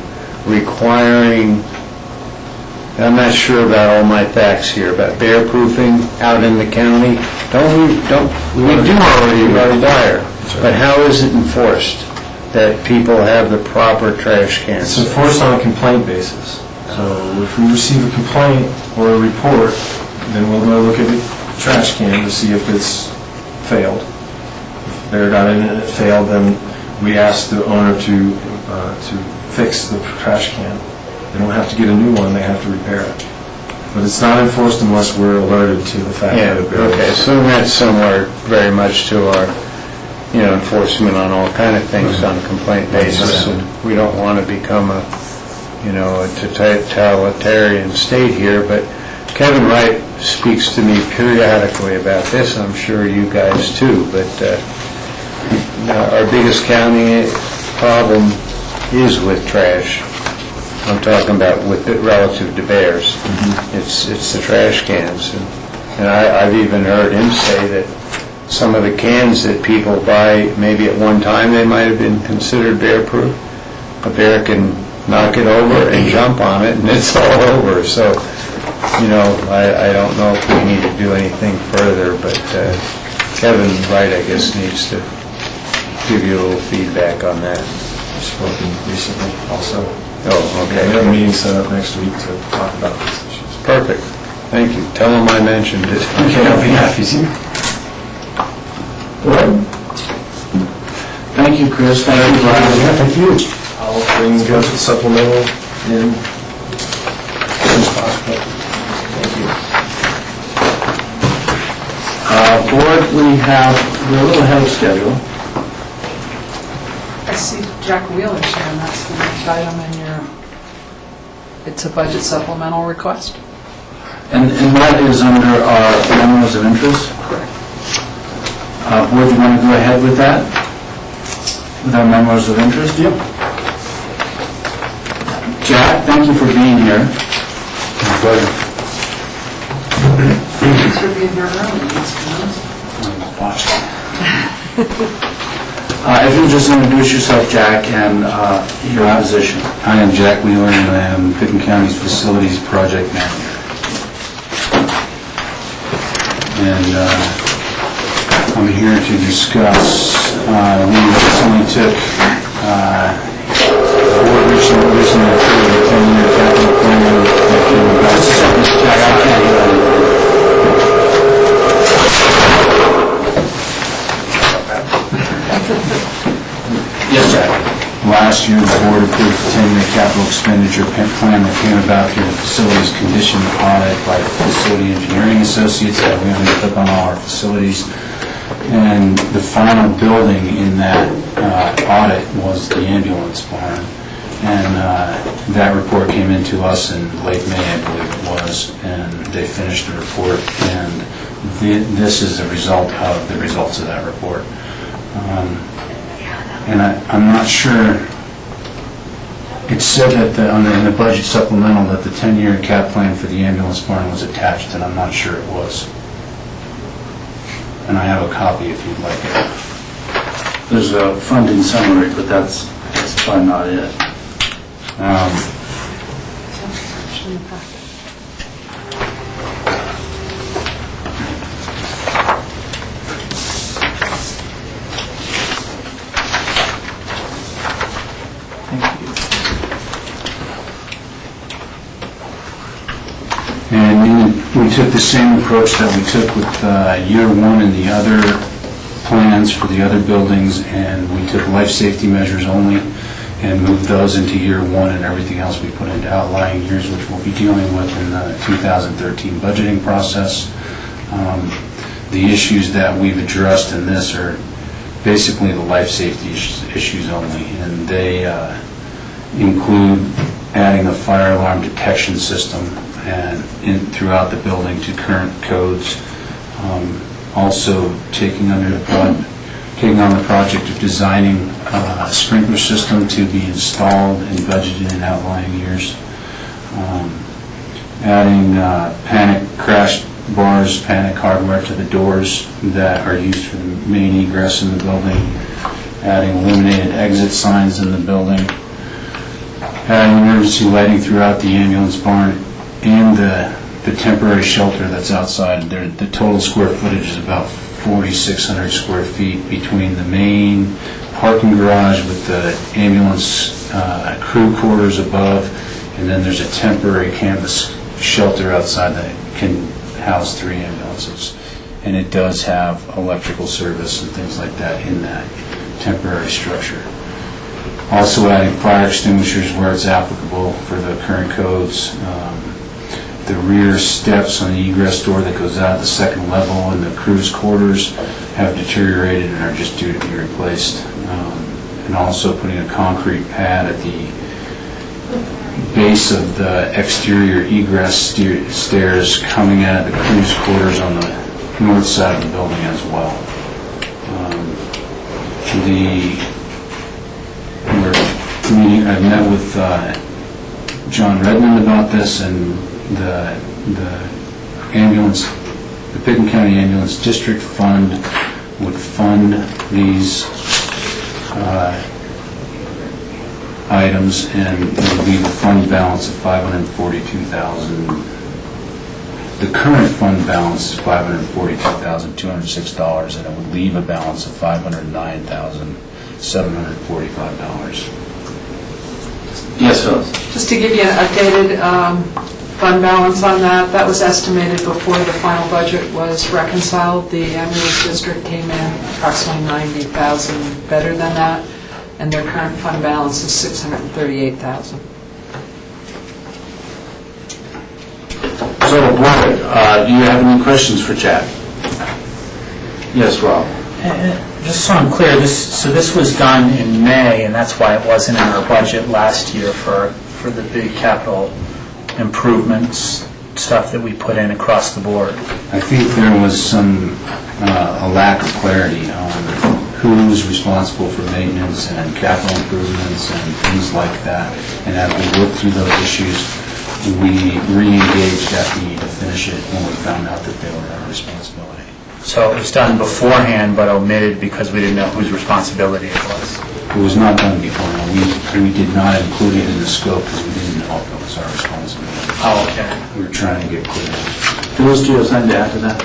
requiring, I'm not sure about all my facts here, about bear proofing out in the county? We do already require, but how is it enforced that people have the proper trash cans? It's enforced on a complaint basis. So if we receive a complaint or a report, then we'll go look at the trash can to see if it's failed. If bear got in and it failed, then we ask the owner to fix the trash can. They don't have to get a new one, they have to repair it. But it's not enforced unless we're alerted to the fact that it failed. Okay, so that's somewhere very much to our, enforcement on all kind of things on a complaint basis. And we don't want to become a totalitarian state here, but Kevin Wright speaks to me periodically about this. I'm sure you guys too, but our biggest county problem is with trash. I'm talking about with it relative to bears. It's the trash cans, and I've even heard him say that some of the cans that people buy, maybe at one time they might have been considered bear-proof. A bear can knock it over and jump on it, and it's all over. So, I don't know if we need to do anything further, but Kevin Wright, I guess, needs to give you a little feedback on that. I've spoken recently also. Oh, okay. We have a meeting set up next week to talk about these issues. Perfect. Thank you. Tell him I mentioned it. Okay, I'll be happy to. Thank you, Chris. Thank you, Brian. Yeah, thank you. I'll bring the supplemental in as soon as possible. Thank you. Board, we're a little ahead of schedule. I see Jack Wheeler here, and that's the next item in your, it's a budget supplemental request? And that is under our memos of interest? Correct. Board, you want to go ahead with that? With our memos of interest? Yep. Jack, thank you for being here. My pleasure. Thanks for being here early, Mr. If you'll just introduce yourself, Jack, and your position. I am Jack Wheeler, and I am Picken County's Facilities Project Manager. And I'm here to discuss, we recently took, board recently approved a 10-year capital plan that came about. Jack, I can't hear you. Yes, Jack. Last year, the board approved a 10-year capital expenditure plan that came about through the facilities condition audit by Facility Engineering Associates that we undertook on all our facilities. And the final building in that audit was the ambulance barn. And that report came into us in late May, I believe it was, and they finished the report. And this is a result of the results of that report. And I'm not sure, it said that in the budget supplemental that the 10-year cap plan for the ambulance barn was attached, and I'm not sure it was. And I have a copy if you'd like it. There's a funding summary, but that's probably not it. And we took the same approach that we took with year one and the other plans for the other buildings, and we took life safety measures only and moved those into year one, and everything else we put into outlying years, which we'll be dealing with in the 2013 budgeting process. The issues that we've addressed in this are basically the life safety issues only, and they include adding a fire alarm detection system and throughout the building to current codes. Also taking on the project of designing a sprinkler system to be installed and budgeted in outlying years. Adding panic crash bars, panic hardware to the doors that are used for the main egress in the building. Adding illuminated exit signs in the building. Adding emergency lighting throughout the ambulance barn and the temporary shelter that's outside. The total square footage is about 4,600 square feet between the main parking garage with the ambulance crew quarters above, and then there's a temporary canvas shelter outside that can house 3 ambulances. And it does have electrical service and things like that in that temporary structure. Also adding fire extinguishers where it's applicable for the current codes. The rear steps on the egress door that goes out the second level in the crew's quarters have deteriorated and are just due to be replaced. And also putting a concrete pad at the base of the exterior egress stairs coming out of the crew's quarters on the north side of the building as well. I've met with John Redmond about this, and the ambulance, the Pickens County Ambulance District Fund would fund these items, and it would leave a fund balance of $542,000. The current fund balance is $542,206, and it would leave a balance of $509,745. Yes, Phyllis. Just to give you an updated fund balance on that, that was estimated before the final budget was reconciled. The ambulance district came in approximately $90,000 better than that, and their current fund balance is $638,000. So, Board, do you have any questions for Jack? Yes, Rob. Just so I'm clear, this was done in May, and that's why it wasn't in our budget last year for the big capital improvements stuff that we put in across the board. I think there was a lack of clarity on who's responsible for maintenance and capital improvements and things like that. And as we worked through those issues, we re-engaged FE to finish it when we found out that they were our responsibility. So it was done beforehand but omitted because we didn't know whose responsibility it was. It was not done before. We did not include it in the scope because we didn't know if it was our responsibility. Oh, okay. We were trying to get clear. Phyllis, do you have something to add to that?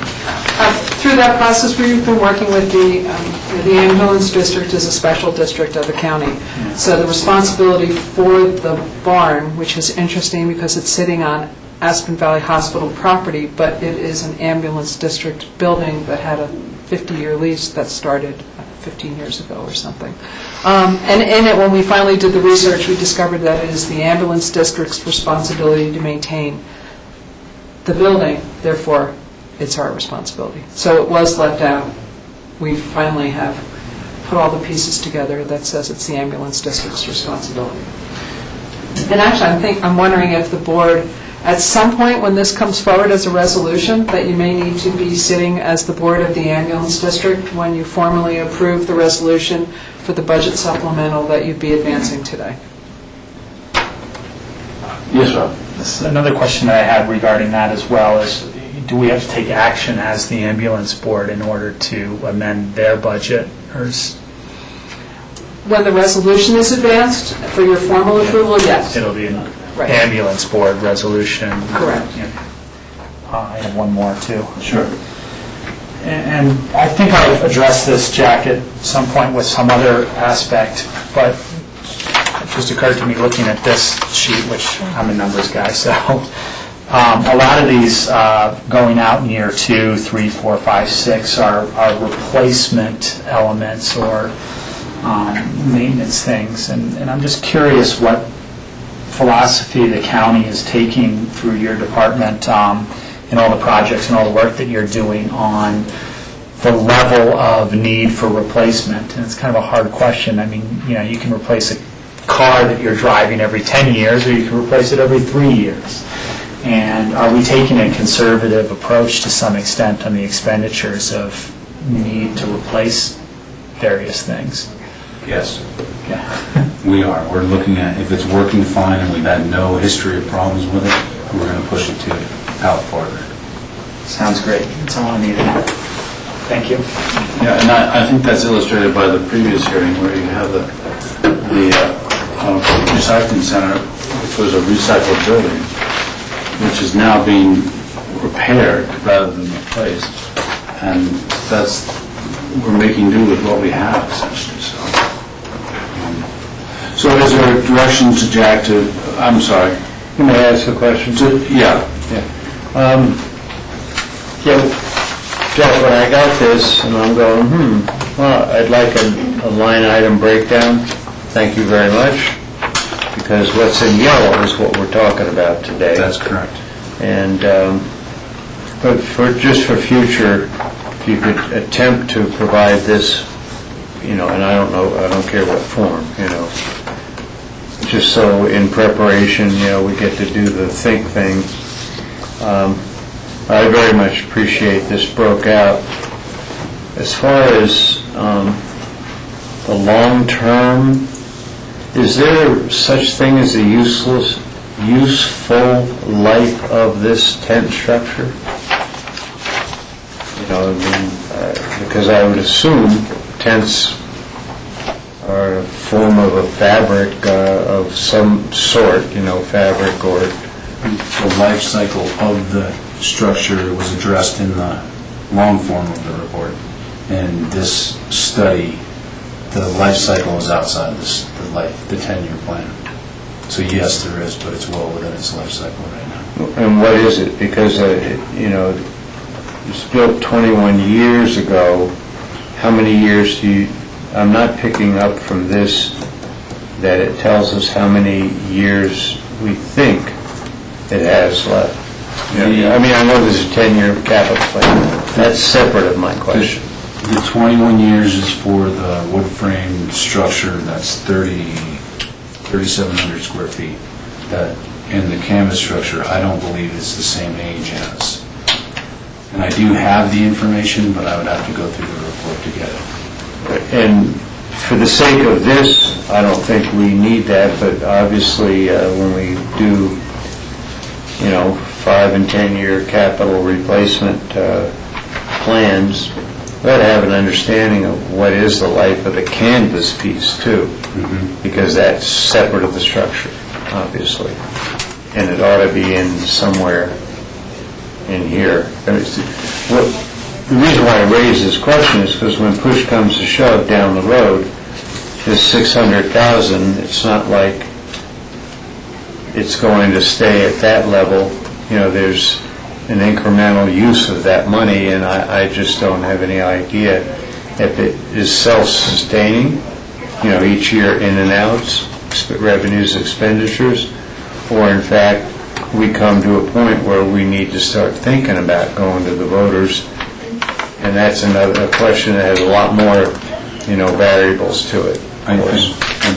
Through that process, we've been working with the ambulance district is a special district of the county. So the responsibility for the barn, which is interesting because it's sitting on Aspen Valley Hospital property, but it is an ambulance district building that had a 50-year lease that started 15 years ago or something. And in it, when we finally did the research, we discovered that it is the ambulance district's responsibility to maintain the building, therefore it's our responsibility. So it was left out. We finally have put all the pieces together that says it's the ambulance district's responsibility. And actually, I'm wondering if the board, at some point when this comes forward as a resolution, that you may need to be sitting as the board of the ambulance district when you formally approve the resolution for the budget supplemental that you'd be advancing today. Yes, Rob? Another question that I had regarding that as well is, do we have to take action as the ambulance board in order to amend their budget? Or When the resolution is advanced for your formal approval, yes. it'll be an Right. ambulance board resolution? Correct. I have one more, too. Sure. And I think I've addressed this, Jack, at some point with some other aspect, but it just occurred to me looking at this sheet, which I'm a numbers guy, so a lot of these going out in year 2, 3, 4, 5, 6 are replacement elements or maintenance things. And I'm just curious what philosophy the county is taking through your department in all the projects and all the work that you're doing on the level of need for replacement. And it's kind of a hard question. I mean, you can replace a car that you're driving every 10 years, or you can replace it every 3 years. And are we taking a conservative approach to some extent on the expenditures of need to replace various things? Yes. We are. We're looking at, if it's working fine and we've had no history of problems with it, we're going to push it out farther. Sounds great. That's all I needed. Thank you. Yeah, and I think that's illustrated by the previous hearing where you have the recycling center, which was a recycled building, which is now being repaired rather than replaced. And we're making do with what we have essentially. So is there a direction to Jack to, I'm sorry. May I ask a question? Yeah. Jack, when I got this, and I'm going, well, I'd like a line item breakdown. Thank you very much. Because what's in yellow is what we're talking about today. That's correct. And, but just for future, if you could attempt to provide this, and I don't care what form, just so in preparation, we get to do the think thing. I very much appreciate this broke out. As far as the long term, is there such thing as a useful life of this tent structure? Because I would assume tents are a form of a fabric of some sort, fabric or... The life cycle of the structure was addressed in the long form of the report. In this study, the life cycle is outside the 10-year plan. So yes, there is, but it's well within its life cycle right now. And what is it? Because, it was built 21 years ago. How many years I'm not picking up from this that it tells us how many years we think it has left. I know there's a 10-year capital plan. That's separate of my question. The 21 years is for the wood frame structure, that's 3,700 square feet. And the canvas structure, I don't believe is the same age as. And I do have the information, but I would have to go through the report to get it. And for the sake of this, I don't think we need that, but obviously when we do 5 and 10-year capital replacement plans, we ought to have an understanding of what is the life of the canvas piece too, because that's separate of the structure, obviously. And it ought to be in somewhere in here. The reason why I raise this question is because when push comes to shove down the road, this 600,000, it's not like it's going to stay at that level. There's an incremental use of that money, and I just don't have any idea if it is self-sustaining, each year in and outs, revenues, expenditures, or in fact, we come to a point where we need to start thinking about going to the voters, and that's another question that has a lot more, variables to it. I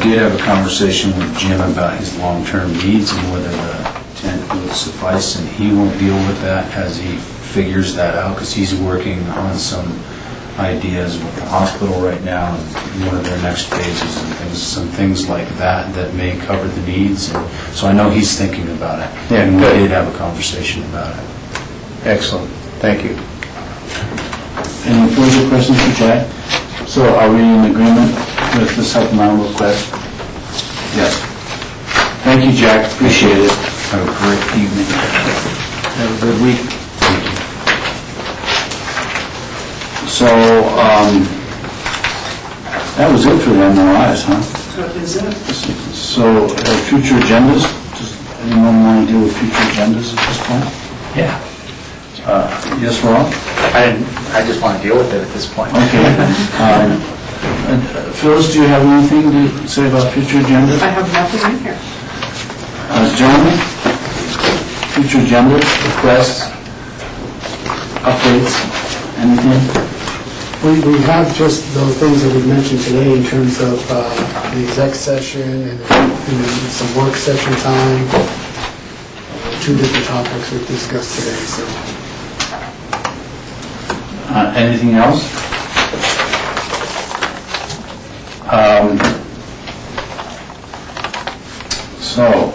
did have a conversation with Jim about his long-term needs and whether the tent would suffice, and he will deal with that as he figures that out, because he's working on some ideas with the hospital right now and one of their next phases and things, some things like that that may cover the needs. And so I know he's thinking about it. Yeah, and we good. did have a conversation about it. Excellent, thank you. Any further questions for Jack? So are we in agreement with the supplemental request? Yes. Thank you, Jack, appreciate it. Have a great evening. Have a good week. So, that was it for the MRIs, huh? That is it. So, future agendas, does anyone want to deal with future agendas at this point? Yeah. Yes, Rob? I just want to deal with it at this point. Okay. Phyllis, do you have anything to say about future agendas? I have nothing in here. Jeremy? Future agenda, requests, updates, anything? We have just those things that we mentioned today in terms of the exec session and some work session time. Two different topics we've discussed today, so. Anything else? So,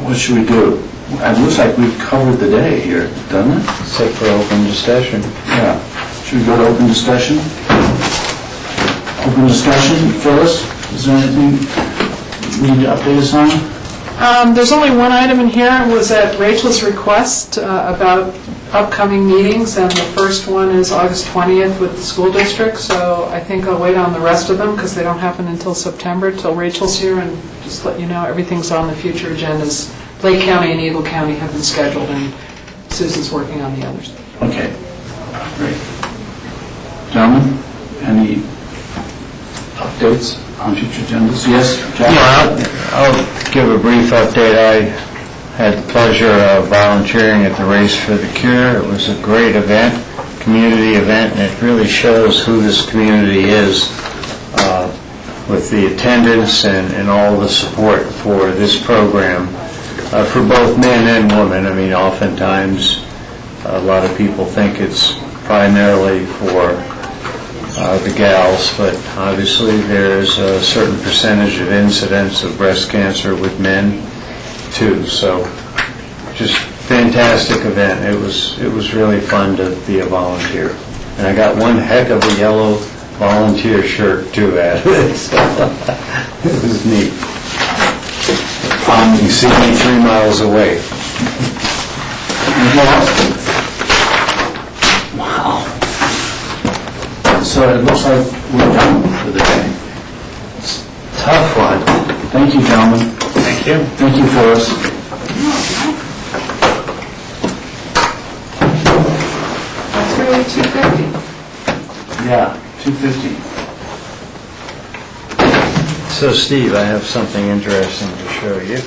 what should we do? It looks like we've covered the day here, doesn't it? Except for open discussion. Yeah. Should we go to open discussion? Open discussion, Phyllis, is there anything you need to update us on? There's only one item in here, it was at Rachel's request about upcoming meetings, and the first one is August 20th with the school district, so I think I'll wait on the rest of them because they don't happen until September, till Rachel's here, and just let you know, everything's on the future agendas. Lake County and Eagle County have been scheduled, and Susan's working on the others. Okay, great. Gentlemen, any updates on future agendas? Yes, Jack? Yeah, I'll give a brief update. I had the pleasure of volunteering at the Race for the Cure. It was a great event, community event, and it really shows who this community is with the attendance and all the support for this program for both men and women. I mean, oftentimes a lot of people think it's primarily for the gals, but obviously there's a certain percentage of incidence of breast cancer with men too. So just fantastic event. It was really fun to be a volunteer. And I got one heck of a yellow volunteer shirt too out of it. So it was neat. You can see me 3 miles away. Wow. So it looks like we're done for the day. Tough one. Thank you, gentlemen. Thank you. Thank you, Phyllis. That's really 250. Yeah, 250. So Steve, I have something interesting to show you.